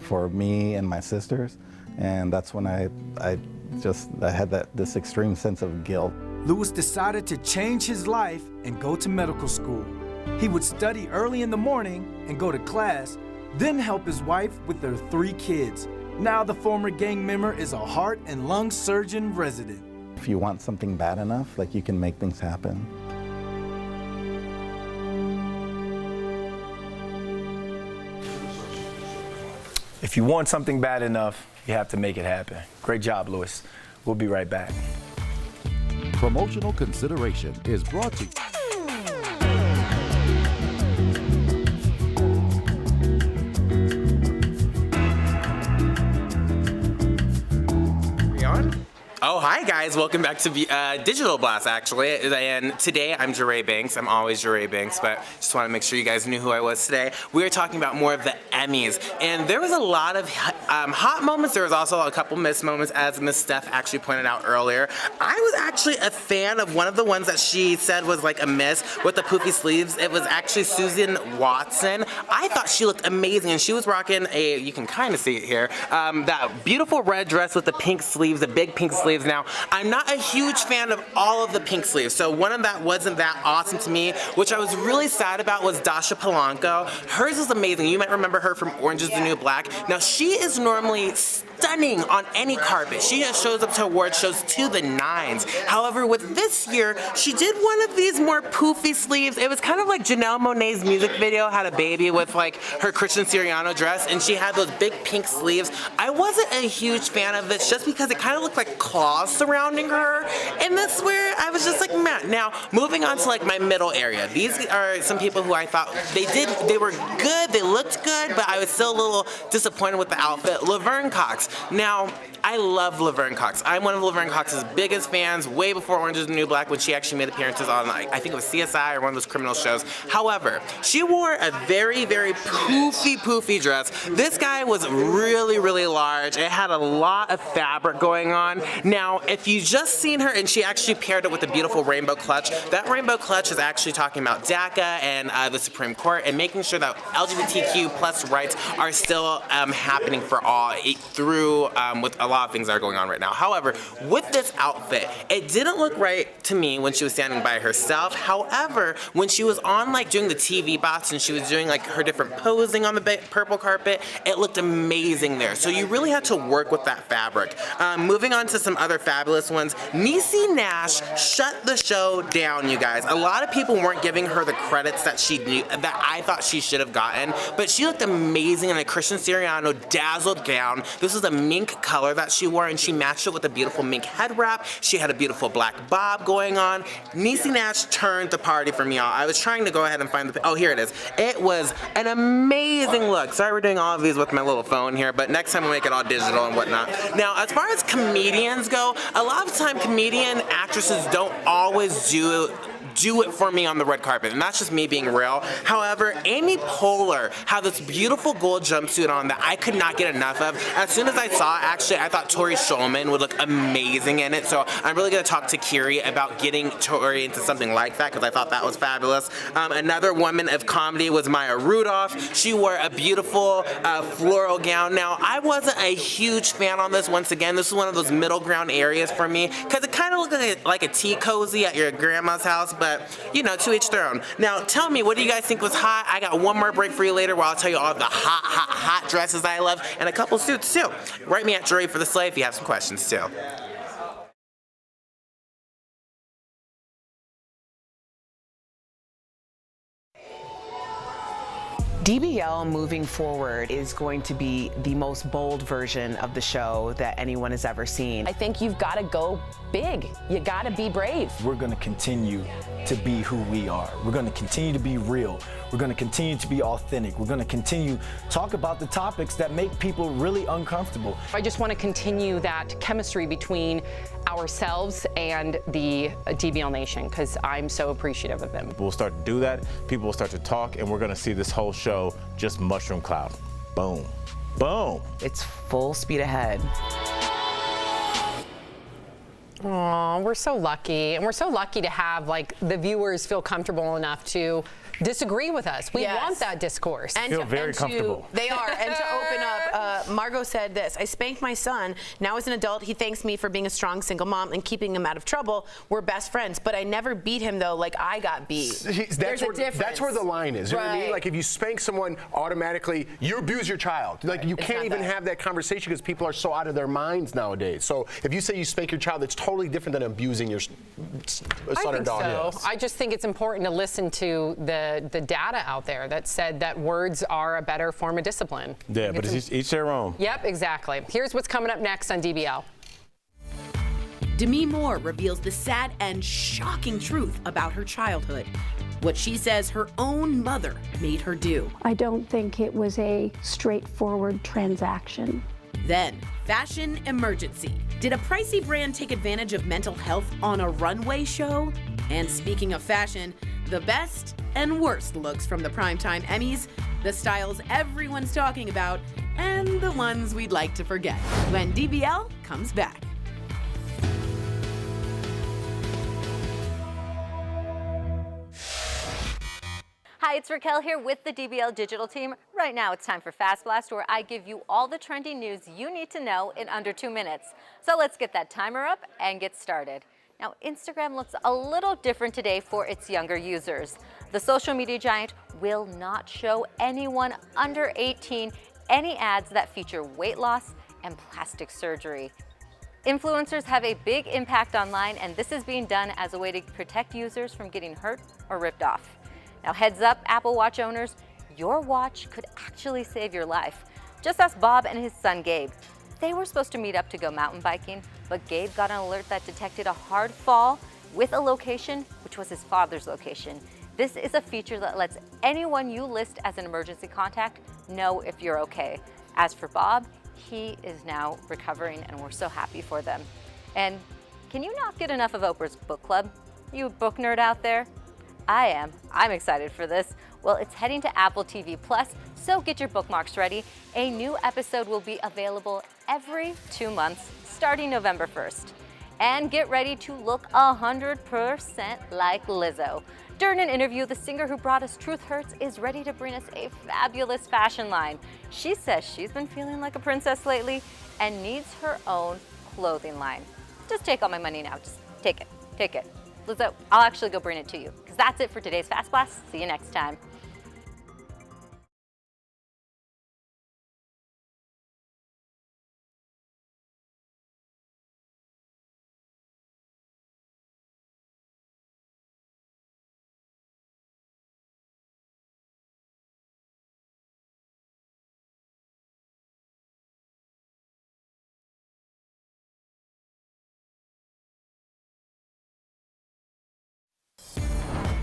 for me and my sisters, and that's when I had this extreme sense of guilt. Louis decided to change his life and go to medical school. He would study early in the morning and go to class, then help his wife with their 3 kids. Now the former gang member is a heart and lung surgeon resident. If you want something bad enough, like you can make things happen. If you want something bad enough, you have to make it happen. Great job, Louis. We'll be right back. Promotional consideration is brought to you. Oh, hi guys, welcome back to Digital Blast actually, and today I'm Jeray Banks. I'm always Jeray Banks, but just want to make sure you guys knew who I was today. We are talking about more of the Emmys, and there was a lot of hot moments. There was also a couple missed moments, as Miss Steph actually pointed out earlier. I was actually a fan of one of the ones that she said was like a miss with the poofy sleeves. It was actually Susan Watson. I thought she looked amazing, and she was rocking you can kind of see it here, that beautiful red dress with the pink sleeves, the big pink sleeves. Now, I'm not a huge fan of all of the pink sleeves, so one of that wasn't that awesome to me. Which I was really sad about was Dasha Polanco. Hers is amazing. You might remember her from Orange is the New Black. Now, she is normally stunning on any carpet. She just shows up to award shows to the nines. However, with this year, she did one of these more poofy sleeves. It was kind of like Janelle Monáe's music video had a baby with like her Christian Siriano dress, and she had those big pink sleeves. I wasn't a huge fan of this just because it kind of looked like claws surrounding her, and that's where I was just like, man. Now, moving on to like my middle area. These are some people who I thought they were good, they looked good, but I was still a little disappointed with the outfit. Laverne Cox. Now, I love Laverne Cox. I'm one of Laverne Cox's biggest fans, way before Orange is the New Black, when she actually made appearances on, I think it was CSI or one of those criminal shows. However, she wore a very, very poofy dress. This guy was really, really large. It had a lot of fabric going on. Now, if you just seen her, and she actually paired it with a beautiful rainbow clutch, that rainbow clutch is actually talking about DACA and the Supreme Court and making sure that LGBTQ plus rights are still happening for all through with a lot of things that are going on right now. However, with this outfit, it didn't look right to me when she was standing by herself. However, when she was on like doing the TV box and she was doing like her different posing on the purple carpet, it looked amazing there. So you really had to work with that fabric. Moving on to some other fabulous ones, Niecy Nash shut the show down, you guys. A lot of people weren't giving her the credits that I thought she should have gotten, but she looked amazing in a Christian Siriano dazzled gown. This was a mink color that she wore, and she matched it with a beautiful mink head wrap. She had a beautiful black bob going on. Niecy Nash turned the party for me, y'all. I was trying to go ahead and find oh, here it is. It was an amazing look. Sorry we're doing all of these with my little phone here, but next time we'll make it all digital and whatnot. Now, as far as comedians go, a lot of the time comedian actresses don't always do do it for me on the red carpet, and that's just me being real. However, Amy Poehler had this beautiful gold jumpsuit on that I could not get enough of. As soon as I saw it, actually, I thought Tori Shulman would look amazing in it, so I'm really going to talk to Kiri about getting Tori into something like that, because I thought that was fabulous. Another woman of comedy was Maya Rudolph. She wore a beautiful floral gown. Now, I wasn't a huge fan on this. Once again, this is one of those middle ground areas for me, because it kind of looked like a tea cozy at your grandma's house, but, you know, to each their own. Now, tell me, what do you guys think was hot? I got one more break for you later where I'll tell you all of the hot dresses I love, and a couple suits, too. Write me at Jury for the Slay if you have some questions, too. DBL moving forward is going to be the most bold version of the show that anyone has ever seen. I think you've got to go big. You got to be brave. We're going to continue to be who we are. We're going to continue to be real. We're going to continue to be authentic. We're going to continue to talk about the topics that make people really uncomfortable. I just want to continue that chemistry between ourselves and the DBL Nation, because I'm so appreciative of them. We'll start to do that. People will start to talk, and we're going to see this whole show just mushroom cloud. Boom. Boom. It's full speed ahead. Aw, we're so lucky. And we're so lucky to have, like, the viewers feel comfortable enough to disagree with us. We want that discourse. And feel very comfortable. They are. And to open up, Margot said this: I spanked my son. Now as an adult, he thanks me for being a strong single mom and keeping him out of trouble. We're best friends. But I never beat him, though, like I got beat. There's a difference. That's where the line is. You know what I mean? Like, if you spank someone, automatically, you abuse your child. Like, you can't even have that conversation because people are so out of their minds nowadays. So if you say you spank your child, it's totally different than abusing your son or daughter. So. I just think it's important to listen to the data out there that said that words are a better form of discipline. Yeah, but it's each their own. Yep, exactly. Here's what's coming up next on DBL. Demi Moore reveals the sad and shocking truth about her childhood. What she says her own mother made her do. I don't think it was a straightforward transaction. Then, fashion emergency. Did a pricey brand take advantage of mental health on a runway show? And speaking of fashion, the best and worst looks from the primetime Emmys, the styles everyone's talking about, and the ones we'd like to forget, when DBL comes back. Hi, it's Raquel here with the DBL digital team. Right now it's time for Fast Blast, where I give you all the trending news you need to know in under 2 minutes. So let's get that timer up and get started. Now, Instagram looks a little different today for its younger users. The social media giant will not show anyone under 18 any ads that feature weight loss and plastic surgery. Influencers have a big impact online, and this is being done as a way to protect users from getting hurt or ripped off. Now, heads up, Apple Watch owners, your watch could actually save your life. Just ask Bob and his son Gabe. They were supposed to meet up to go mountain biking, but Gabe got an alert that detected a hard fall with a location, which was his father's location. This is a feature that lets anyone you list as an emergency contact know if you're okay. As for Bob, he is now recovering, and we're so happy for them. And can you not get enough of Oprah's book club? You a book nerd out there? I am. I'm excited for this. Well, it's heading to Apple TV+, so get your bookmarks ready. A new episode will be available every 2 months, starting November 1st. And get ready to look 100% like Lizzo. During an interview, the singer who brought us Truth Hurts is ready to bring us a fabulous fashion line. She says she's been feeling like a princess lately and needs her own clothing line. Just take all my money now. Just take it. Take it. Lizzo, I'll actually go bring it to you, because that's it for today's Fast Blast. See you next time.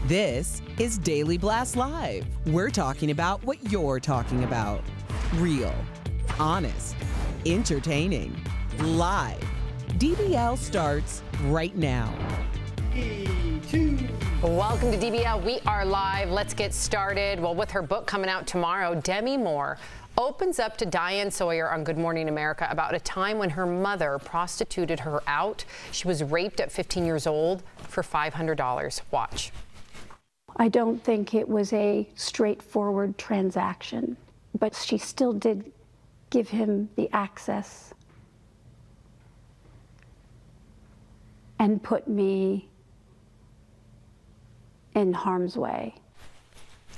This is Daily Blast Live. We're talking about what you're talking about. Real, honest, entertaining, live. DBL starts right now. 3, 2, Welcome to DBL. We are live. Let's get started. Well, with her book coming out tomorrow, Demi Moore opens up to Diane Sawyer on Good Morning America about a time when her mother prostituted her out. She was raped at 15 years old for $500. Watch. I don't think it was a straightforward transaction, but she still did give him the access and put me in harm's way.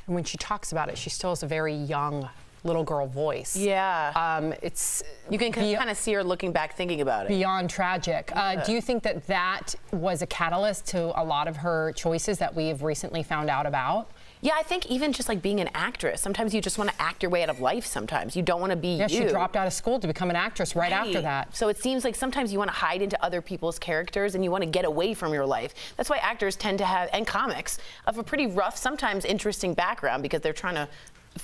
And when she talks about it, she still has a very young little girl voice. Yeah. It's you can kind of see her looking back, thinking about it. Beyond tragic. Do you think that that was a catalyst to a lot of her choices that we have recently found out about? Yeah, I think even just like being an actress, sometimes you just want to act your way out of life sometimes. You don't want to be Yeah, she dropped out of school to become an actress right after that. So it seems like sometimes you want to hide into other people's characters and you want to get away from your life. That's why actors tend to have, and comics, have a pretty rough, sometimes interesting background because they're trying to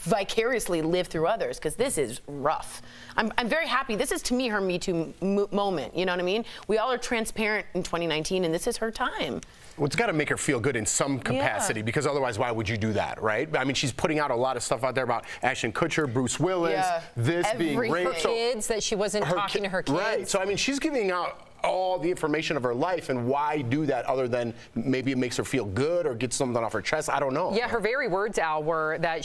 vicariously live through others, because this is rough. I'm very happy. This is, to me, her Me Too moment. You know what I mean? We all are transparent in 2019, and this is her time. Well, it's got to make her feel good in some capacity, because otherwise, why would you do that, right? I mean, she's putting out a lot of stuff out there about Ashton Kutcher, Bruce Willis, this being raped. Kids, that she wasn't talking to her kids. Right. So, I mean, she's giving out all the information of her life, and why do that other than maybe it makes her feel good or get something off her chest? I don't know. Yeah, her very words, Al, were that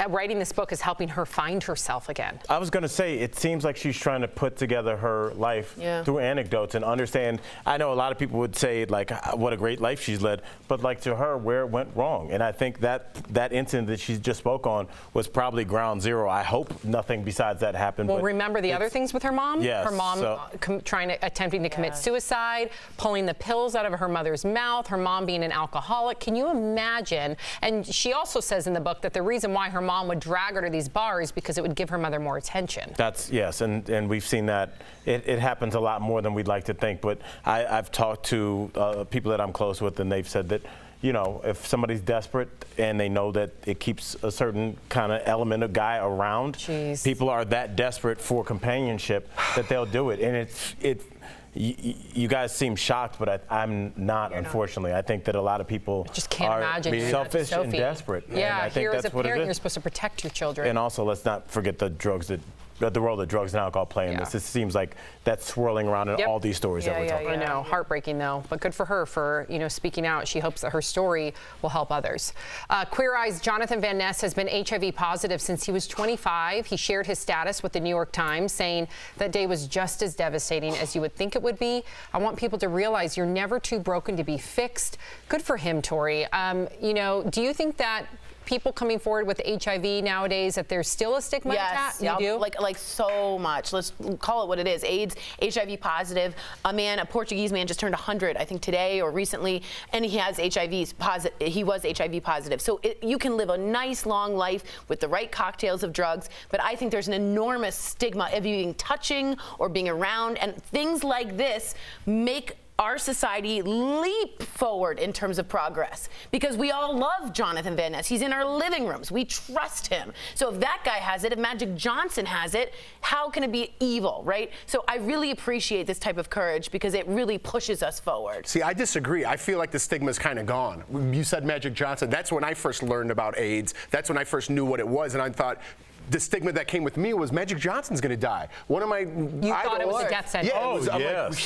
writing this book is helping her find herself again. I was going to say, it seems like she's trying to put together her life through anecdotes and understand. I know a lot of people would say, like, what a great life she's led, but like to her, where it went wrong. And I think that incident that she just spoke on was probably ground zero. I hope nothing besides that happened. Well, remember the other things with her mom? Yes. Her mom attempting to commit suicide, pulling the pills out of her mother's mouth, her mom being an alcoholic. Can you imagine? And she also says in the book that the reason why her mom would drag her to these bars because it would give her mother more attention. Yes, and we've seen that. It happens a lot more than we'd like to think. But I've talked to people that I'm close with, and they've said that, you know, if somebody's desperate and they know that it keeps a certain kind of element of guy around, people are that desperate for companionship that they'll do it. And you guys seem shocked, but I'm not, unfortunately. I think that a lot of people just can't imagine selfish and desperate. Yeah, and I think here as a what parent, you're supposed to protect your children. And also, let's not forget the role that drugs and alcohol play in this. It seems like that's swirling around in all these stories that we're talking about. I know, heartbreaking though, but good for her for speaking out. She hopes that her story will help others. Queer Eye's Jonathan Van Ness has been HIV positive since he was 25. He shared his status with the New York Times, saying that day was just as devastating as you would think it would be. I want people to realize you're never too broken to be fixed. Good for him, Tori. Do you think that people coming forward with HIV nowadays, that there's still a stigma attached? You do? Like so much. Let's call it what it is. AIDS, HIV positive. A Portuguese man just turned 100, I think today or recently, and he has HIV positive. He was HIV positive. So you can live a nice long life with the right cocktails of drugs, but I think there's an enormous stigma of being touching or being around, and things like this make our society leap forward in terms of progress, because we all love Jonathan Van Ness. He's in our living rooms. We trust him. So if that guy has it, if Magic Johnson has it, how can it be evil, right? So I really appreciate this type of courage, because it really pushes us forward. See, I disagree. I feel like the stigma's kind of gone. You said Magic Johnson. That's when I first learned about AIDS. That's when I first knew what it was, and I thought, the stigma that came with me was Magic Johnson's going to die. One of my You thought it was a death sentence?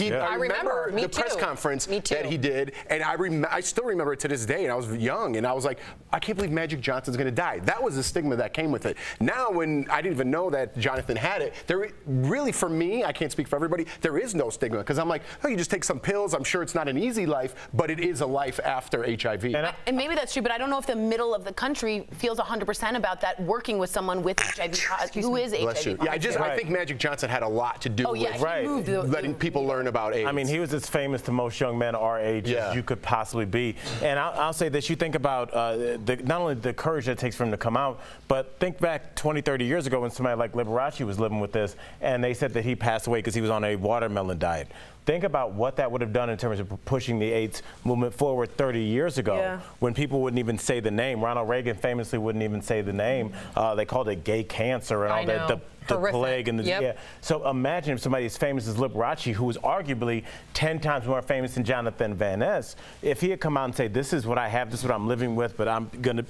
Yeah, I remember the press conference that he did, and I still remember it to this day. And I was young, and I was like, I can't believe Magic Johnson's going to die. That was the stigma that came with it. Now, when I didn't even know that Jonathan had it, there really, for me, I can't speak for everybody, there is no stigma, because I'm like, oh, you just take some pills. I'm sure it's not an easy life, but it is a life after HIV. And maybe that's true, but I don't know if the middle of the country feels 100% about that, working with someone with HIV positive, who is HIV positive. Yeah, I think Magic Johnson had a lot to do with letting people learn about AIDS. I mean, he was as famous to most young men our age as you could possibly be. And I'll say this, you think about not only the courage that it takes for him to come out, but think back 20, 30 years ago when somebody like Liberace was living with this, and they said that he passed away because he was on a watermelon diet. Think about what that would have done in terms of pushing the AIDS movement forward 30 years ago, when people wouldn't even say the name. Ronald Reagan famously wouldn't even say the name. They called it gay cancer and all that. plague and the Yep. yeah. So imagine if somebody as famous as Liberace, who was arguably 10 times more famous than Jonathan Van Ness, if he had come out and say, this is what I have, this is what I'm living with, but I'm gonna,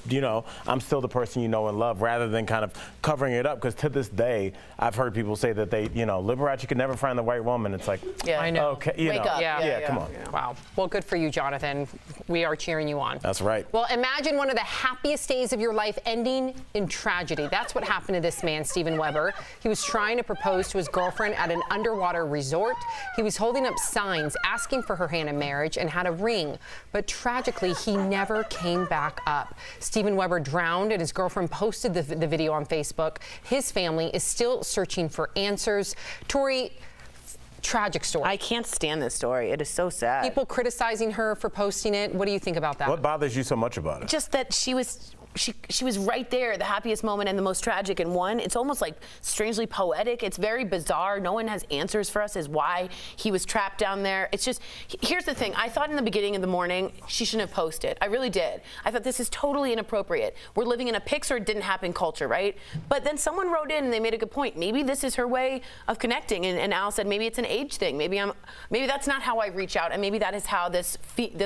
I'm still the person you know and love, rather than kind of covering it up. Because to this day, I've heard people say that they, Liberace could never find the right woman. It's like, Yeah, I know. okay, Wake up. Yeah, come on. Wow. Well, good for you, Jonathan. We are cheering you on. That's right. Well, imagine one of the happiest days of your life ending in tragedy. That's what happened to this man, Steven Weber. He was trying to propose to his girlfriend at an underwater resort. He was holding up signs asking for her hand in marriage and had a ring. But tragically, he never came back up. Steven Weber drowned, and his girlfriend posted the video on Facebook. His family is still searching for answers. Tori, tragic story. I can't stand this story. It is so sad. People criticizing her for posting it. What do you think about that? What bothers you so much about it? Just that she was right there, the happiest moment and the most tragic in one. It's almost like strangely poetic. It's very bizarre. No one has answers for us as why he was trapped down there. It's just, here's the thing. I thought in the beginning of the morning, she shouldn't have posted. I really did. I thought this is totally inappropriate. We're living in a Pixar didn't happen culture, right? But then someone wrote in and they made a good point. Maybe this is her way of connecting. And Al said, maybe it's an age thing. Maybe that's not how I reach out. And maybe that is how this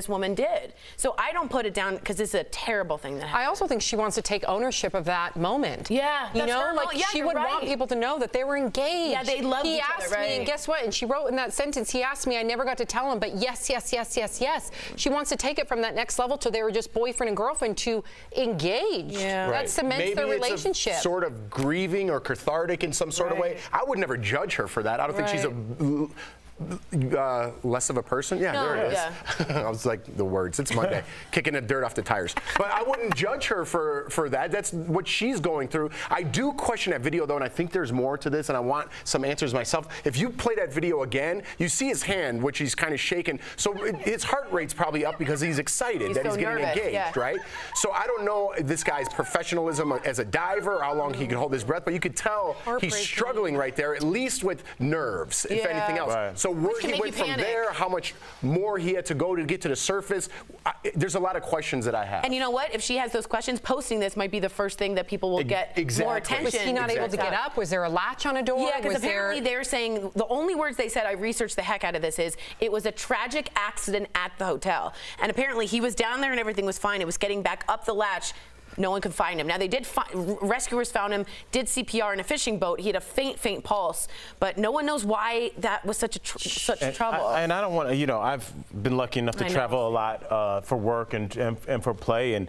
woman did. So I don't put it down because this is a terrible thing that happened. I also think she wants to take ownership of that moment. Yeah, that's her moment. Yeah, she would want people to know that they were engaged. Yeah, they loved each other, He asked me, and guess what? And she wrote in that sentence, he asked me, I never got to tell him, but yes, yes, yes, yes, yes. She wants to take it from that next level to they were just boyfriend and girlfriend to engaged. Yeah. That cements their relationship. It's a sort of grieving or cathartic in some sort of way. I would never judge her for that. I don't think she's less of a person. Yeah, No, there it is. I was like, the words. It's Monday. Kicking the dirt off the tires. But I wouldn't judge her for that. That's what she's going through. I do question that video, though, and I think there's more to this, and I want some answers myself. If you play that video again, you see his hand, which he's kind of shaking. So his heart rate's probably up because he's excited that he's getting engaged, right? So I don't know this guy's professionalism as a diver, how long he can hold his breath, but you could tell he's struggling right there, at least with nerves, if anything else. Right. So where he went from there, how much more he had to go to get to the surface, there's a lot of questions that I have. And you know what? If she has those questions, posting this might be the first thing that people will get more attention. Was he not able to get up? Was there a latch on a door? Yeah, because apparently they're saying, the only words they said, I researched the heck out of this, is it was a tragic accident at the hotel. And apparently he was down there and everything was fine. It was getting back up the latch. No one could find him. Now, they did rescuers found him, did CPR in a fishing boat. He had a faint pulse, but no one knows why that was such trouble. And I don't want to, I've been lucky enough to travel a lot for work and for play and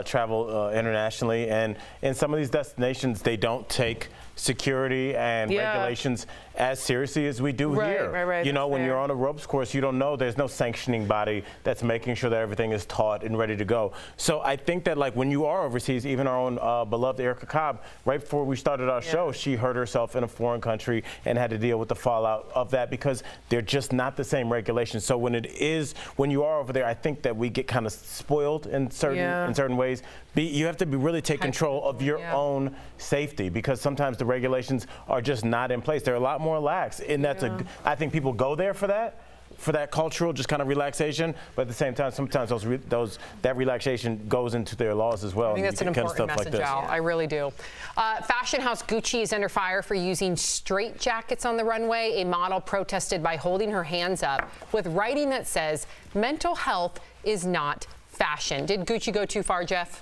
travel internationally. And in some of these destinations, they don't take security and regulations as seriously as we do here. Right, when you're on a ropes course, you don't know, there's no sanctioning body that's making sure that everything is taught and ready to go. So I think that when you are overseas, even our own beloved Erica Cobb, right before we started our show, she hurt herself in a foreign country and had to deal with the fallout of that because they're just not the same regulations. So when you are over there, I think that we get kind of spoiled in certain ways. You have to really take control of your own safety because sometimes the regulations are just not in place. They're a lot more lax, and I think people go there for that cultural just kind of relaxation, but at the same time, sometimes that relaxation goes into their laws as well. I think that's an important message, Al. I really do. Fashion house Gucci is under fire for using straight jackets on the runway. A model protested by holding her hands up with writing that says, "Mental health is not fashion." Did Gucci go too far, Jeff?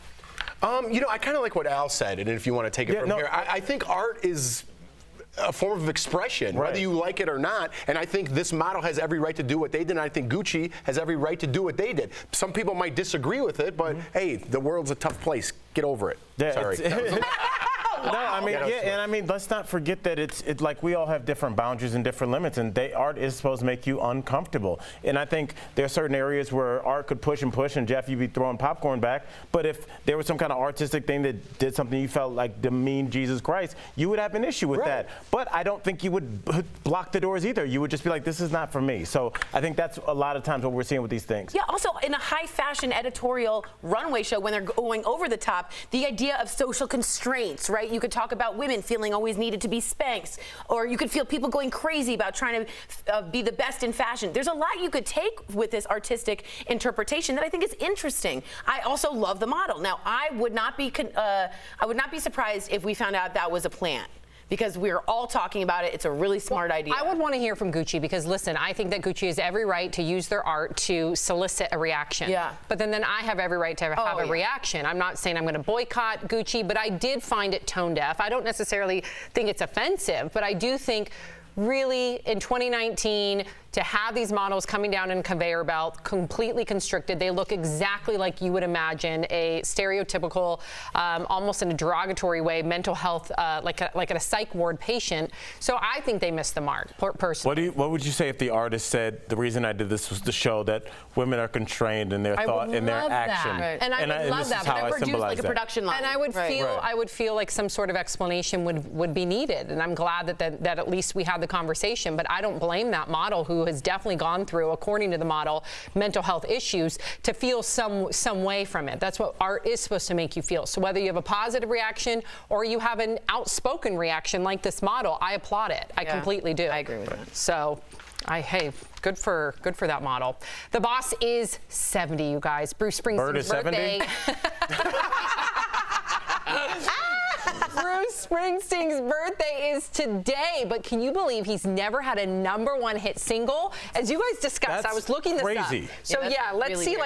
I kind of like what Al said, and if you want to take it from here, I think art is a form of expression, whether you like it or not. And I think this model has every right to do what they did, and I think Gucci has every right to do what they did. Some people might disagree with it, but hey, the world's a tough place. Get over it. Yeah, sorry. Let's not forget that it's like we all have different boundaries and different limits, and art is supposed to make you uncomfortable. And I think there are certain areas where art could push, and Jeff, you'd be throwing popcorn back. But if there was some kind of artistic thing that did something you felt like demeaned Jesus Christ, you would have an issue with that. But I don't think you would block the doors either. You would just be like, this is not for me. So I think that's a lot of times what we're seeing with these things. Yeah, also in a high fashion editorial runway show, when they're going over the top, the idea of social constraints, right? You could talk about women feeling always needed to be Spanx, or you could feel people going crazy about trying to be the best in fashion. There's a lot you could take with this artistic interpretation that I think is interesting. I also love the model. Now, I would not be surprised if we found out that was a plant. because we're all talking about it. It's a really smart idea. I would want to hear from Gucci because, listen, I think that Gucci has every right to use their art to solicit a reaction. Yeah. But then I have every right to have a reaction. I'm not saying I'm going to boycott Gucci, but I did find it tone deaf. I don't necessarily think it's offensive, but I do think really in 2019 to have these models coming down in a conveyor belt, completely constricted. They look exactly like you would imagine a stereotypical, almost in a derogatory way, mental health, like a psych ward patient. So I think they missed the mark, personally. What would you say if the artist said, the reason I did this was to show that women are constrained in their thought and their action? And I would love that. But I produced like a production line. And I would feel like some sort of explanation would be needed. And I'm glad that at least we had the conversation. But I don't blame that model who has definitely gone through, according to the model, mental health issues to feel some way from it. That's what art is supposed to make you feel. So whether you have a positive reaction or you have an outspoken reaction like this model, I applaud it. I completely do. I agree with that. So hey, good for that model. The boss is 70, you guys. Bruce Springsteen's birthday. Bruce Springsteen's birthday is today, but can you believe he's never had a #1 hit single? As you guys discussed, I was looking this up. So let's see,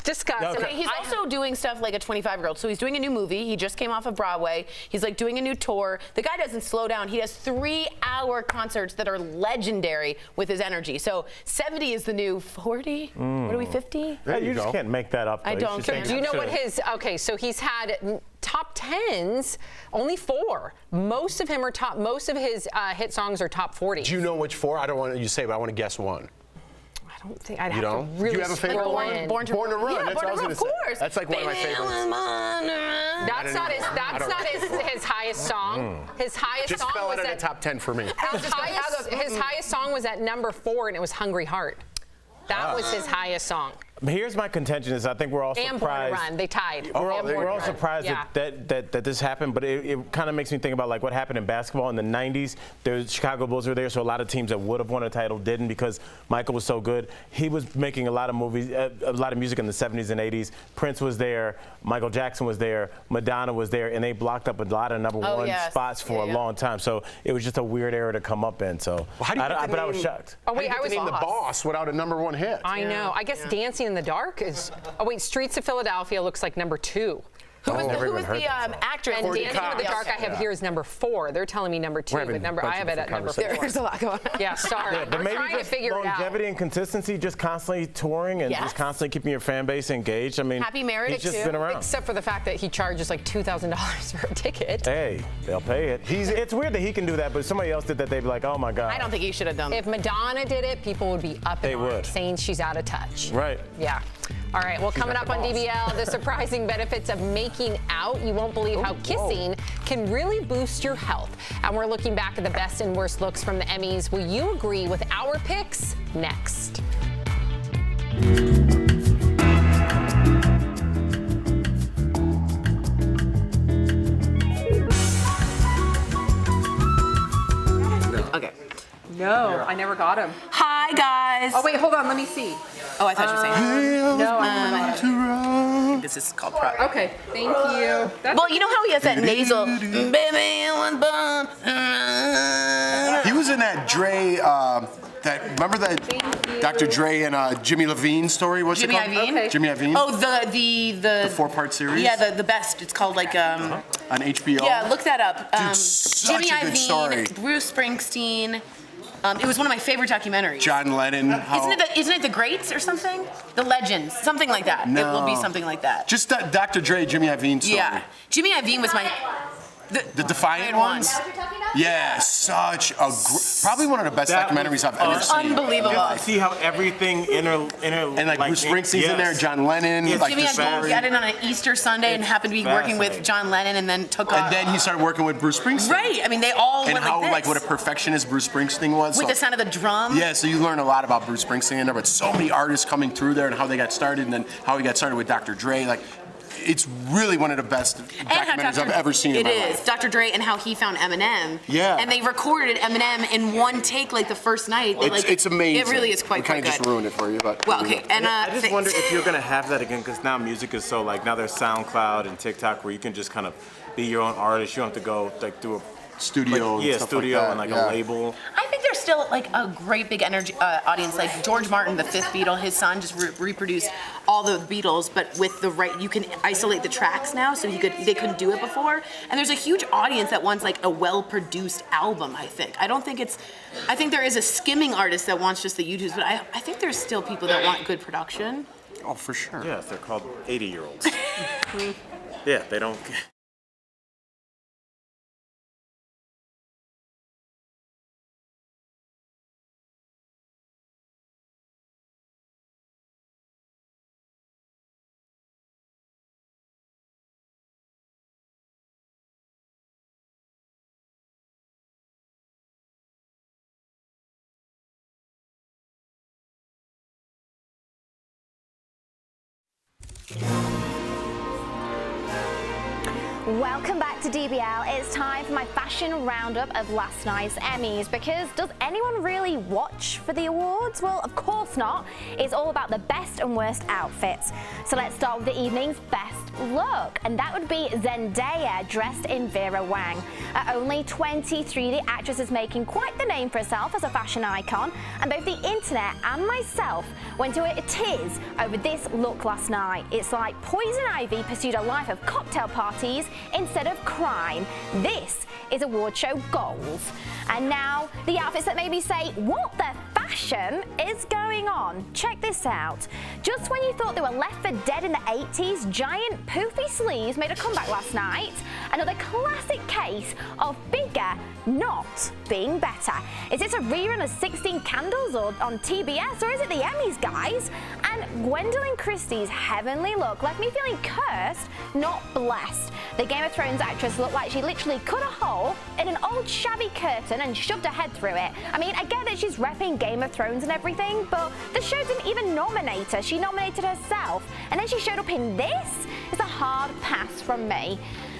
discuss. Okay. He's also doing stuff like a 25-year-old. So he's doing a new movie. He just came off of Broadway. He's like doing a new tour. The guy doesn't slow down. He has 3-hour concerts that are legendary with his energy. So 70 is the new 40. What are we, 50? Yeah, you just can't make that up. I don't. So do you know what his? Okay, so he's had top 10s, only 4. Most of his hit songs are top 40. Do you know which 4? I don't want you to say, but I want to guess one. I don't think I'd you have don't? to really Do you have a favorite one? Born to Run. Yeah, Born to Run, of course. That's like one of my favorites. That's not his highest song. His highest Just song fell was out of at the top 10 for me. his highest song was at #4, and it was Hungry Heart. That was his highest song. Here's my contention: is I think we're all and surprised. Born to Run, they tied. We're all surprised that this happened, but it kind of makes me think about like what happened in basketball in the '90s. The Chicago Bulls were there, so a lot of teams that would have won a title didn't because Michael was so good. He was making a lot of movies, a lot of music in the '70s and '80s. Prince was there, Michael Jackson was there, Madonna was there, and they blocked up a lot of #1 spots for a long time. So it was just a weird era to come up in. So I was shocked. Oh wait, I was name the boss without a #1 hit. I know. I guess Dancing in the Dark is. Oh wait, Streets of Philadelphia looks like #2. Who was the actress? And Dancing in the Dark I have here is #4. They're telling me #2, but I have it at #4. There's a lot going on. Yeah, sorry. But We're maybe trying to just figure it out. longevity and consistency, just constantly touring and just constantly keeping your fan base engaged. I mean, Happy marriage he's just been around. Except for the fact that he charges like $2,000 for a ticket. Hey, they'll pay it. It's weird that he can do that, but if somebody else did that, they'd be like, oh my God. I don't think he should have done that. If Madonna did it, people would be up in arms saying she's out of touch. Right. Yeah. All right, well, coming up on DBL, the surprising benefits of making out. You won't believe how kissing can really boost your health. And we're looking back at the best and worst looks from the Emmys. Will you agree with our picks? Next. Okay. No, I never got him. Hi, guys. Oh, wait, hold on. Let me see. Oh, I thought you were saying. No, I This is called Pro. Okay, thank you. Well, you know how he has that nasal. He was in that Dre. Remember that Dr. Dre and Jimmy Levine story? What's Jimmy it called? Iovine? Okay. Jimmy Iovine. Oh, the 4-part series. Yeah, the best. It's called like on HBO. Yeah, look that up. Dude, such Jimmy a good story. Iovine, Bruce Springsteen. It was one of my favorite documentaries. John Lennon. Isn't it the Greats or something? The Legends, something like that. No. It will be something like that. Just Dr. Dre, Jimmy Iovine story. Yeah, Jimmy Iovine was my. The Defiant ones? Yeah, such a probably one of the best documentaries I've ever seen. Unbelievable. Just to see how everything and like Bruce Springsteen's in there, John Lennon. Jimmy like Iovine got in on an Easter Sunday and happened to be working with John Lennon, and then took off. And then he started working with Bruce Springsteen. Right. I mean, they all and went how like this. what a perfectionist Bruce Springsteen was. With the sound of the drum. Yeah, so you learn a lot about Bruce Springsteen in there, but so many artists coming through there and how they got started, and then how he got started with Dr. Dre. Like, it's really one of the best documentaries I've ever seen in my life. It is. Dr. Dre and how he found Eminem. Yeah. And they recorded Eminem in one take, like the first night. It's amazing. It really is quite We kind of good. just ruined it for you, but. Well, okay. And I just wonder if you're gonna have that again, because now music is so like now there's SoundCloud and TikTok where you can just kind of be your own artist. You don't have to go like through studio. Like, yeah, and stuff studio like and that. like a label. I think there's still like a great big energy audience. Like George Martin, the fifth Beatle, his son just reproduced all the Beatles, but with the right, you can isolate the tracks now, so they couldn't do it before. And there's a huge audience that wants like a well-produced album. I think. I think there is a skimming artist that wants just the YouTubes, but I think there's still people that want good production. Oh, for sure. Yes, they're called 80-year-olds. Yeah, they don't. Welcome back to DBL. It's time for my fashion roundup of last night's Emmys, because does anyone really watch for the awards? Well, of course not. It's all about the best and worst outfits. So let's start with the evening's best look, and that would be Zendaya dressed in Vera Wang. At only 23, the actress is making quite the name for herself as a fashion icon, and both the internet and myself went to a tears over this look last night. It's like Poison Ivy pursued a life of cocktail parties instead of crime. This is award show goals. And now, the outfits that made me say, what the fashion is going on? Check this out. Just when you thought they were left for dead in the 80s, giant poofy sleeves made a comeback last night. Another classic case of bigger not being better. Is this a rerun of 16 Candles or on TBS, or is it the Emmys, guys? And Gwendolyn Christie's heavenly look left me feeling cursed, not blessed. The Game of Thrones actress looked like she literally cut a hole in an old shabby curtain and shoved her head through it. I mean, I get that she's repping Game of Thrones and everything, but the show didn't even nominate her. She nominated herself. And then she showed up in this? It's a hard pass from me.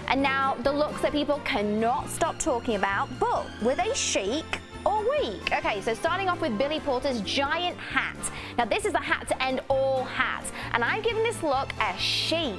And now, the looks that people cannot stop talking about, but were they chic or weak? Okay, so starting off with Billy Porter's giant hat. Now, this is the hat to end all hats, and I'm giving this look a chic.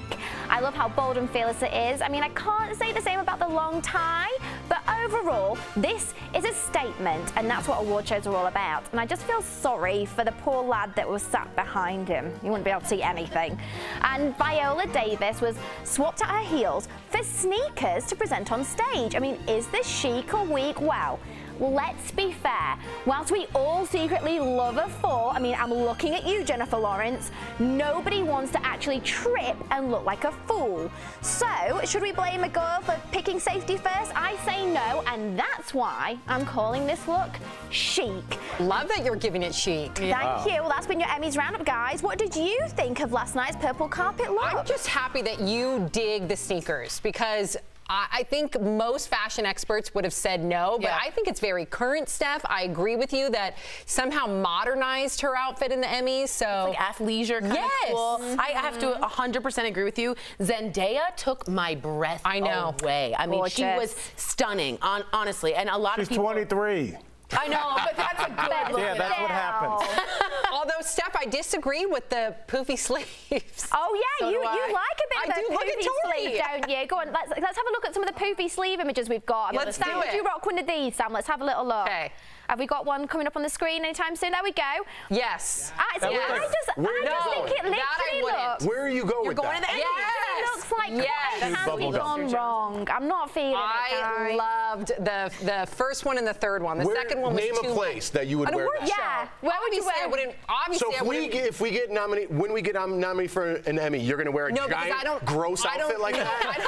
I love how bold and fearless it is. I mean, I can't say the same about the long tie, but overall, this is a statement, and that's what award shows are all about. And I just feel sorry for the poor lad that was sat behind him. You wouldn't be able to see anything. And Viola Davis was swapped at her heels for sneakers to present on stage. I mean, is this chic or weak? Well, let's be fair. Whilst we all secretly love a fall, I mean, I'm looking at you, Jennifer Lawrence, nobody wants to actually trip and look like a fool. So, should we blame a girl for picking safety first? I say no, and that's why I'm calling this look chic. Love that you're giving it chic. Thank you. Well, that's been your Emmys roundup, guys. What did you think of last night's purple carpet look? I'm just happy that you dig the sneakers, because I think most fashion experts would have said no, but I think it's very current, Steph. I agree with you that somehow modernized her outfit in the Emmys. So it's like athleisure kind of cool. I have to 100% agree with you. Zendaya took my breath away. I mean, she was stunning, honestly. And a lot of people. She's 23. I know, but that's a good look. Yeah, that's what happens. Although, Steph, I disagree with the poofy sleeves. Oh, yeah, So you do I. like a bit of a poofy sleeve, don't you? Go on, let's have a look at some of the poofy sleeve images we've got. Let's Sam, do would it. you rock one of these, Sam? Let's have a little look. Okay. Have we got one coming up on the screen anytime soon? There we go. Yes. I just think it literally looks. Where are you going with going that? to the It looks like Yes. has gone wrong. I'm not feeling it, I guys. loved the first one and the third one. The second one was Name too a place that you would on a wear work that. Yeah. Where would you wear? Obviously, So if we get nominated, when we get nominated for an Emmy, you're going to wear a giant, gross outfit like that?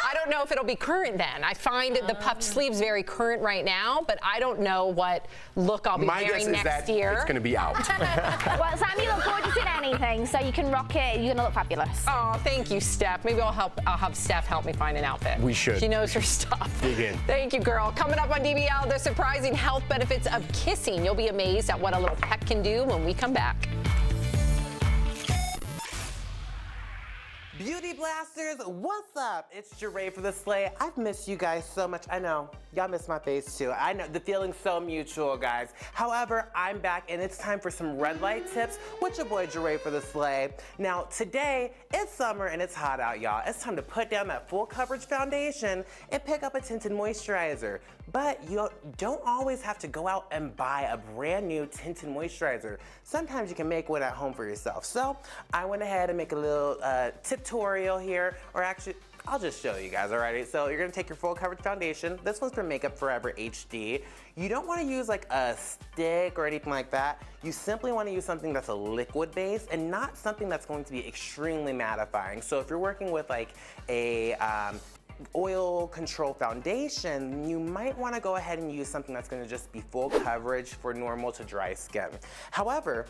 I don't know if it'll be current then. I find the puffed sleeves very current right now, but I don't know what look I'll be My guess wearing is next that year. it's going to be out. Well, Sam, you look gorgeous in anything, so you can rock it. You're going to look fabulous. Oh, thank you, Steph. Maybe I'll have Steph help me find an outfit. We should. She knows her stuff. Dig in. Thank you, girl. Coming up on DBL, the surprising health benefits of kissing. You'll be amazed at what a little peck can do when we come back. Beauty Blasters, what's up? It's Jeray for the Slay. I've missed you guys so much. I know, y'all miss my face too. I know, the feeling's so mutual, guys. However, I'm back and it's time for some red light tips with your boy Jeray for the Slay. Now, today, it's summer and it's hot out, y'all. It's time to put down that full coverage foundation and pick up a tinted moisturizer. But you don't always have to go out and buy a brand new tinted moisturizer. Sometimes you can make one at home for yourself. So I went ahead and make a little tutorial here, or actually, I'll just show you guys, alrighty? So you're gonna take your full coverage foundation. This one's from Makeup Forever HD. You don't wanna use like a stick or anything like that. You simply wanna use something that's a liquid base and not something that's going to be extremely mattifying. So if you're working with like a oil control foundation, you might want to go ahead and use something that's going to just be full coverage for normal to dry skin. However,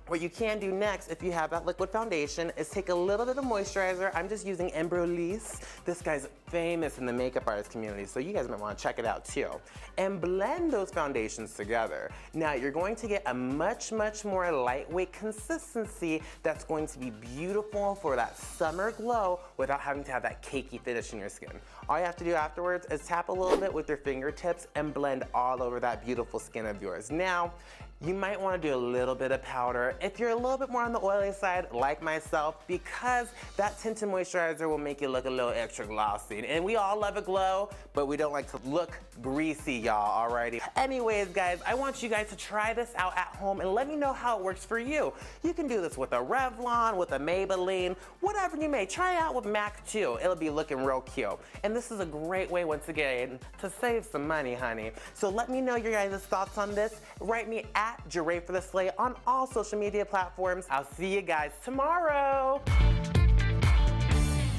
what you can do next, if you have that liquid foundation, is take a little bit of moisturizer. I'm just using Embryolisse. This guy's famous in the makeup artist community, so you guys might want to check it out too. And blend those foundations together. Now, you're going to get a much, much more lightweight consistency that's going to be beautiful for that summer glow without having to have that cakey finish in your skin. All you have to do afterwards is tap a little bit with your fingertips and blend all over that beautiful skin of yours. Now, you might want to do a little bit of powder if you're a little bit more on the oily side, like myself, because that tinted moisturizer will make you look a little extra glossy. And we all love a glow, but we don't like to look greasy, y'all, alrighty? Anyways, guys, I want you guys to try this out at home and let me know how it works for you. You can do this with a Revlon, with a Maybelline, whatever you may. Try it out with MAC too. It'll be looking real cute. And this is a great way, once again, to save some money, honey. So let me know your guys' thoughts on this. Write me at Jeray for the Slay on all social media platforms. I'll see you guys tomorrow.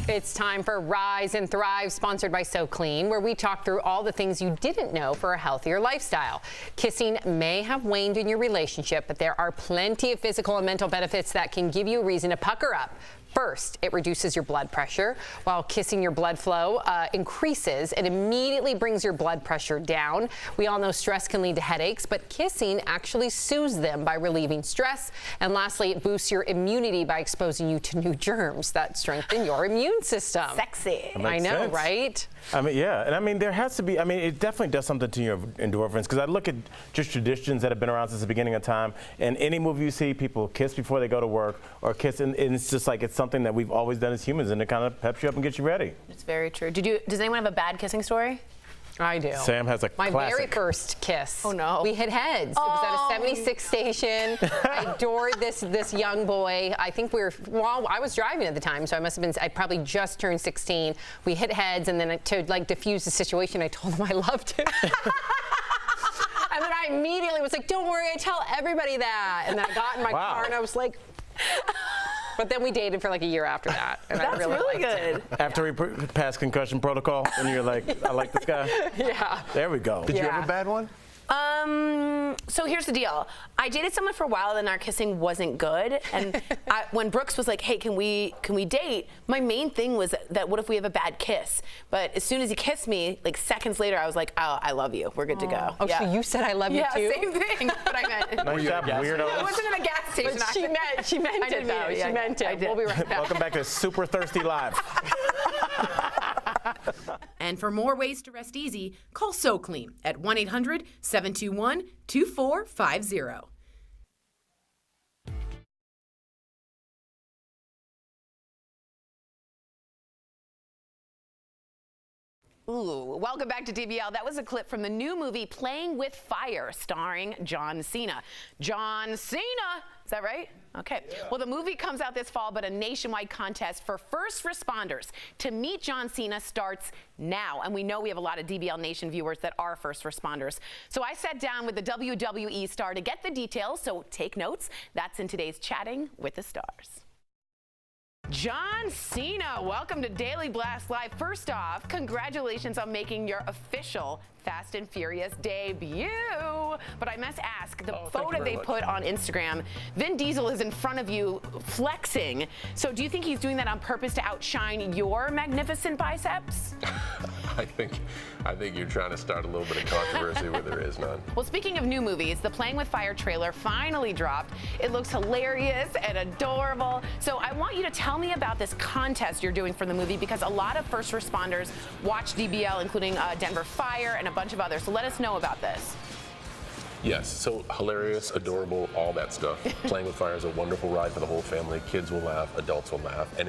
It's time for Rise and Thrive, sponsored by So Clean, where we talk through all the things you didn't know for a healthier lifestyle. Kissing may have waned in your relationship, but there are plenty of physical and mental benefits that can give you a reason to pucker up. First, it reduces your blood pressure. While kissing, your blood flow increases, it immediately brings your blood pressure down. We all know stress can lead to headaches, but kissing actually soothes them by relieving stress. And lastly, it boosts your immunity by exposing you to new germs that strengthen your immune system. Sexy. I know, right? I mean, yeah, and I mean, there has to be, I mean, it definitely does something to your endorphins, because I look at just traditions that have been around since the beginning of time, and any movie you see, people kiss before they go to work, or kiss, and it's just like, it's something that we've always done as humans, and it kind of peps you up and gets you ready. It's very true. Does anyone have a bad kissing story? I do. Sam has a My classic. very first kiss. Oh no. We hit heads. It was at a 76 station. I adored this young boy. I think I was driving at the time, so I probably just turned 16. We hit heads, and then to like diffuse the situation, I told him I loved him. And then I immediately was like, don't worry, I tell everybody that. And then I got in my car and I was like, but then we dated for like a year after that. And That's I really good. After we passed concussion protocol, and you're like, I like this guy? Yeah. There we go. Did you have a bad one? So here's the deal. I dated someone for a while and our kissing wasn't good. And when Brooks was like, hey, can we date? My main thing was that what if we have a bad kiss? But as soon as he kissed me, like seconds later, I was like, oh, I love you. We're good to go. Oh, so you said I love you too? Yeah, same thing. But I meant. Nice job, weirdo. I wasn't in a gas station. But she meant it though. She meant it. We'll be right back. Welcome back to Super Thirsty Live. And for more ways to rest easy, call So Clean at 1-800-721-2450. Ooh, welcome back to DBL. That was a clip from the new movie Playing with Fire, starring John Cena. John Cena! Is that right? Okay. Yeah. Well, the movie comes out this fall, but a nationwide contest for first responders to meet John Cena starts now. And we know we have a lot of DBL Nation viewers that are first responders. So I sat down with the WWE star to get the details, so take notes. That's in today's Chatting with the Stars. John Cena, welcome to Daily Blast Live. First off, congratulations on making your official Fast and Furious debut. But I must ask, the photo they put on Instagram, Vin Diesel is in front of you flexing. So do you think he's doing that on purpose to outshine your magnificent biceps? I think you're trying to start a little bit of controversy where there is none. Well, speaking of new movies, the Playing with Fire trailer finally dropped. It looks hilarious and adorable. So I want you to tell me about this contest you're doing for the movie, because a lot of first responders watch DBL, including Denver Fire and a bunch of others. So let us know about this. Yes, so hilarious, adorable, all that stuff. Playing with Fire is a wonderful ride for the whole family. Kids will laugh, adults will laugh, and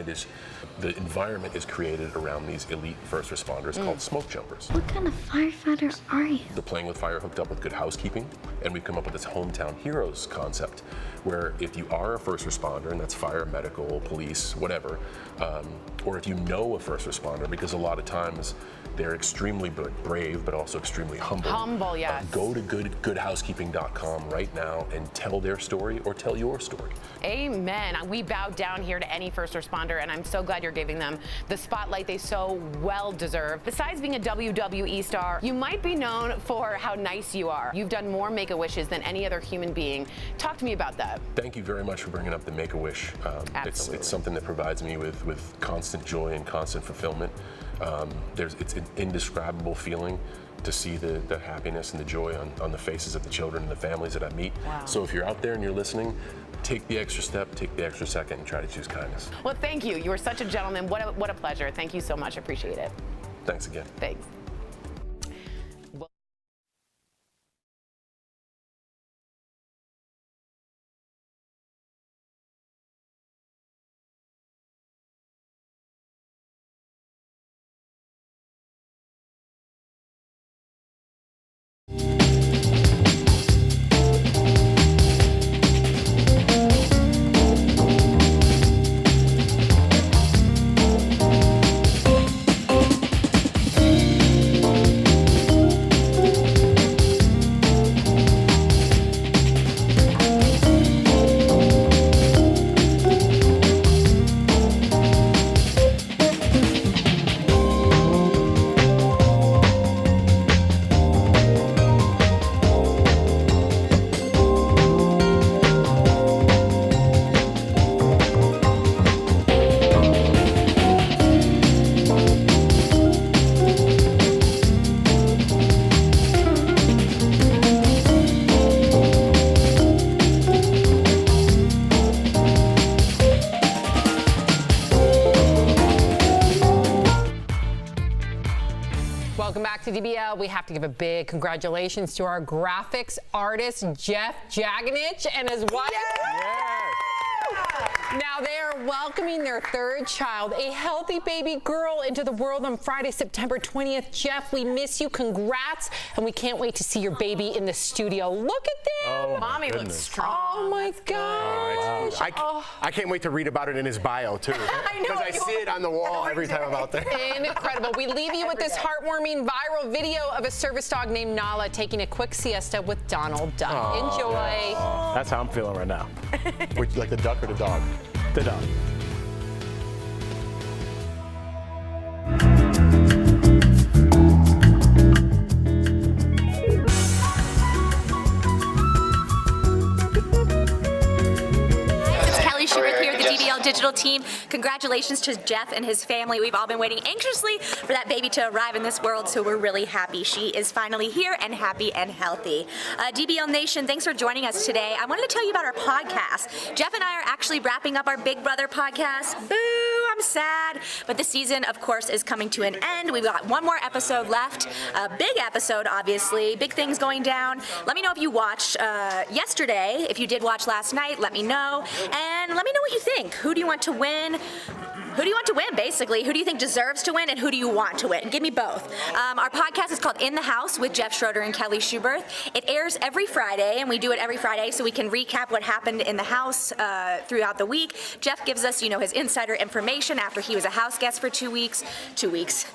the environment is created around these elite first responders called smoke jumpers. What kind of firefighter are you? The Playing with Fire hooked up with Good Housekeeping, and we've come up with this hometown heroes concept, where if you are a first responder, and that's fire, medical, police, whatever, or if you know a first responder, because a lot of times they're extremely brave, but also extremely humble. Humble, yes. Go to goodhousekeeping.com right now and tell their story or tell your story. Amen. We bow down here to any first responder, and I'm so glad you're giving them the spotlight they so well deserve. Besides being a WWE star, you might be known for how nice you are. You've done more Make-A-Wishes than any other human being. Talk to me about that. Thank you very much for bringing up the Make-A-Wish. It's something that provides me with constant joy and constant fulfillment. It's an indescribable feeling to see the happiness and the joy on the faces of the children and the families that I meet. Wow. So if you're out there and you're listening, take the extra step, take the extra second, and try to choose kindness. Well, thank you. You are such a gentleman. What a pleasure. Thank you so much. I appreciate it. Thanks again. Thanks. Welcome back to DBL. We have to give a big congratulations to our graphics artist, Jeff Jaganich, and his wife. Now they are welcoming their third child, a healthy baby girl, into the world on Friday, September 20th. Jeff, we miss you. Congrats. And we can't wait to see your baby in the studio. Look at them. Oh, Mommy goodness. looks strong. Oh, my gosh. I can't wait to read about it in his bio, too. I know. Because I see it on the wall every time I'm out there. Incredible. We leave you with this heartwarming viral video of a service dog named Nala taking a quick siesta with Donald Duck. Enjoy. That's how I'm feeling right now. Which, like the duck or the dog? The dog. Digital team. Congratulations to Jeff and his family. We've all been waiting anxiously for that baby to arrive in this world, so we're really happy she is finally here and happy and healthy. DBL Nation, thanks for joining us today. I wanted to tell you about our podcast. Jeff and I are actually wrapping up our Big Brother podcast. Boo, I'm sad. But the season, of course, is coming to an end. We've got one more episode left. A big episode, obviously. Big things going down. Let me know if you watched yesterday. If you did watch last night, let me know. And let me know what you think. Who do you want to win? Who do you want to win, basically? Who do you think deserves to win, and who do you want to win? Give me both. Our podcast is called In the House with Jeff Schroeder and Kelly Schuberth. It airs every Friday, and we do it every Friday so we can recap what happened in the house throughout the week. Jeff gives us, his insider information after he was a house guest for 2 weeks. 2 weeks.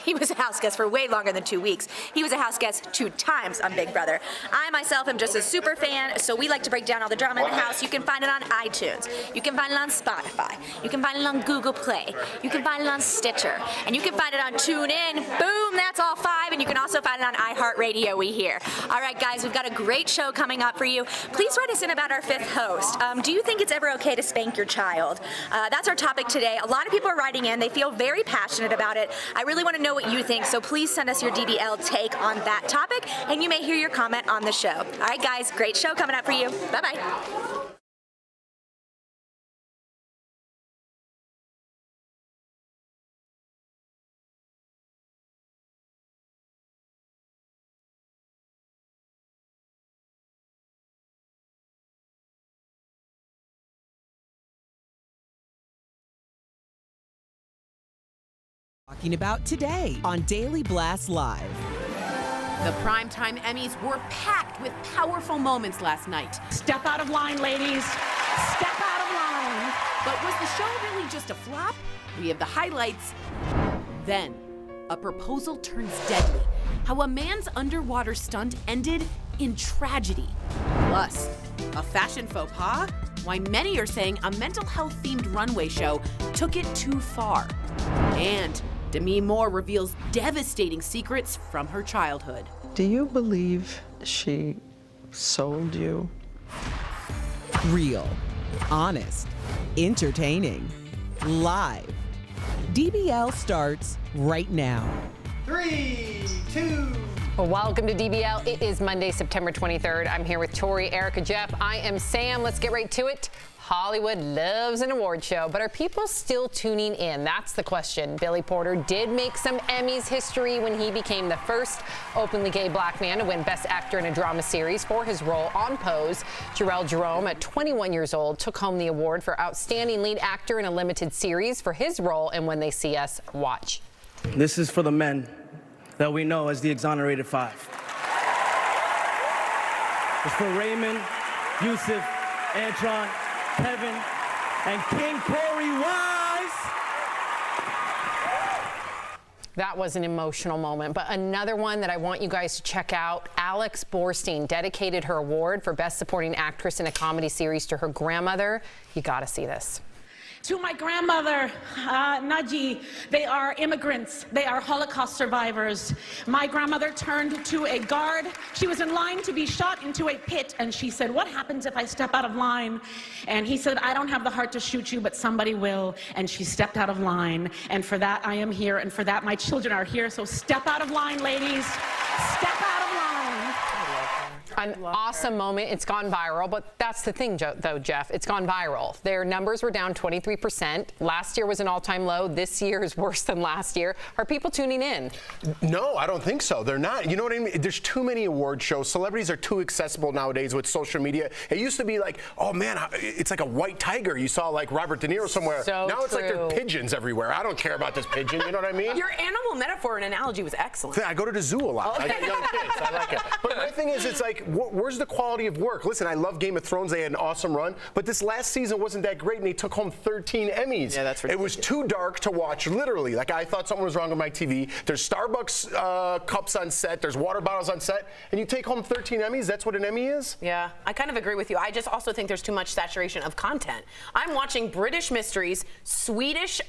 He was a house guest for way longer than 2 weeks. He was a house guest 2 times on Big Brother. I, myself, am just a super fan, so we like to break down all the drama in the house. You can find it on iTunes. You can find it on Spotify. You can find it on Google Play. You can find it on Stitcher. And you can find it on TuneIn. Boom, that's all 5. And you can also find it on iHeartRadio, we hear. All right, guys, we've got a great show coming up for you. Please write us in about our 5th host. Do you think it's ever okay to spank your child? That's our topic today. A lot of people are writing in. They feel very passionate about it. I really want to know what you think, so please send us your DBL take on that topic, and you may hear your comment on the show. All right, guys, great show coming up for you. Bye-bye. talking about today on Daily Blast Live. The primetime Emmys were packed with powerful moments last night. Step out of line, ladies. Step out of line. But was the show really just a flop? We have the highlights. Then, a proposal turns deadly. How a man's underwater stunt ended in tragedy. Plus, a fashion faux pas? Why many are saying a mental health-themed runway show took it too far. And Demi Moore reveals devastating secrets from her childhood. Do you believe she sold you? Real, honest, entertaining, live. DBL starts right now. 3, 2. Welcome to DBL. It is Monday, September 23rd. I'm here with Tori, Erica, Jeff. I am Sam. Let's get right to it. Hollywood loves an award show, but are people still tuning in? That's the question. Billy Porter did make some Emmys history when he became the first openly gay black man to win Best Actor in a Drama Series for his role on Pose. Jarrell Jerome, at 21 years old, took home the award for Outstanding Lead Actor in a Limited Series for his role in When They See Us. Watch. This is for the men that we know as the Exonerated Five. It's for Raymond, Yusuf, Antron, Kevin, and King Corey Wise. That was an emotional moment, but another one that I want you guys to check out. Alex Borstein dedicated her award for Best Supporting Actress in a Comedy Series to her grandmother. You gotta see this. To my grandmother, Naji, they are immigrants. They are Holocaust survivors. My grandmother turned to a guard. She was in line to be shot into a pit, and she said, "What happens if I step out of line?" And he said, "I don't have the heart to shoot you, but somebody will." And she stepped out of line, and for that I am here, and for that my children are here. So step out of line, ladies. Step out of line. An awesome moment. It's gone viral, but that's the thing, though, Jeff. It's gone viral. Their numbers were down 23%. Last year was an all-time low. This year is worse than last year. Are people tuning in? No, I don't think so. They're not. You know what I mean? There's too many award shows. Celebrities are too accessible nowadays with social media. It used to be like, oh man, it's like a white tiger. You saw like Robert De Niro somewhere. So now it's like there are true. pigeons everywhere. I don't care about this pigeon. You know what I mean? Your animal metaphor and analogy was excellent. I go to the zoo a lot. I got young kids. I like it. But my thing is, it's like, where's the quality of work? Listen, I love Game of Thrones. They had an awesome run, but this last season wasn't that great, and they took home 13 Emmys. Yeah, that's ridiculous. It was too dark to watch, literally. Like, I thought something was wrong with my TV. There's Starbucks cups on set. There's water bottles on set, and you take home 13 Emmys? That's what an Emmy is? Yeah, I kind of agree with you. I just also think there's too much saturation of content. I'm watching British mysteries, Swedish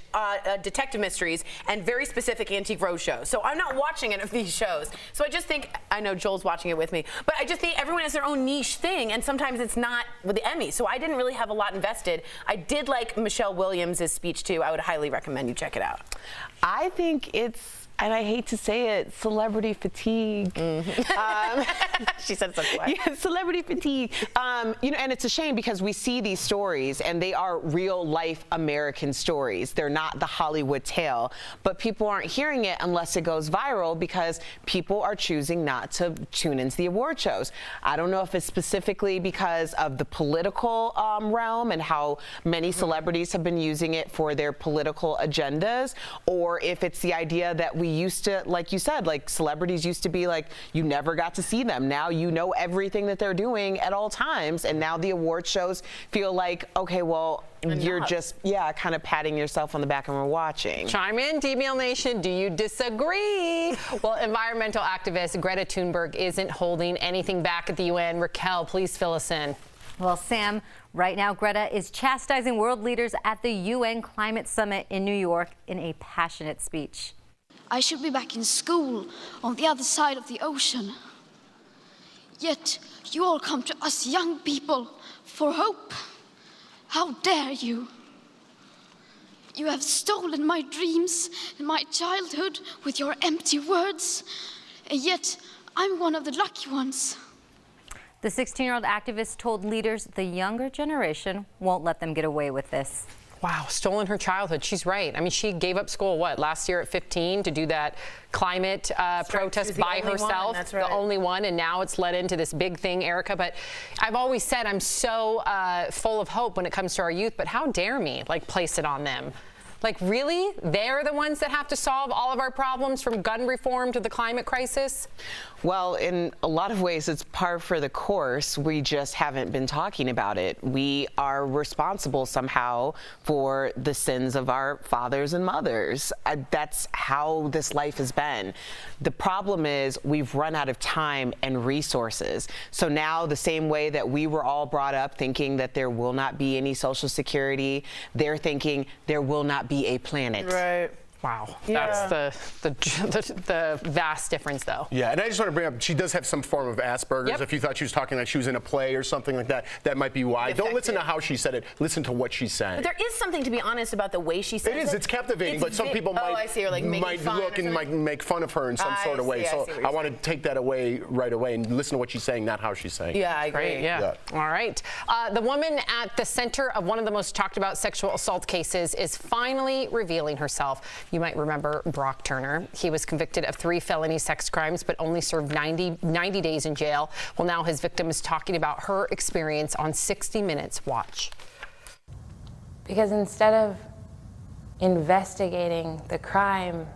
detective mysteries, and very specific antique road shows. So I'm not watching any of these shows. So I just think, I know Joel's watching it with me, but I just think everyone has their own niche thing, and sometimes it's not with the Emmys. So I didn't really have a lot invested. I did like Michelle Williams' speech too. I would highly recommend you check it out. I think it's, and I hate to say it, celebrity fatigue. She said it so quiet. Yeah, celebrity fatigue. You know, and it's a shame because we see these stories and they are real life American stories. They're not the Hollywood tale, but people aren't hearing it unless it goes viral because people are choosing not to tune into the award shows. I don't know if it's specifically because of the political realm and how many celebrities have been using it for their political agendas, or if it's the idea that we used to, like you said, like celebrities used to be like, you never got to see them. Now you know everything that they're doing at all times, and now the award shows feel like, okay, well, you're just, kind of patting yourself on the back and we're watching. Chime in, DBL Nation. Do you disagree? Well, environmental activist Greta Thunberg isn't holding anything back at the UN. Raquel, please fill us in. Well, Sam, right now Greta is chastising world leaders at the UN Climate Summit in New York in a passionate speech. I should be back in school on the other side of the ocean. Yet you all come to us young people for hope. How dare you? You have stolen my dreams and my childhood with your empty words, and yet I'm one of the lucky ones. The 16-year-old activist told leaders the younger generation won't let them get away with this. Wow, stolen her childhood. She's right. I mean, she gave up school, last year at 15 to do that climate protest by herself. That's right. The only one, and now it's led into this big thing, Erica. But I've always said I'm so full of hope when it comes to our youth, but how dare me, place it on them? Like, really? They're the ones that have to solve all of our problems, from gun reform to the climate crisis? Well, in a lot of ways, it's par for the course. We just haven't been talking about it. We are responsible somehow for the sins of our fathers and mothers. That's how this life has been. The problem is we've run out of time and resources. So now, the same way that we were all brought up thinking that there will not be any Social Security, they're thinking there will not be a planet. Right. Wow, Yeah. that's the vast difference, though. Yeah, and I just want to bring up, she does have some form of Asperger's. Yep. If you thought she was talking like she was in a play or something like that, that might be why. Don't listen to how she said it. Listen to what she's saying. But there is something, to be honest, about the way she says it. It is. It's captivating, but some people I see, or like might look and might make fun of her in some sort of way. So I want to take that away right away and listen to what she's saying, not how she's saying. Yeah, I agree. Great, yeah. All right. The woman at the center of one of the most talked about sexual assault cases is finally revealing herself. You might remember Brock Turner. He was convicted of 3 felony sex crimes, but only served 90 days in jail. Well, now his victim is talking about her experience on 60 Minutes. Watch. Because instead of investigating the crime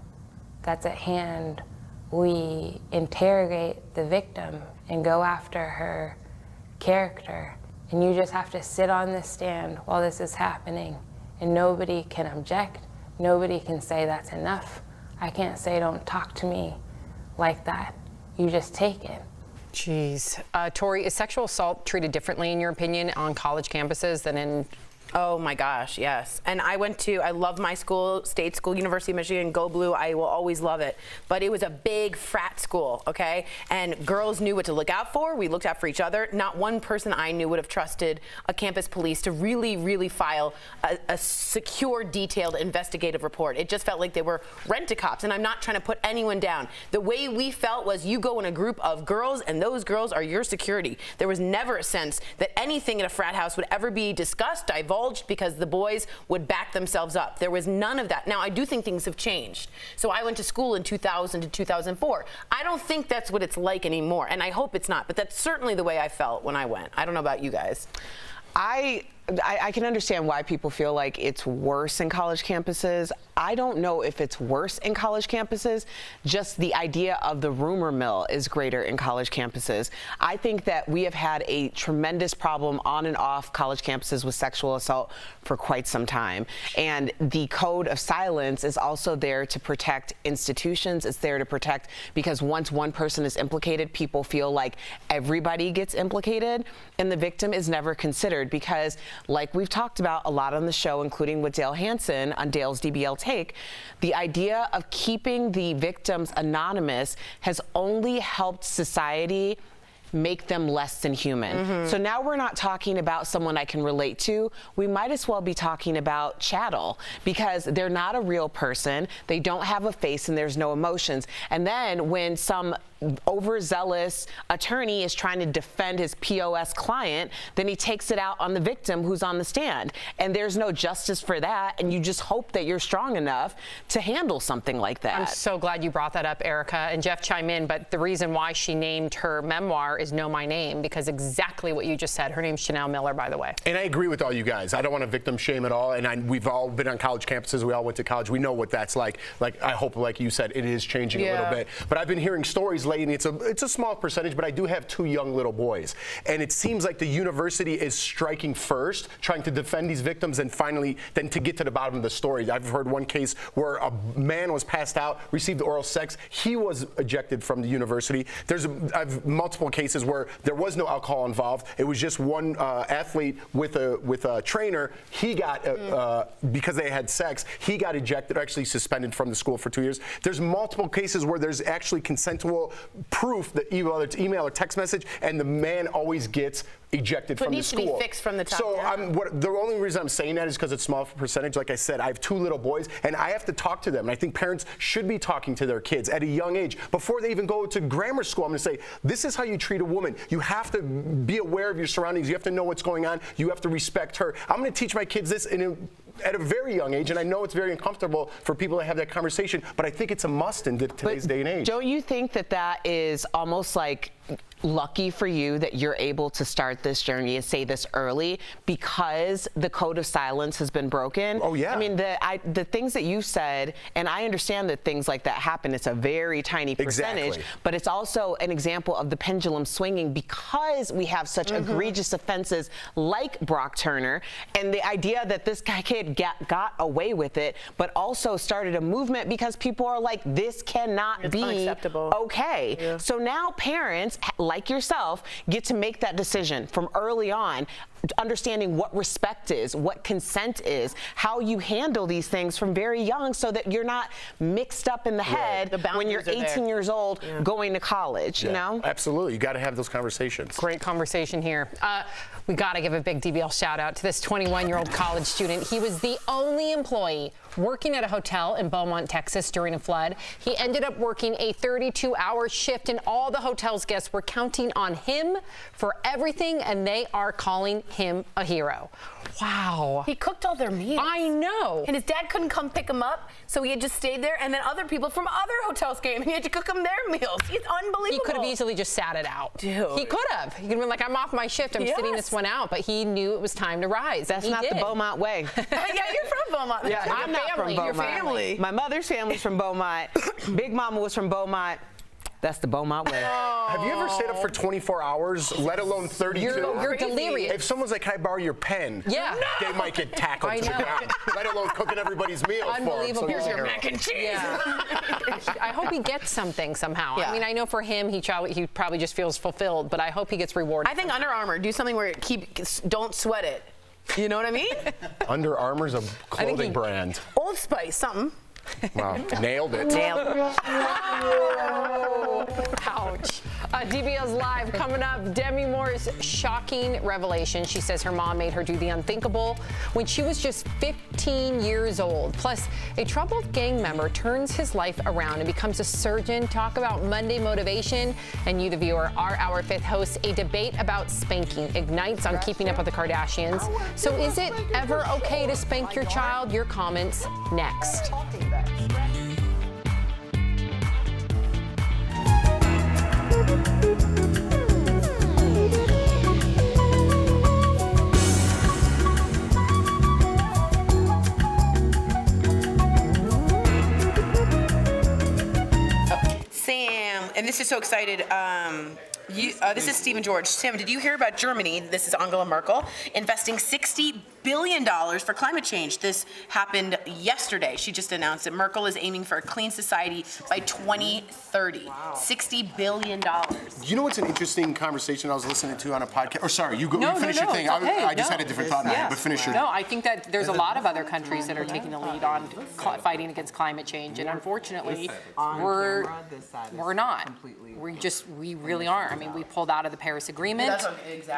that's at hand, we interrogate the victim and go after her character. And you just have to sit on this stand while this is happening, and nobody can object. Nobody can say that's enough. I can't say don't talk to me like that. You just take it. Jeez. Tori, is sexual assault treated differently, in your opinion, on college campuses than in... Oh my gosh, yes. And I love my school, state school, University of Michigan, go blue, I will always love it. But it was a big frat school, okay? And girls knew what to look out for. We looked out for each other. Not one person I knew would have trusted a campus police to really, really file a secure, detailed investigative report. It just felt like they were rent-a-cops, and I'm not trying to put anyone down. The way we felt was you go in a group of girls, and those girls are your security. There was never a sense that anything in a frat house would ever be discussed, divulged, because the boys would back themselves up. There was none of that. Now, I do think things have changed. So I went to school in 2000 to 2004. I don't think that's what it's like anymore, and I hope it's not, but that's certainly the way I felt when I went. I don't know about you guys. I can understand why people feel like it's worse in college campuses. I don't know if it's worse in college campuses. Just the idea of the rumor mill is greater in college campuses. I think that we have had a tremendous problem on and off college campuses with sexual assault for quite some time. And the code of silence is also there to protect institutions. It's there to protect, because once one person is implicated, people feel like everybody gets implicated, and the victim is never considered, because like we've talked about a lot on the show, including with Dale Hansen on Dale's dbltake, the idea of keeping the victims anonymous has only helped society make them less than human. So now we're not talking about someone I can relate to. We might as well be talking about chattel, because they're not a real person. They don't have a face and there's no emotions. And then when some overzealous attorney is trying to defend his POS client, then he takes it out on the victim who's on the stand. And there's no justice for that. And you just hope that you're strong enough to handle something like that. I'm so glad you brought that up, Erica. And Jeff, chime in, but the reason why she named her memoir is Know My Name, because exactly what you just said. Her name's Chanel Miller, by the way. And I agree with all you guys. I don't want to victim shame at all. And we've all been on college campuses. We all went to college. We know what that's like. Like, I hope, like you said, it is changing a little bit. But I've been hearing stories lately, and it's a small percentage, but I do have 2 young little boys. And it seems like the university is striking first, trying to defend these victims, and finally, then to get to the bottom of the story. I've heard one case where a man was passed out, received oral sex. He was ejected from the university. I've multiple cases where there was no alcohol involved. It was just one athlete with a trainer. He got, because they had sex, he got ejected, actually suspended from the school for 2 years. There's multiple cases where there's actually consensual proof that whether it's email or text message, and the man always gets ejected from the school. It needs to be fixed from the top down. So the only reason I'm saying that is because it's small percentage. Like I said, I have 2 little boys, and I have to talk to them. And I think parents should be talking to their kids at a young age. Before they even go to grammar school, I'm going to say, this is how you treat a woman. You have to be aware of your surroundings. You have to know what's going on. You have to respect her. I'm going to teach my kids this at a very young age, and I know it's very uncomfortable for people to have that conversation, but I think it's a must in today's day and age. Don't you think that that is almost like lucky for you that you're able to start this journey and say this early because the code of silence has been broken. Oh, yeah. I mean, the things that you said, and I understand that things like that happen. It's a very tiny percentage, Exactly. but it's also an example of the pendulum swinging because we have such egregious offenses like Brock Turner, and the idea that this kid got away with it, but also started a movement because people are like, this cannot be unacceptable. Okay. Yeah. So now parents, like yourself, get to make that decision from early on, understanding what respect is, what consent is, how you handle these things from very young so that you're not mixed up in the head when you're 18 years old going to college, you know? Absolutely. You got to have those conversations. Great conversation here. We got to give a big DBL shout out to this 21-year-old college student. He was the only employee working at a hotel in Beaumont, Texas during a flood. He ended up working a 32-hour shift, and all the hotel's guests were counting on him for everything, and they are calling him a hero. Wow. He cooked all their meals. I know. And his dad couldn't come pick him up, so he had just stayed there, and then other people from other hotels came, and he had to cook them their meals. It's unbelievable. He could have easily just sat it out. Dude. He could have. He could have been like, I'm off my shift. I'm sitting this one out. But he knew it was time to rise. That's not the Beaumont way. Yeah, you're from Beaumont. Yeah, I'm not from Beaumont. Your family. My mother's family's from Beaumont. Big Mama was from Beaumont. That's the Beaumont way. Have you ever stayed up for 24 hours, let alone 32? You're delirious. If someone's like, can I borrow your pen? Yeah. They might get tackled to the ground, let alone cooking everybody's meals for them. Unbelievable. Here's your mac and cheese. Yeah. I hope he gets something somehow. Yeah. I mean, I know for him, he probably just feels fulfilled, but I hope he gets rewarded. I think Under Armour, do something where don't sweat it. You know what I mean? Under Armour's a clothing brand. Old Spice, something. Wow, nailed it. Ouch. DBL's Live coming up. Demi Moore's shocking revelation. She says her mom made her do the unthinkable when she was just 15 years old. Plus, a troubled gang member turns his life around and becomes a surgeon. Talk about Monday motivation. And you, the viewer, are our fifth host. A debate about spanking ignites on Keeping Up with the Kardashians. So is it ever okay to spank your child? Your comments next. Sam, and this is so excited. This is Stephen George. Sam, did you hear about Germany? This is Angela Merkel investing $60 billion for climate change. This happened yesterday. She just announced that Merkel is aiming for a clean society by 2030. Wow. $60 billion. You know what's an interesting conversation I was listening to on a podcast? Or sorry, you finish your thing. Okay, I just had a different thought in my head, but finish your. No, I think that there's a lot of other countries that are taking the lead on fighting against climate change, and unfortunately, we're not. We really aren't. I mean, we pulled out of the Paris Agreement.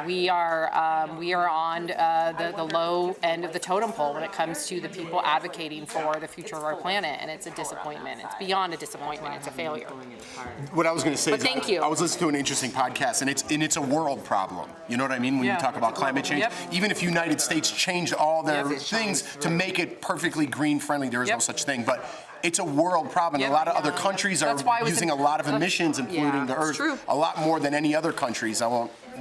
We are on the low end of the totem pole when it comes to the people advocating for the future of our planet, and it's a disappointment. It's beyond a disappointment. It's a failure. What I was going to say But is thank you. I was listening to an interesting podcast, and it's a world problem. You know what I mean? When you talk about climate change, even if United States changed all their things to make it perfectly green friendly, there is no such thing. But it's a world problem. A lot of other countries are using a lot of emissions and polluting the earth a lot more than any other countries.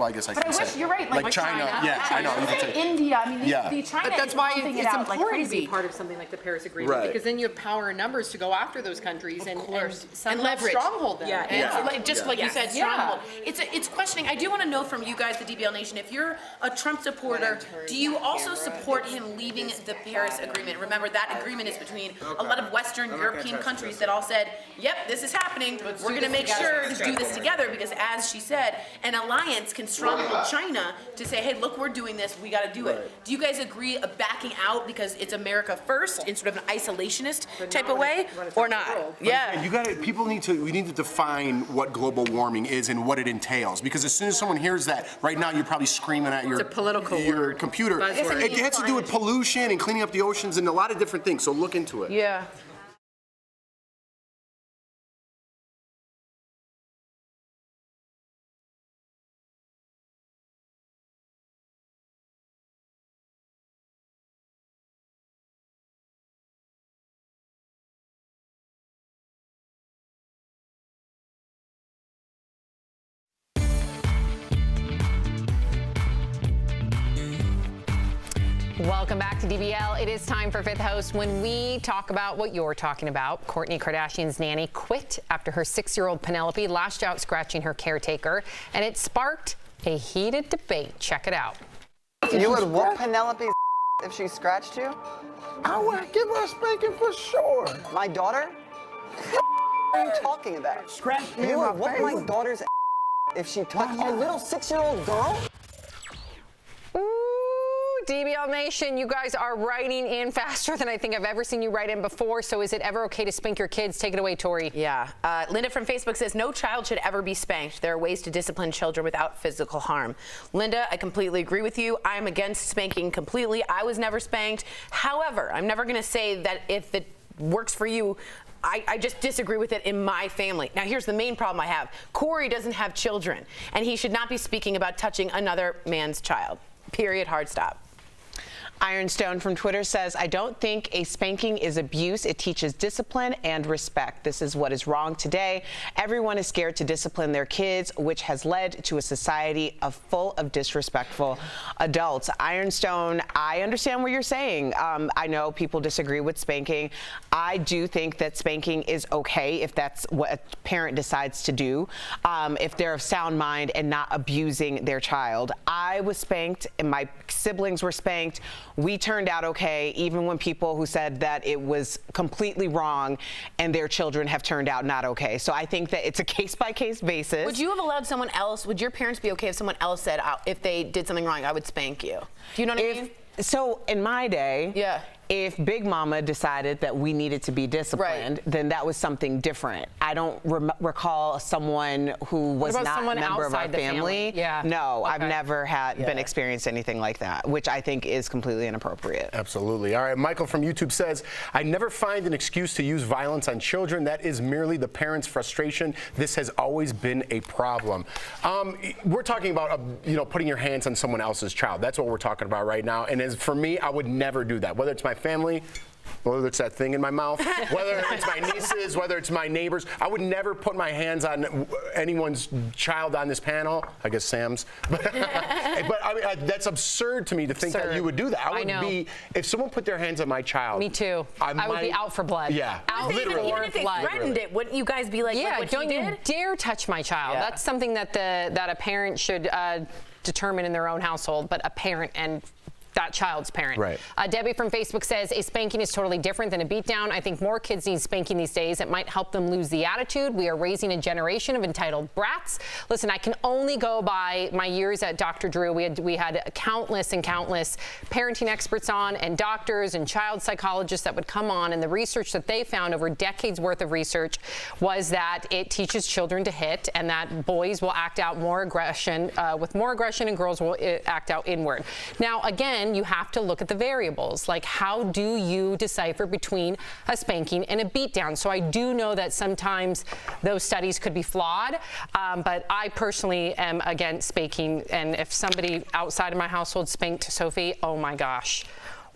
I guess I can say. You're right. Like China. Yeah, I know. India. I mean, Yeah. China. But that's why it's important like to be part of something like the Paris Agreement, Right. because then you have power and numbers to go after those countries and leverage. stronghold them. Like you said, stronghold. It's questioning. I do want to know from you guys, the DBL Nation, if you're a Trump supporter, do you also support him leaving the Paris Agreement? Remember, that agreement is between a lot of Western European countries that all said, yep, this is happening. We're going to make sure to do this together because, as she said, an alliance can stronghold China to say, hey, look, we're doing this. We got to do it. Do you guys agree backing out because it's America first in sort of an isolationist type of way, or not? Yeah. We need to define what global warming is and what it entails. Because as soon as someone hears that, right now you're probably screaming at your computer. It has to do with pollution and cleaning up the oceans and a lot of different things. So look into it. Yeah. Welcome back to DBL. It is time for Fifth Host when we talk about what you're talking about. Kourtney Kardashian's nanny quit after her 6-year-old Penelope lashed out scratching her caretaker, and it sparked a heated debate. Check it out. You would whoop Penelope's if she scratched you? I would give her a spanking for sure. My daughter? What are you talking about? Scratch me You in would my whoop face. my daughter's if she touched a little 6-year-old girl? DBL Nation, you guys are writing in faster than I think I've ever seen you write in before. So is it ever okay to spank your kids? Take it away, Tori. Yeah. Linda from Facebook says, no child should ever be spanked. There are ways to discipline children without physical harm. Linda, I completely agree with you. I'm against spanking completely. I was never spanked. However, I'm never going to say that if it works for you, I just disagree with it in my family. Now, here's the main problem I have. Corey doesn't have children, and he should not be speaking about touching another man's child. Period. Hard stop. Ironstone from Twitter says, I don't think a spanking is abuse. It teaches discipline and respect. This is what is wrong today. Everyone is scared to discipline their kids, which has led to a society full of disrespectful adults. Ironstone, I understand what you're saying. I know people disagree with spanking. I do think that spanking is okay if that's what a parent decides to do, if they're of sound mind and not abusing their child. I was spanked and my siblings were spanked. We turned out okay, even when people who said that it was completely wrong and their children have turned out not okay. So I think that it's a case-by-case basis. Would you have allowed someone else, would your parents be okay if someone else said, if they did something wrong, I would spank you? Do you know what I mean? So in my day, if Big Mama decided that we needed to be disciplined, then that was something different. I don't recall someone who was not a member of our family. No, I've never been experienced anything like that, which I think is completely inappropriate. Absolutely. All right, Michael from YouTube says, I never find an excuse to use violence on children. That is merely the parents' frustration. This has always been a problem. We're talking about, putting your hands on someone else's child. That's what we're talking about right now. And as for me, I would never do that. Whether it's my family, whether it's that thing in my mouth, whether it's my nieces, whether it's my neighbors, I would never put my hands on anyone's child on this panel. I guess Sam's. But I mean, that's absurd to me to think that you would do that. I would be, if someone put their hands on my child. Me too. I would be out for blood. Yeah. Literally. Even if they threatened it, wouldn't you guys be like, what don't you you dare touch my child. That's something that that a parent should determine in their own household, but a parent and that child's parent. Right. Debbie from Facebook says, a spanking is totally different than a beatdown. I think more kids need spanking these days. It might help them lose the attitude. We are raising a generation of entitled brats. Listen, I can only go by my years at Dr. Drew. We had countless and countless parenting experts on, and doctors and child psychologists that would come on, and the research that they found over decades worth of research was that it teaches children to hit, and that boys will act out more aggression, with more aggression, and girls will act out inward. Now, again, you have to look at the variables, like how do you decipher between a spanking and a beatdown? So I do know that sometimes those studies could be flawed, but I personally am against spanking, and if somebody outside of my household spanked Sophie, oh my gosh,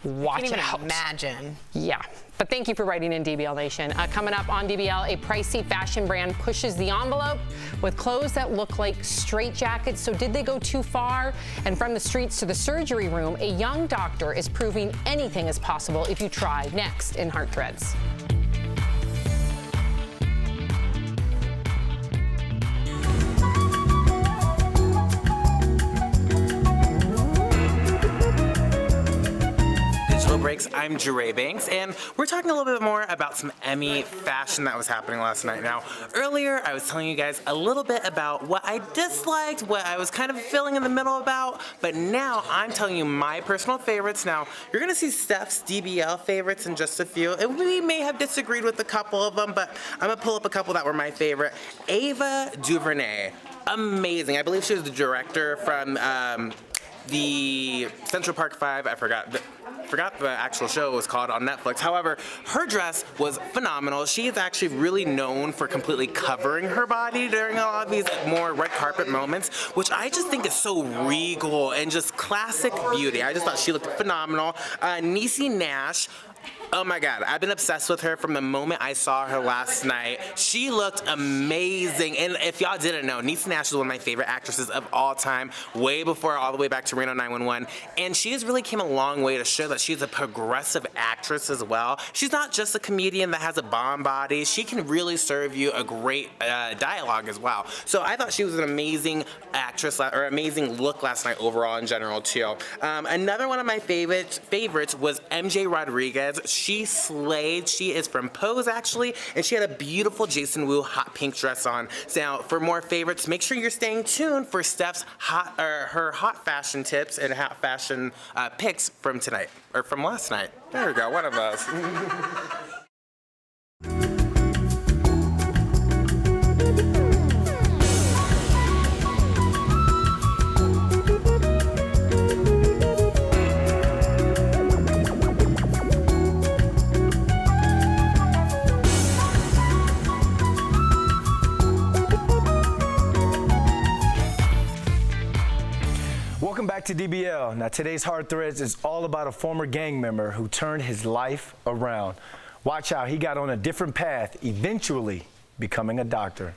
watch it out. I can't even imagine. Yeah. But thank you for writing in, DBL Nation. Coming up on DBL, a pricey fashion brand pushes the envelope with clothes that look like straitjackets. So did they go too far? And from the streets to the surgery room, a young doctor is proving anything is possible if you try. Next in Heart Threads. Breaks. I'm Jure Banks, and we're talking a little bit more about some Emmy fashion that was happening last night. Now, earlier I was telling you guys a little bit about what I disliked, what I was kind of feeling in the middle about, but now I'm telling you my personal favorites. Now, you're going to see Steph's DBL favorites in just a few. We may have disagreed with a couple of them, but I'm going to pull up a couple that were my favorite. Ava DuVernay. Amazing. I believe she was the director from the Central Park 5. I forgot the actual show was called on Netflix. However, her dress was phenomenal. She is actually really known for completely covering her body during a lot of these more red carpet moments, which I just think is so regal and just classic beauty. I just thought she looked phenomenal. Niecy Nash, Oh my God, I've been obsessed with her from the moment I saw her last night. She looked amazing. And if y'all didn't know, Niecy Nash is one of my favorite actresses of all time, way before all the way back to Reno 911. And she has really came a long way to show that she's a progressive actress as well. She's not just a comedian that has a bomb body. She can really serve you a great dialogue as well. So I thought she was an amazing actress, or amazing look last night overall in general too. Another one of my favorites was MJ Rodriguez. She slayed. She is from Pose, actually, and she had a beautiful Jason Wu hot pink dress on. So now, for more favorites, make sure you're staying tuned for Steph's her hot fashion tips and hot fashion picks from tonight, or from last night. There we go, one of those. Welcome back to DBL. Now today's Hard Threads is all about a former gang member who turned his life around. Watch how he got on a different path, eventually becoming a doctor.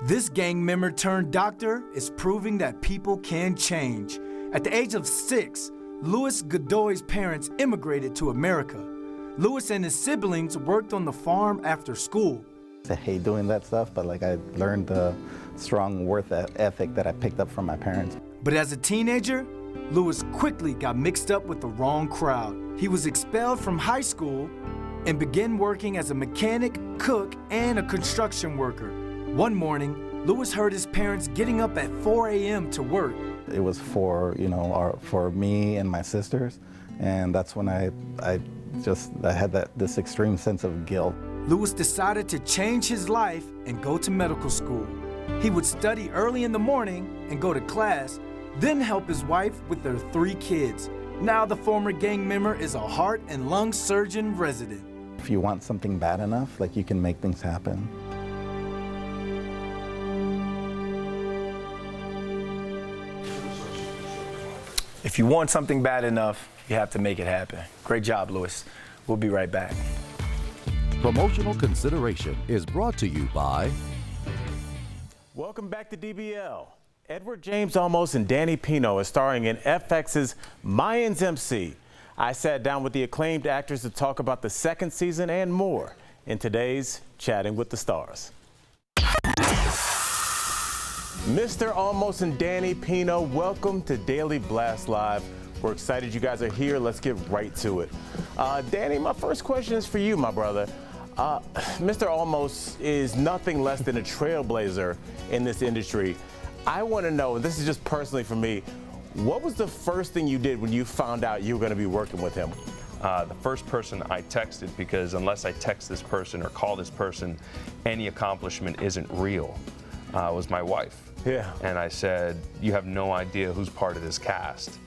This gang member turned doctor is proving that people can change. At the age of 6, Louis Godoy's parents immigrated to America. Louis and his siblings worked on the farm after school. I hate doing that stuff, but I learned the strong work ethic that I picked up from my parents. But as a teenager, Louis quickly got mixed up with the wrong crowd. He was expelled from high school and began working as a mechanic, cook, and a construction worker. One morning, Louis heard his parents getting up at 4 a.m. to work. It was for me and my sisters, and that's when I had this extreme sense of guilt. Louis decided to change his life and go to medical school. He would study early in the morning and go to class, then help his wife with their 3 kids. Now the former gang member is a heart and lung surgeon resident. If you want something bad enough, you can make things happen. If you want something bad enough, you have to make it happen. Great job, Louis. We'll be right back. Promotional consideration is brought to you by... Welcome back to DBL. Edward James Olmos and Danny Pino is starring in FX's Mayans MC. I sat down with the acclaimed actors to talk about the 2nd season and more in today's Chatting with the Stars. Mr. Olmos and Danny Pino, welcome to Daily Blast Live. We're excited you guys are here. Let's get right to it. Danny, my first question is for you, my brother. Mr. Olmos is nothing less than a trailblazer in this industry. I want to know, and this is just personally for me, what was the first thing you did when you found out you were going to be working with him? The first person I texted, because unless I text this person or call this person, any accomplishment isn't real, was my wife. Yeah. And I said, you have no idea who's part of this cast.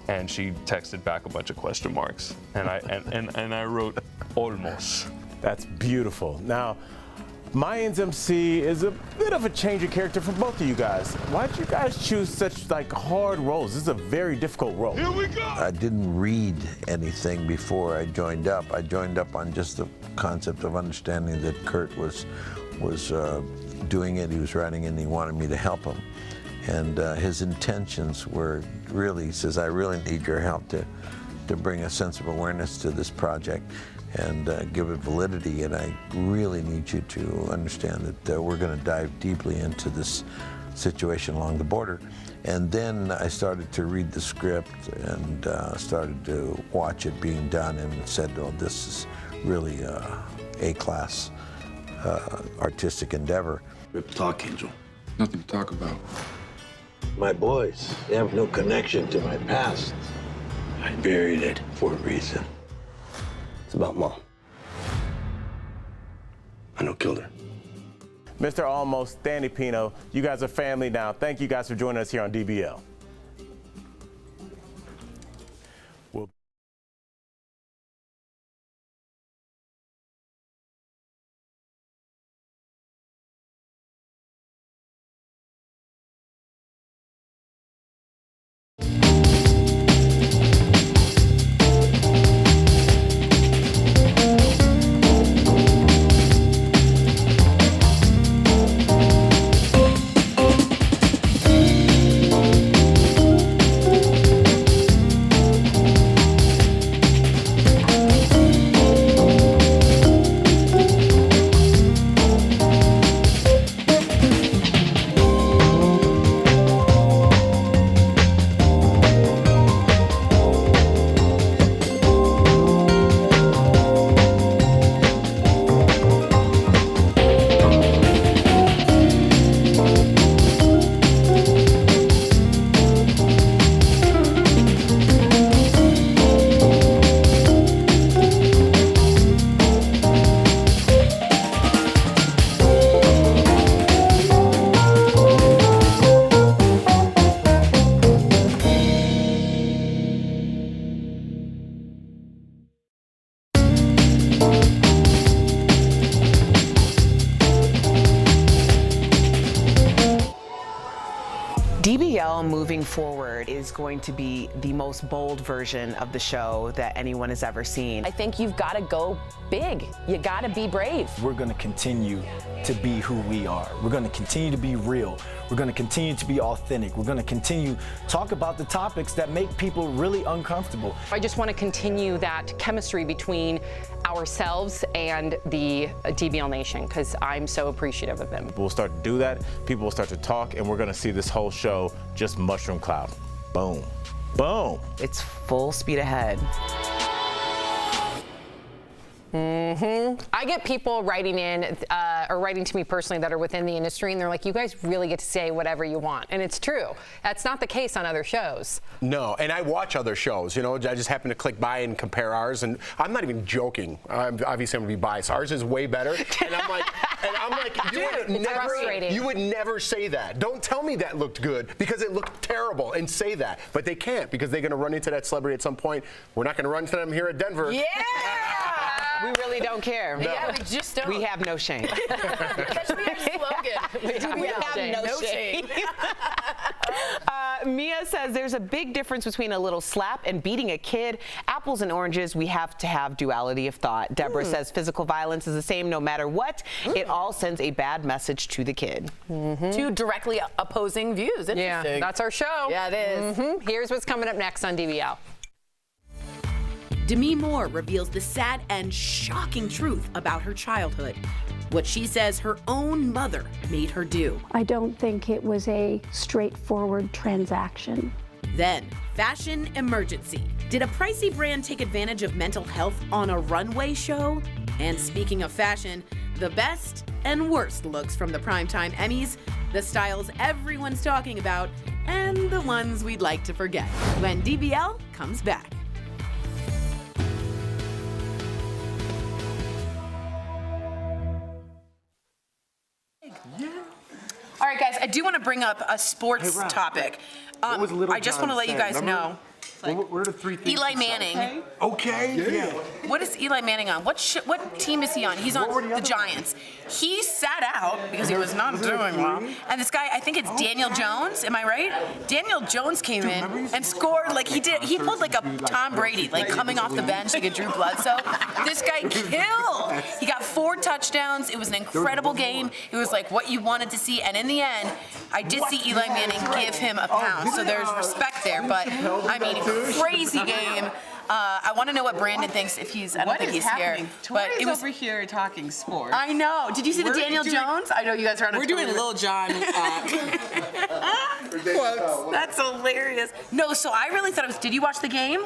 And she texted back a bunch of question marks. And I wrote, Olmos. That's beautiful. Now, Mayans MC is a bit of a change of character for both of you guys. Why did you guys choose such hard roles? This is a very difficult role. Here we go! I didn't read anything before I joined up. I joined up on just the concept of understanding that Kurt was doing it, he was writing it, and he wanted me to help him. And his intentions were really, he says, I really need your help to bring a sense of awareness to this project and give it validity, and I really need you to understand that we're going to dive deeply into this situation along the border. And then I started to read the script and started to watch it being done and said, oh, this is really A-class artistic endeavor. Talk, Angel. Nothing to talk about. My boys, they have no connection to my past. I buried it for a reason. It's about Mom. I know killed her. Mr. Olmos, Danny Pino, you guys are family now. Thank you guys for joining us here on DBL. DBL moving forward is going to be the most bold version of the show that anyone has ever seen. I think you've got to go big. You got to be brave. We're going to continue to be who we are. We're going to continue to be real. We're going to continue to be authentic. We're going to continue to talk about the topics that make people really uncomfortable. I just want to continue that chemistry between ourselves and the DBL Nation, because I'm so appreciative of them. We'll start to do that. People will start to talk, and we're going to see this whole show just mushroom cloud. Boom. Boom. It's full speed ahead. I get people writing in or writing to me personally that are within the industry, and they're like, you guys really get to say whatever you want. And it's true. That's not the case on other shows. No, and I watch other shows. You know, I just happen to click by and compare ours, and I'm not even joking. Obviously, I'm gonna be biased. Ours is way better, and I'm like, you would never say that. Don't tell me that looked good because it looked terrible, and say that. But they can't because they're gonna run into that celebrity at some point. We're not gonna run into them here at Denver. Yeah. We really don't care. No. Yeah, we just don't. We have no shame. That should be our slogan. We have no shame. Mia says there's a big difference between a little slap and beating a kid. Apples and oranges, we have to have duality of thought. Deborah says physical violence is the same no matter what. It all sends a bad message to the kid. Two directly opposing views. Interesting. Yeah, that's our show. Yeah, it is. Here's what's coming up next on DBL. Demi Moore reveals the sad and shocking truth about her childhood. What she says her own mother made her do. I don't think it was a straightforward transaction. Then, fashion emergency. Did a pricey brand take advantage of mental health on a runway show? And speaking of fashion, the best and worst looks from the primetime Emmys, the styles everyone's talking about, and the ones we'd like to forget. When DBL comes back. All right, guys, I do want to bring up a sports topic. I just want to let you guys know. What are the three things? Eli Manning. Okay. Yeah. What is Eli Manning on? What team is he on? He's on the Giants. He sat out because he was not doing well. And this guy, I think it's Daniel Jones. Am I right? Daniel Jones came in and scored like he did. He pulled like a Tom Brady, like coming off the bench like a Drew Bledsoe. This guy killed. He got 4 touchdowns. It was an incredible game. It was like what you wanted to see. And in the end, I did see Eli Manning give him a pound. So there's respect there. But I mean, crazy game. I want to know what Brandon thinks if he's. I don't think he's here. But it was over here talking sports. I know. Did you see the Daniel Jones? I know you guys are on a We're doing Lil Jon. Quotes. That's hilarious. No, so I really thought it was. Did you watch the game?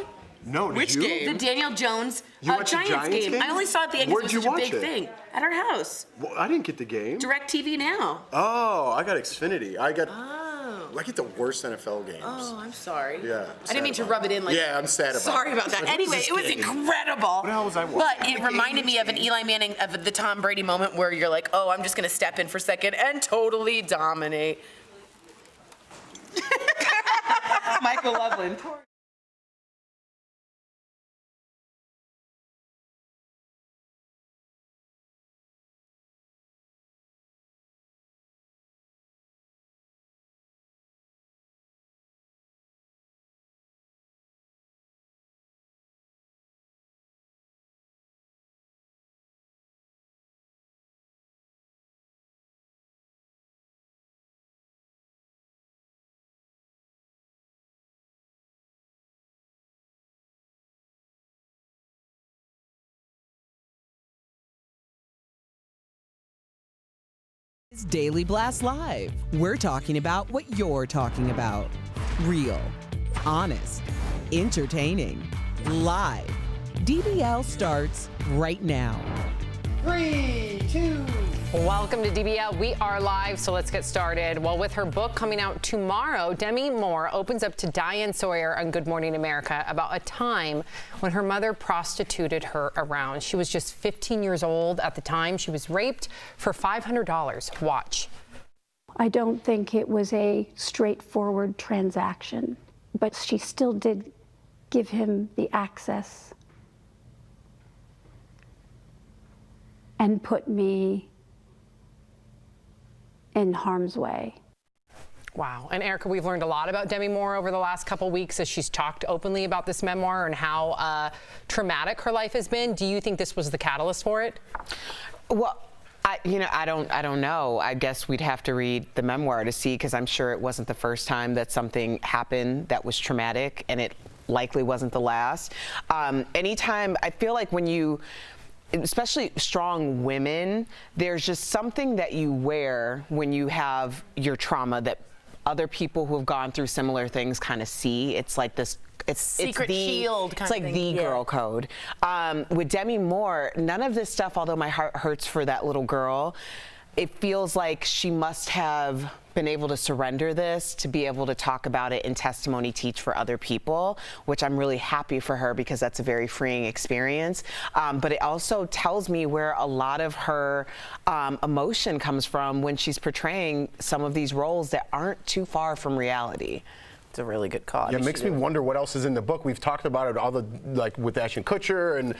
No, did Which you? game? The Daniel Jones You watched the Giants game. I only saw it at the end Where'd because it was you such a watch big it? thing. At our house. Well, I didn't get the game. DirecTV Now. Oh, I got Xfinity. I get the worst NFL games. Oh, I'm sorry. Yeah. I didn't mean to rub it in like. Yeah, I'm sad about Sorry it. about that. Anyway, it was incredible. What the hell was I watching? But it reminded me of an Eli Manning, of the Tom Brady moment where you're like, oh, I'm just going to step in for a second and totally dominate. Michael Loveland. It's Daily Blast Live. We're talking about what you're talking about. Real, honest, entertaining, live. DBL starts right now. 3, 2. Welcome to DBL. We are live, so let's get started. Well, with her book coming out tomorrow, Demi Moore opens up to Diane Sawyer on Good Morning America about a time when her mother prostituted her around. She was just 15 years old at the time. She was raped for $500. Watch. I don't think it was a straightforward transaction, but she still did give him the access and put me in harm's way. Wow. And Erica, we've learned a lot about Demi Moore over the last couple weeks as she's talked openly about this memoir and how traumatic her life has been. Do you think this was the catalyst for it? Well, I don't know. I guess we'd have to read the memoir to see, because I'm sure it wasn't the first time that something happened that was traumatic, and it likely wasn't the last. Anytime, I feel like when you, especially strong women, there's just something that you wear when you have your trauma that other people who have gone through similar things kind of see. It's like this, secret shield kind of thing. It's like the girl code. With Demi Moore, none of this stuff, although my heart hurts for that little girl, it feels like she must have been able to surrender this to be able to talk about it in testimony, teach for other people, which I'm really happy for her, because that's a very freeing experience. But it also tells me where a lot of her emotion comes from when she's portraying some of these roles that aren't too far from reality. It's a really good call. Yeah, it makes me wonder what else is in the book. We've talked about it, all the, like with Ashton Kutcher and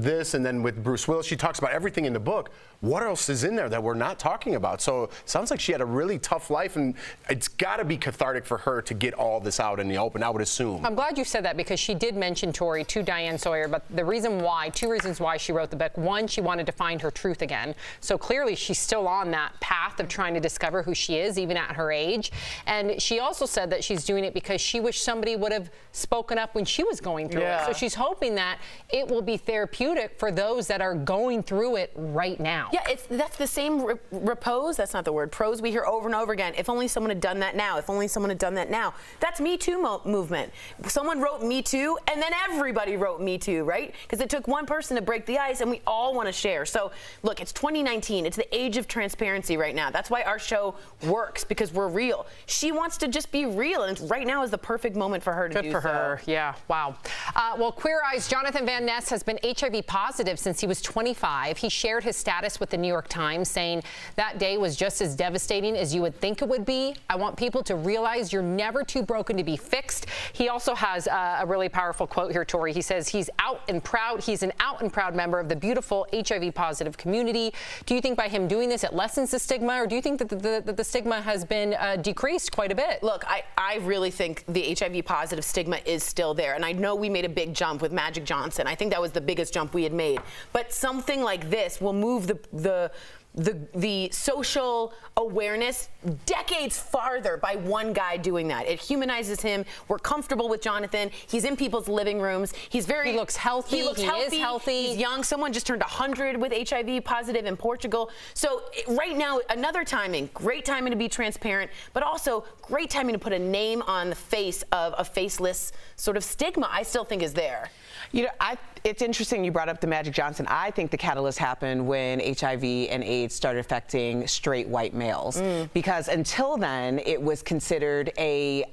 this, and then with Bruce Willis. She talks about everything in the book. What else is in there that we're not talking about? So it sounds like she had a really tough life, and it's got to be cathartic for her to get all this out in the open, I would assume. I'm glad you said that, because she did mention, Tori, to Diane Sawyer, but the reason why, two reasons why she wrote the book. One, she wanted to find her truth again. So clearly she's still on that path of trying to discover who she is, even at her age. And she also said that she's doing it because she wished somebody would have spoken up when she was going through it. So she's hoping that it will be therapeutic for those that are going through it right now. Yeah, that's the same repose, that's not the word, prose we hear over and over again. If only someone had done that now, if only someone had done that now. That's Me Too movement. Someone wrote Me Too, and then everybody wrote Me Too, right? Because it took one person to break the ice, and we all want to share. So look, it's 2019, it's the age of transparency right now. That's why our show works, because we're real. She wants to just be real, and right now is the perfect moment for her to do so. Good for her, yeah, wow. Well, Queer Eye's Jonathan Van Ness has been HIV positive since he was 25. He shared his status with the New York Times, saying that day was just as devastating as you would think it would be. I want people to realize you're never too broken to be fixed. He also has a really powerful quote here, Tori. He says he's out and proud. He's an out and proud member of the beautiful HIV positive community. Do you think by him doing this, it lessens the stigma, or do you think that the stigma has been decreased quite a bit? Look, I really think the HIV positive stigma is still there. And I know we made a big jump with Magic Johnson. I think that was the biggest jump we had made. But something like this will move the social awareness decades farther by one guy doing that. It humanizes him. We're comfortable with Jonathan. He's in people's living rooms. He looks healthy. He is healthy. He's young. Someone just turned 100 with HIV positive in Portugal. So right now, another timing. Great timing to be transparent, but also great timing to put a name on the face of a faceless sort of stigma I still think is there. You know, it's interesting you brought up the Magic Johnson. I think the catalyst happened when HIV and AIDS started affecting straight white males, because until then it was considered a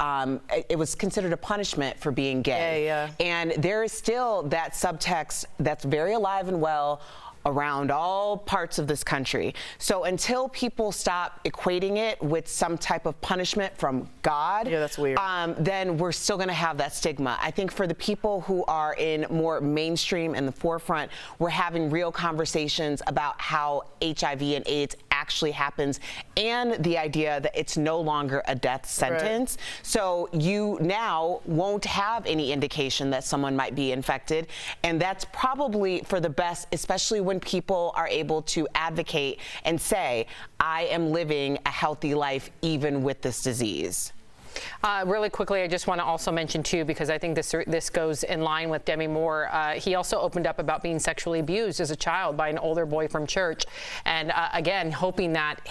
punishment for being gay. And there is still that subtext that's very alive and well around all parts of this country. So until people stop equating it with some type of punishment from God, that's weird. Then we're still going to have that stigma. I think for the people who are in more mainstream and the forefront, we're having real conversations about how HIV and AIDS actually happens, and the idea that it's no longer a death sentence. Right. So you now won't have any indication that someone might be infected, and that's probably for the best, especially when people are able to advocate and say, I am living a healthy life even with this disease. Really quickly, I just want to also mention, too, because I think this goes in line with Demi Moore. He also opened up about being sexually abused as a child by an older boy from church. And again, hoping that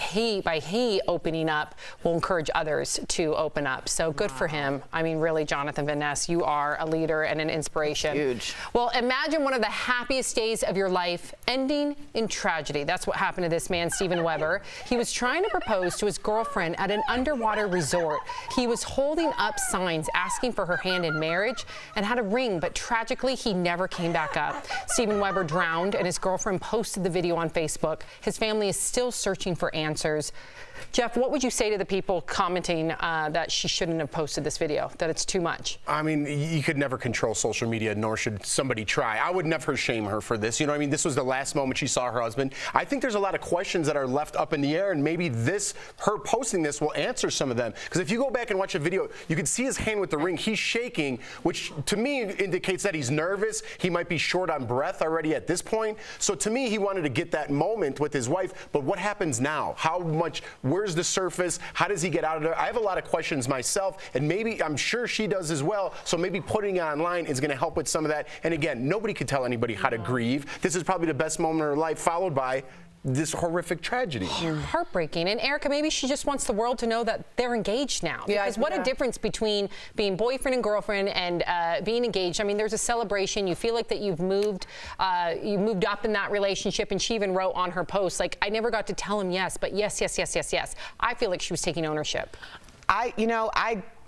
by he opening up will encourage others to open up. So good for him. I mean, really, Jonathan Van Ness, you are a leader and an inspiration. Huge. Well, imagine one of the happiest days of your life ending in tragedy. That's what happened to this man, Steven Weber. He was trying to propose to his girlfriend at an underwater resort. He was holding up signs asking for her hand in marriage and had a ring, but tragically, he never came back up. Steven Weber drowned, and his girlfriend posted the video on Facebook. His family is still searching for answers. Jeff, what would you say to the people commenting that she shouldn't have posted this video, that it's too much? I mean, you could never control social media, nor should somebody try. I would never shame her for this. You know what I mean? This was the last moment she saw her husband. I think there's a lot of questions that are left up in the air, and maybe her posting this will answer some of them. Because if you go back and watch a video, you can see his hand with the ring. He's shaking, which to me indicates that he's nervous. He might be short on breath already at this point. So to me, he wanted to get that moment with his wife. But what happens now? How much? Where's the surface? How does he get out of there? I have a lot of questions myself, and maybe I'm sure she does as well. So maybe putting it online is going to help with some of that. And again, nobody could tell anybody how to grieve. This is probably the best moment of her life, followed by this horrific tragedy. Heartbreaking. And Erica, maybe she just wants the world to know that they're engaged now. Because what a difference between being boyfriend and girlfriend and being engaged. I mean, there's a celebration. You feel like that you've moved up in that relationship. And she even wrote on her post, like, I never got to tell him yes, but yes, yes, yes, yes, yes. I feel like she was taking ownership.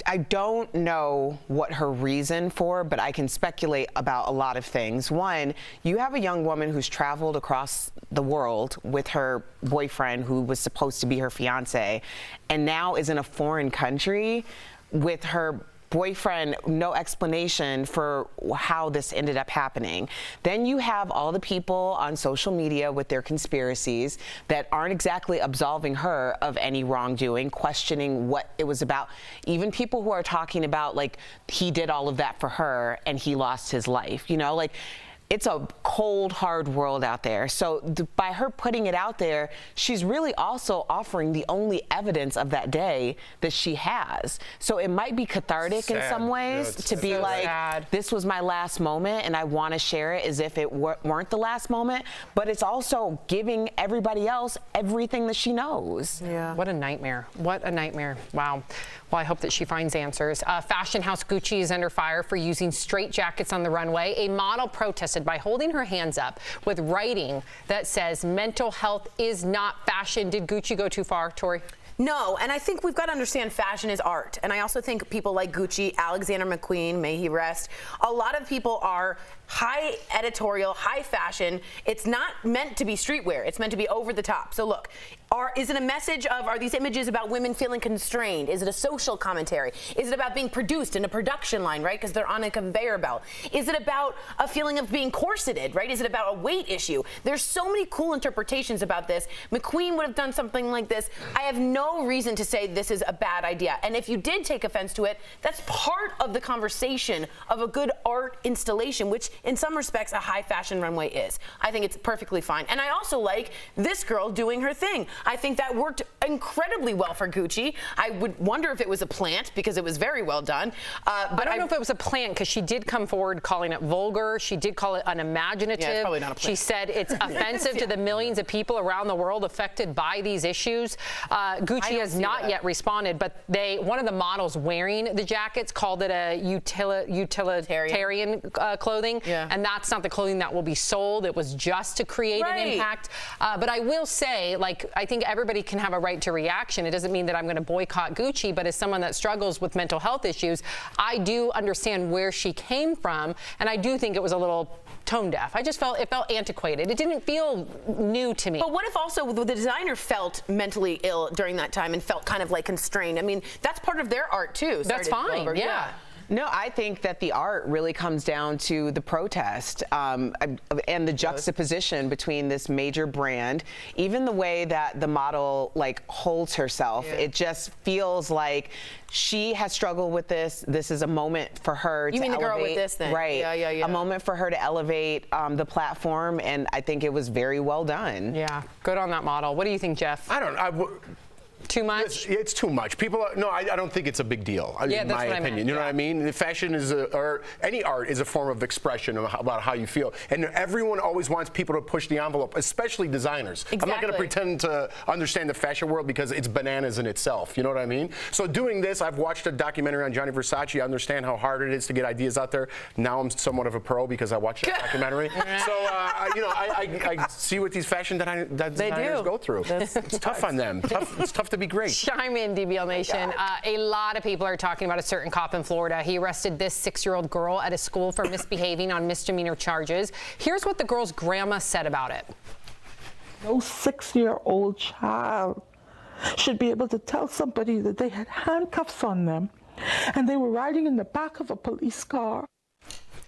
I don't know what her reason for, but I can speculate about a lot of things. One, you have a young woman who's traveled across the world with her boyfriend who was supposed to be her fiance, and now is in a foreign country with her boyfriend, no explanation for how this ended up happening. Then you have all the people on social media with their conspiracies that aren't exactly absolving her of any wrongdoing, questioning what it was about. Even people who are talking about, like, he did all of that for her and he lost his life, you know, like, it's a cold, hard world out there. So by her putting it out there, she's really also offering the only evidence of that day that she has. So it might be cathartic in some ways to be like, this was my last moment and I want to share it as if it weren't the last moment. But it's also giving everybody else everything that she knows. Yeah. What a nightmare. What a nightmare. Wow. Well, I hope that she finds answers. Fashion house Gucci is under fire for using straight jackets on the runway. A model protested by holding her hands up with writing that says mental health is not fashion. Did Gucci go too far, Tori? No, and I think we've got to understand fashion is art. And I also think people like Gucci, Alexander McQueen, may he rest, a lot of people are high editorial, high fashion. It's not meant to be streetwear. It's meant to be over the top. So look, is it a message of, are these images about women feeling constrained? Is it a social commentary? Is it about being produced in a production line, right? Because they're on a conveyor belt. Is it about a feeling of being corseted, right? Is it about a weight issue? There's so many cool interpretations about this. McQueen would have done something like this. I have no reason to say this is a bad idea. And if you did take offense to it, that's part of the conversation of a good art installation, which in some respects a high fashion runway is. I think it's perfectly fine. And I also like this girl doing her thing. I think that worked incredibly well for Gucci. I would wonder if it was a plant because it was very well done. But I don't know if it was a plant because she did come forward calling it vulgar. She did call it unimaginative. Yeah, it's probably not a plant. She said it's offensive to the millions of people around the world affected by these issues. Gucci has not yet responded, but one of the models wearing the jackets called it a utilitarian clothing. Yeah. And that's not the clothing that will be sold. It was just to create an impact. But I will say, like, I think everybody can have a right to reaction. It doesn't mean that I'm going to boycott Gucci, but as someone that struggles with mental health issues, I do understand where she came from, and I do think it was a little tone deaf. It felt antiquated. It didn't feel new to me. But what if also the designer felt mentally ill during that time and felt kind of like constrained? I mean, that's part of their art too. That's fine, yeah. No, I think that the art really comes down to the protest and the juxtaposition between this major brand, even the way that the model holds herself. Yeah. It just feels like she has struggled with this. This is a moment for her to elevate. You mean the girl with this thing? Right. Yeah. A moment for her to elevate the platform, and I think it was very well done. Yeah, good on that model. What do you think, Jeff? Too much? It's too much. I don't think it's a big deal, in my opinion. You know what I mean? Fashion is, or any art is a form of expression about how you feel. And everyone always wants people to push the envelope, especially designers. Exactly. I'm not going to pretend to understand the fashion world because it's bananas in itself. You know what I mean? So doing this, I've watched a documentary on Gianni Versace. I understand how hard it is to get ideas out there. Now I'm somewhat of a pro because I watched that documentary. So, I see what these fashion designers go through. It's tough on them. It's tough to be great. Chime in, DBL Nation. A lot of people are talking about a certain cop in Florida. He arrested this 6-year-old girl at a school for misbehaving on misdemeanor charges. Here's what the girl's grandma said about it. No 6-year-old child should be able to tell somebody that they had handcuffs on them and they were riding in the back of a police car.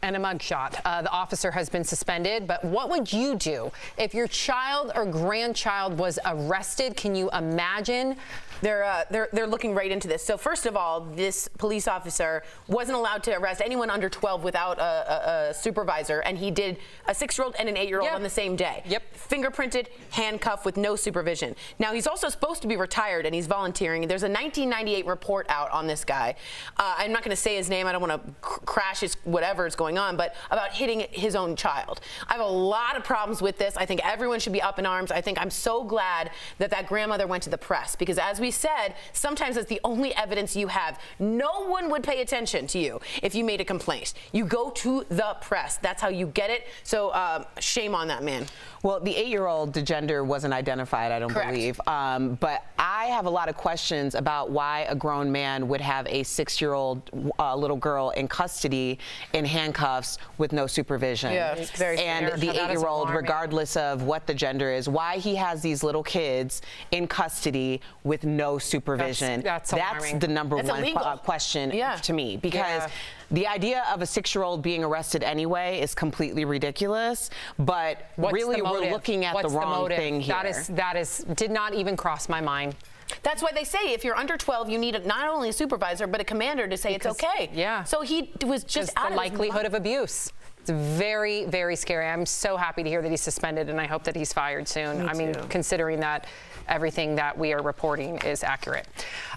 And a mugshot. The officer has been suspended, but what would you do if your child or grandchild was arrested? Can you imagine? They're looking right into this. So first of all, this police officer wasn't allowed to arrest anyone under 12 without a supervisor, and he did a 6-year-old and an 8-year-old on the same day. Yep. Fingerprinted, handcuffed with no supervision. Now he's also supposed to be retired, and he's volunteering. There's a 1998 report out on this guy. I'm not going to say his name. I don't want to crash his whatever is going on, but about hitting his own child. I have a lot of problems with this. I think everyone should be up in arms. I'm so glad that grandmother went to the press, because as we said, sometimes it's the only evidence you have. No one would pay attention to you if you made a complaint. You go to the press. That's how you get it. So shame on that man. Well, the 8-year-old, the gender wasn't identified, I don't believe. But I have a lot of questions about why a grown man would have a 6-year-old little girl in custody in handcuffs with no supervision. Yeah, it's very And fair. the That is 8-year-old, alarming. regardless of what the gender is, why he has these little kids in custody with no supervision. That's alarming. the number That's one illegal. question to me, because the idea of a 6-year-old being arrested anyway is completely ridiculous, but really we're looking at the wrong thing here. That did not even cross my mind. That's why they say if you're under 12, you need not only a supervisor, but a commander to say it's okay. Yeah. So he was just out the of likelihood of abuse. It's very, very scary. I'm so happy to hear that he's suspended, and I hope that he's fired soon. Me I mean, too. considering that everything that we are reporting is accurate.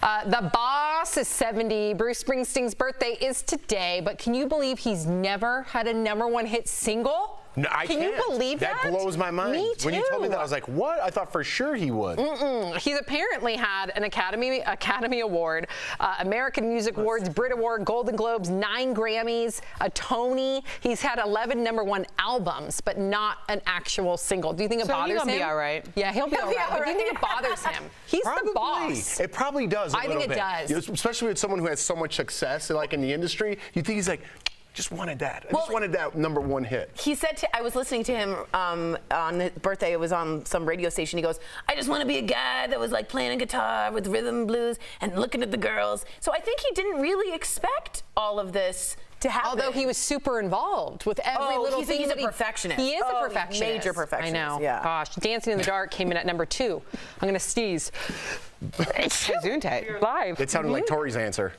The Boss is 70. Bruce Springsteen's birthday is today, but can you believe he's never had a #1 hit single? No, I Can can't. you believe that? That blows my mind. Me When you told me too. that, I was like, what? I thought for sure he would. He's apparently had an Academy Award, American Music Awards, Brit Award, Golden Globes, 9 Grammys, a Tony. He's had 11 #1 albums, but not an actual single. Do you think it bothers him? He'll be all right. Yeah, he'll be all right. But do you think it bothers him? He's the boss. It probably does. I think it does. You know, especially with someone who has so much success, like in the industry. You think he's like, just wanted that. I just wanted that #1 hit. He said I was listening to him on his birthday. It was on some radio station. He goes, I just want to be a guy that was like playing a guitar with rhythm and blues and looking at the girls. So I think he didn't really expect all of this to happen. Although he was super involved with every little thing. He's a that perfectionist. He is a perfectionist. Major perfectionist. I know. Yeah. Gosh, Dancing in the Dark came in at #2. I'm gonna sneeze. Live. It sounded like Tori's answer.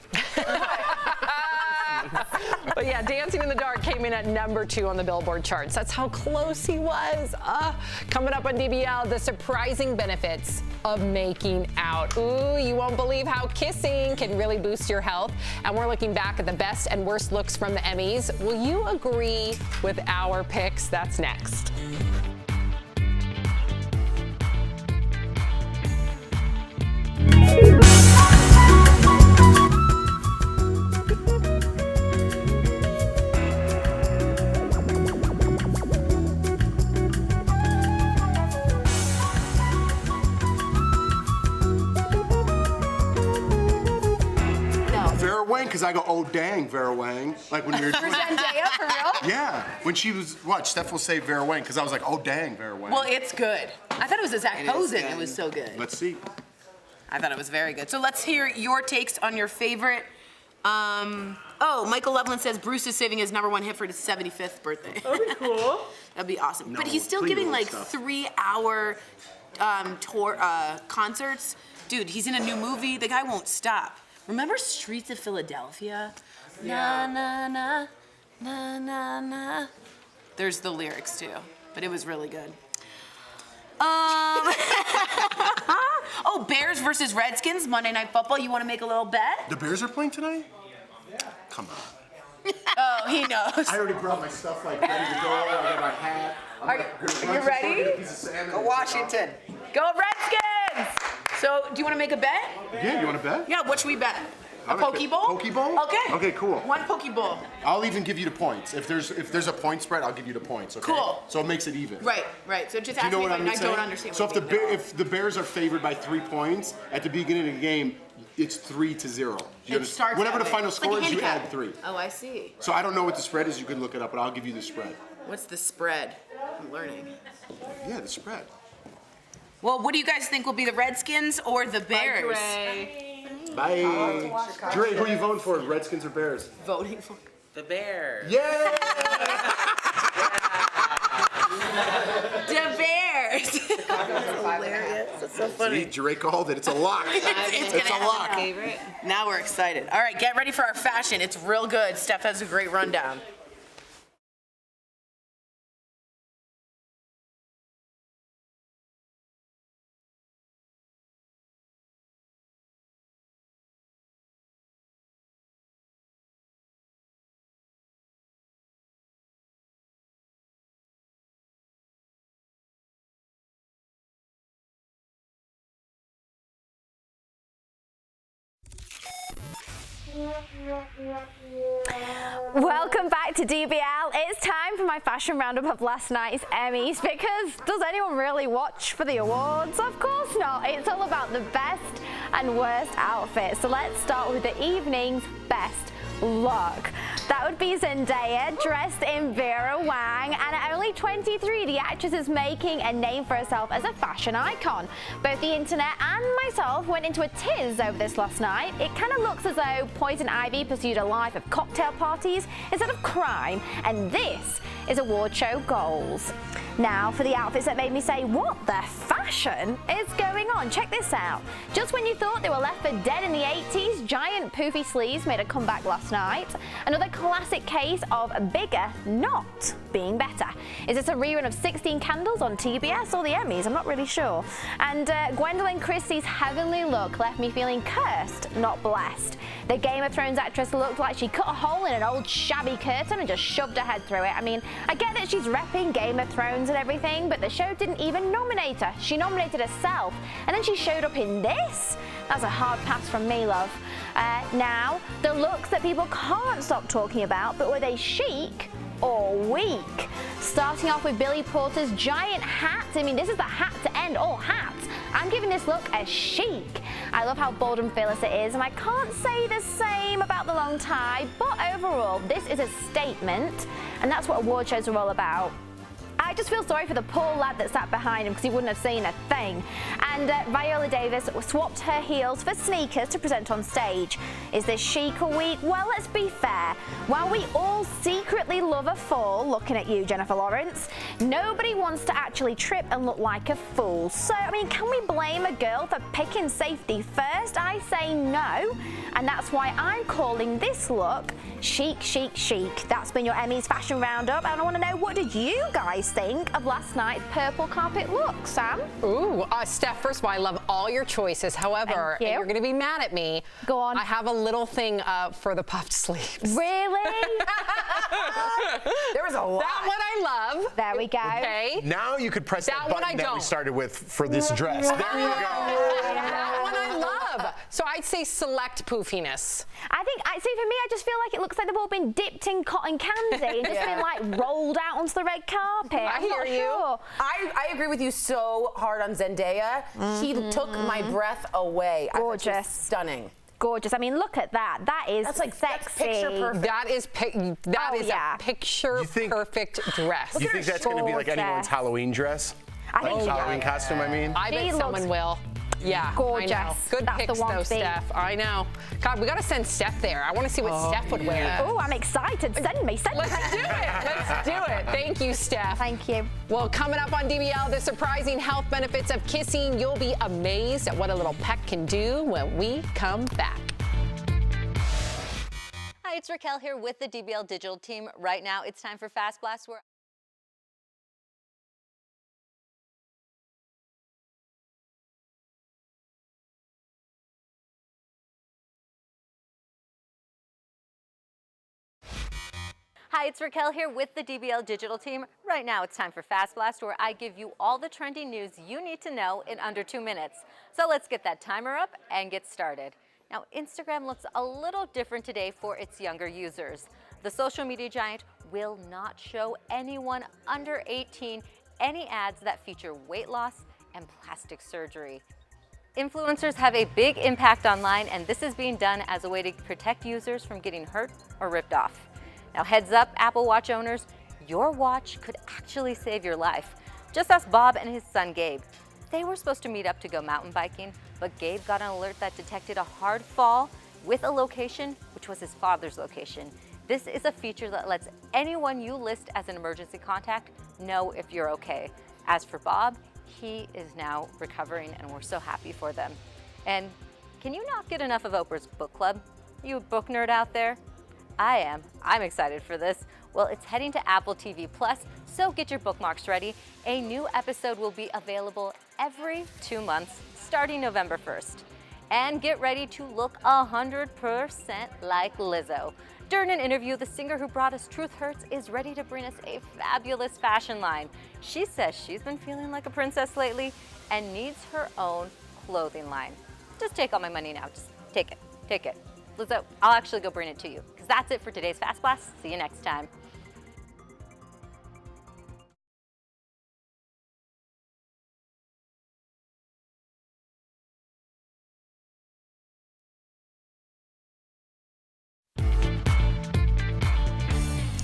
But yeah, Dancing in the Dark came in at #2 on the Billboard charts. That's how close he was. Coming up on DBL, the surprising benefits of making out. Ooh, you won't believe how kissing can really boost your health. And we're looking back at the best and worst looks from the Emmys. Will you agree with our picks? That's next. Vera Wang, because I go, oh dang, Vera Wang. Like when you're doing Zendaya, for real? Yeah, when she was, what, Steph will say Vera Wang, because I was like, oh dang, Vera Wang. Well, it's good. I thought it was a Zach It is Posen. good. It was so good. Let's see. I thought it was very good. So let's hear your takes on your favorite. Michael Loveland says Bruce is saving his #1 hit for his 75th birthday. That'd be cool. That'd be awesome. No, but he's still please giving don't like stop. 3-hour tour concerts. Dude, he's in a new movie. The guy won't stop. Remember Streets of Philadelphia? Na na na na na na. There's the lyrics too, but it was really good. Bears versus Redskins, Monday Night Football. You want to make a little bet? The Bears are playing tonight? Come on. Oh, he knows. I already brought my stuff like ready to go. I got my hat. Are you ready? Go Washington. Go Redskins! So, do you want to make a bet? Yeah, you want to bet? Yeah, what should we bet? A Pokeball? Pokeball? Okay. Okay, cool. One Pokeball. I'll even give you the points. If there's a point spread, I'll give you the points. Okay? Cool. So it makes it even. Right. So just Do you ask know me what if I'm I saying? don't understand. So what you mean. if the Bears are favored by 3 points at the beginning of the game, it's 3-0. It starts Whatever that the way. final It's like score a is, you handicap. add 3. Oh, I see. So I don't know what the spread is. You can look it up, but I'll give you the spread. What's the spread? I'm learning. Yeah, the spread. Well, what do you guys think will be the Redskins or the Bears? Bye. Dre, who are you voting for? Redskins or Bears? Voting for The Bears. Yeah. the Bears. That's hilarious. That's so funny. See, Dre called it. It's a lock. It's a lock. Now we're excited. All right, get ready for our fashion. It's real good. Steph has a great rundown. Welcome back to DBL. It's time for my fashion roundup of last night's Emmys, because does anyone really watch for the awards? Of course not. It's all about the best and worst outfits. So let's start with the evening's best look. That would be Zendaya dressed in Vera Wang, and at only 23, the actress is making a name for herself as a fashion icon. Both the internet and myself went into a tiz over this last night. It kind of looks as though Poison Ivy pursued a life of cocktail parties instead of crime, and this is award show goals. Now for the outfits that made me say, what the fashion is going on? Check this out. Just when you thought they were left for dead in the 80s, giant poofy sleeves made a comeback last night. Another classic case of bigger not being better. Is this a rerun of 16 Candles on TBS or the Emmys? I'm not really sure. And Gwendolyn Christie's heavenly look left me feeling cursed, not blessed. The Game of Thrones actress looked like she cut a hole in an old shabby curtain and just shoved her head through it. I mean, I get that she's repping Game of Thrones and everything, but the show didn't even nominate her. She nominated herself, and then she showed up in this? That's a hard pass from me, love. Now, the looks that people can't stop talking about, but were they chic or weak? Starting off with Billy Porter's giant hat. I mean, this is the hat to end all hats. I'm giving this look a chic. I love how bold and fearless it is, and I can't say the same about the long tie, but overall, this is a statement, and that's what award shows are all about. I just feel sorry for the poor lad that sat behind him because he wouldn't have seen a thing. And Viola Davis swapped her heels for sneakers to present on stage. Is this chic or weak? Well, let's be fair. While we all secretly love a fall, looking at you, Jennifer Lawrence, nobody wants to actually trip and look like a fool. So, I mean, can we blame a girl for picking safety first? I say no. And that's why I'm calling this look chic, chic, chic. That's been your Emmys fashion roundup, and I want to know, what did you guys think of last night's purple carpet look, Sam? Ooh, Steph, first of all, I love all your choices. However, and you're going to be mad at me. Go on. I have a little thing for the puffed sleeves. Really? There was a lot. That one I love. There we go. Okay. Now you could press that one button I that we don't. started with for this dress. There you go. That one I love. So I'd say select poofiness. See, for me, I just feel like it looks like they've all been dipped in cotton candy and just been like rolled out onto the red carpet. I hear you. Sure. I agree with you so hard on Zendaya. She took my breath away. Gorgeous. I thought she was stunning. Gorgeous. I mean, look at that. That's like sexy. That's picture perfect. That is a picture perfect dress. You think that's going to be like anyone's Halloween dress? I think Halloween costume, I mean? I bet someone will. Yeah, gorgeous. I know. Good That's picks the one though, to beat. Steph. I know. God, we got to send Steph there. I want to see what Steph would wear. Oh, I'm excited. Send me. Let's do it. Let's do it. Thank you, Steph. Thank you. Well, coming up on DBL, the surprising health benefits of kissing. You'll be amazed at what a little peck can do when we come back. Hi, it's Raquel here with the DBL Digital team. Right now, it's time for Fast Blast, where Hi, it's Raquel here with the DBL Digital team. Right now, it's time for Fast Blast, where I give you all the trending news you need to know in under 2 minutes. So let's get that timer up and get started. Now, Instagram looks a little different today for its younger users. The social media giant will not show anyone under 18 any ads that feature weight loss and plastic surgery. Influencers have a big impact online, and this is being done as a way to protect users from getting hurt or ripped off. Now, heads up, Apple Watch owners, your watch could actually save your life. Just ask Bob and his son Gabe. They were supposed to meet up to go mountain biking, but Gabe got an alert that detected a hard fall with a location, which was his father's location. This is a feature that lets anyone you list as an emergency contact know if you're okay. As for Bob, he is now recovering, and we're so happy for them. And can you not get enough of Oprah's book club? You a book nerd out there? I am. I'm excited for this. Well, it's heading to Apple TV+, so get your bookmarks ready. A new episode will be available every 2 months, starting November 1st. And get ready to look 100% like Lizzo. During an interview, the singer who brought us Truth Hurts is ready to bring us a fabulous fashion line. She says she's been feeling like a princess lately and needs her own clothing line. Just take all my money now. Just take it. Take it. Lizzo, I'll actually go bring it to you, because that's it for today's Fast Blast. See you next time.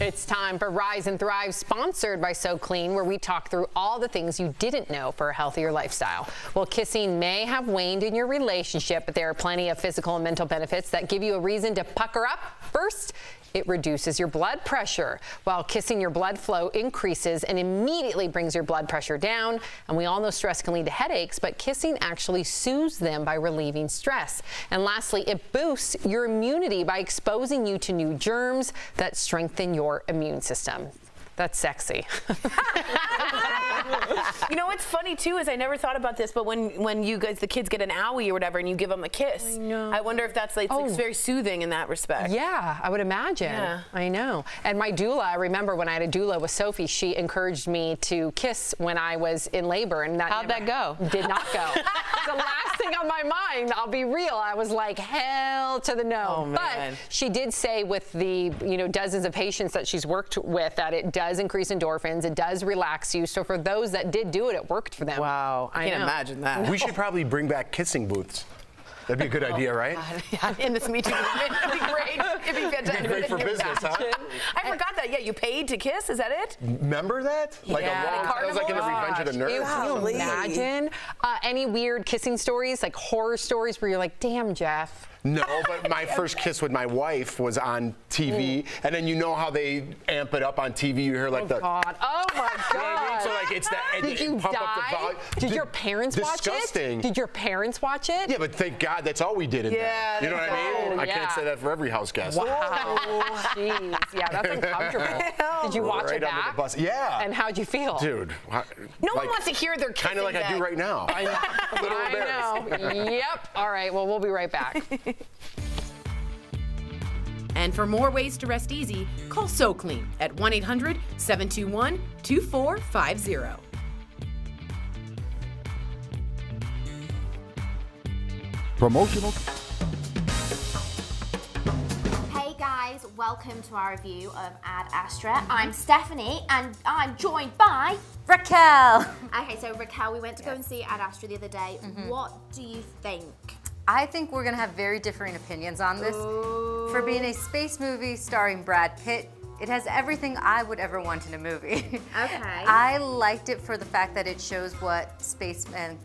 It's time for Rise and Thrive, sponsored by So Clean, where we talk through all the things you didn't know for a healthier lifestyle. Well, kissing may have waned in your relationship, but there are plenty of physical and mental benefits that give you a reason to pucker up. First, it reduces your blood pressure. While kissing, your blood flow increases and immediately brings your blood pressure down. And we all know stress can lead to headaches, but kissing actually soothes them by relieving stress. And lastly, it boosts your immunity by exposing you to new germs that strengthen your immune system. That's sexy. You know what's funny too is I never thought about this, but when you guys, the kids get an owie or whatever, and you give them a kiss, I wonder if that's like it's very soothing in that respect. Yeah, I would imagine. Yeah. I know. And my doula, I remember when I had a doula with Sophie, she encouraged me to kiss when I was in labor, and that How'd that go? Did not go. The last thing on my mind, I'll be real, I was like, hell to the no. Oh, man. But she did say with the dozens of patients that she's worked with that it does increase endorphins, it does relax you. So for those that did do it, it worked for them. Wow, I can't imagine that. We should probably bring back kissing booths. That'd be a good idea, right? In this meeting, it'd be great. It'd be fantastic. It'd be great for business, huh? I forgot that. Yeah, you paid to kiss. Is that it? Remember that? Like a long, that was like in the Revenge of the Nerds. Can you imagine any weird kissing stories, like horror stories where you're like, damn, Jeff? No, but my first kiss with my wife was on TV, and then you know how they amp it up on TV. You hear like Oh my God! You know what I mean? So like it's that. Did you pump die? Up the volume. Did your parents watch it? Disgusting. Did your parents watch it? Yeah, but thank God that's all we did in there. You know what I mean? I can't say that for every house guest. Wow. Jeez. Yeah, that's uncomfortable. Did you watch right it under back? the bus. Yeah. And how'd you feel? Dude. No one wants to hear their kissing. Kind of like I do right now. I know. A little embarrassed. I know. Yep. All right. Well, we'll be right back. And for more ways to rest easy, call So Clean at 1-800-721-2450. Promotional. Hey guys, welcome to our review of Ad Astra. I'm Stephanie and I'm joined by Raquel. Okay, so Raquel, we went to go and see Ad Astra the other day. What do you think? I think we're gonna have very differing opinions on this. For being a space movie starring Brad Pitt, it has everything I would ever want in a movie. Okay. I liked it for the fact that it shows what space and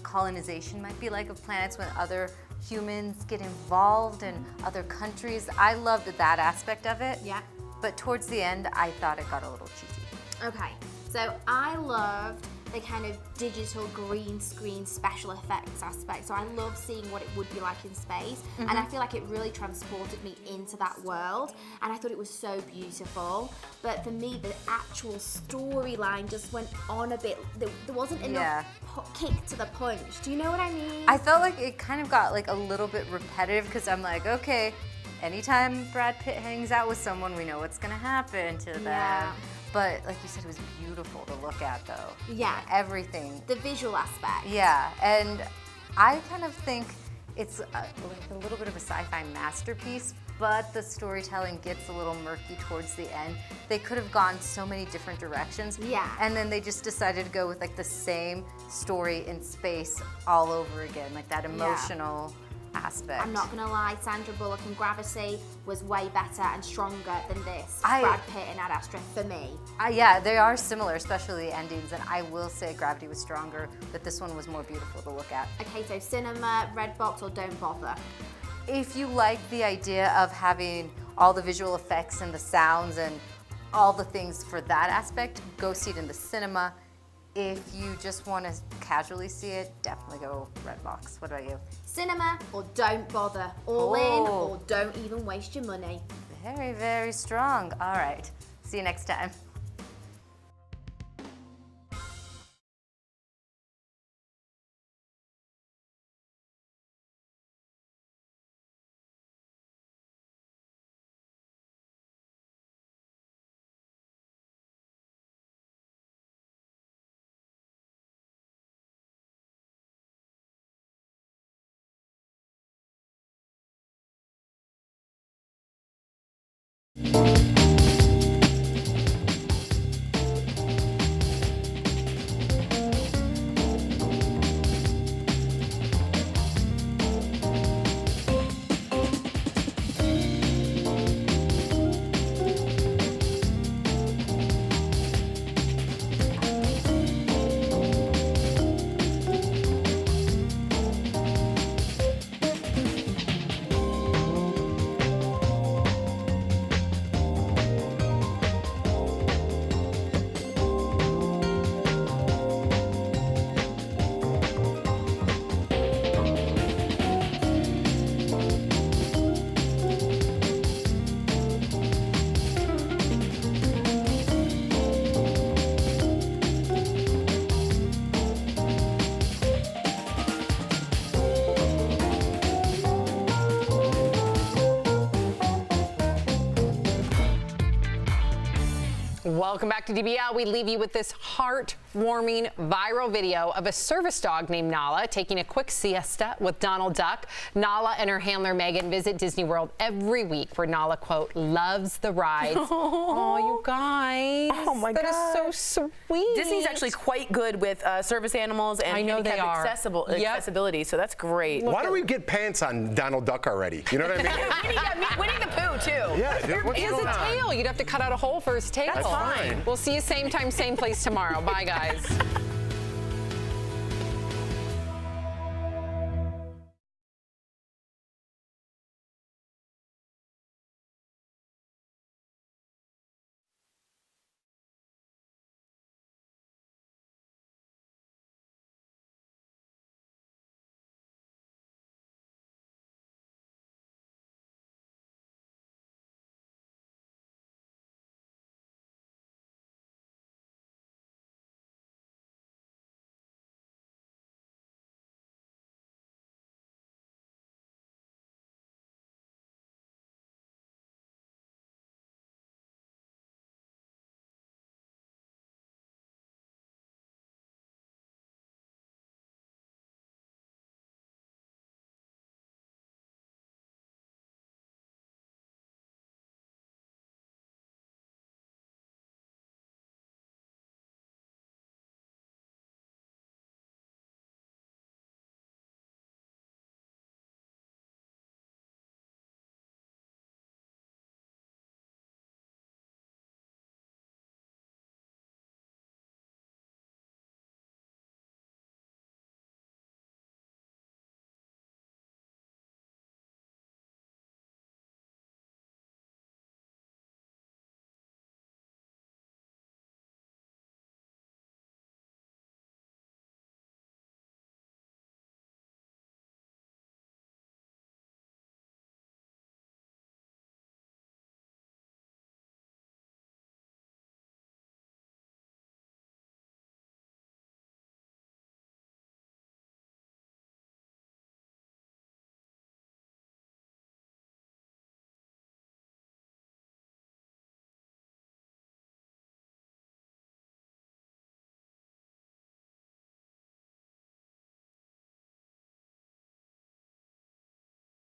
colonization might be like of planets when other humans get involved in other countries. I loved that aspect of it. Yeah. But towards the end, I thought it got a little cheesy. Okay, so I loved the kind of digital green screen special effects aspect. So I love seeing what it would be like in space. And I feel like it really transported me into that world. And I thought it was so beautiful. But for me, the actual storyline just went on a bit. There wasn't enough kick to the punch. Do you know what I mean? I felt like it kind of got like a little bit repetitive because I'm like, okay, anytime Brad Pitt hangs out with someone, we know what's gonna happen to them. Yeah. But like you said, it was beautiful to look at though. Yeah. Everything. The visual aspect. Yeah, and I kind of think It's like a little bit of a sci-fi masterpiece, but the storytelling gets a little murky towards the end. They could have gone so many different directions. Yeah. And then they just decided to go with like the same story in space all over again, like that emotional aspect. I'm not gonna lie, Sandra Bullock and Gravity was way better and stronger than this. Brad Pitt and Ad Astra for me. Yeah, they are similar, especially the endings, and I will say Gravity was stronger, but this one was more beautiful to look at. Okay, so cinema, red box, or don't bother? If you like the idea of having all the visual effects and the sounds and all the things for that aspect, go see it in the cinema. If you just want to casually see it, definitely go Redbox. What about you? Cinema or don't bother. All in or don't even waste your money. Very, very strong. All right. See you next time. Welcome back to DBL. We leave you with this heartwarming viral video of a service dog named Nala taking a quick siesta with Donald Duck. Nala and her handler Megan visit Disney World every week where Nala, quote, loves the rides. Oh, you guys. Oh my God. That is so sweet. Disney's actually quite good with service animals and I know they are. accessibility, so that's great. Why don't we get pants on Donald Duck already? You know what I mean? Winnie the Pooh, too. Yeah, what's He has going a on? tail. You'd have to cut out a hole for his tail. That's fine. We'll see you same time, same place tomorrow. Bye, guys.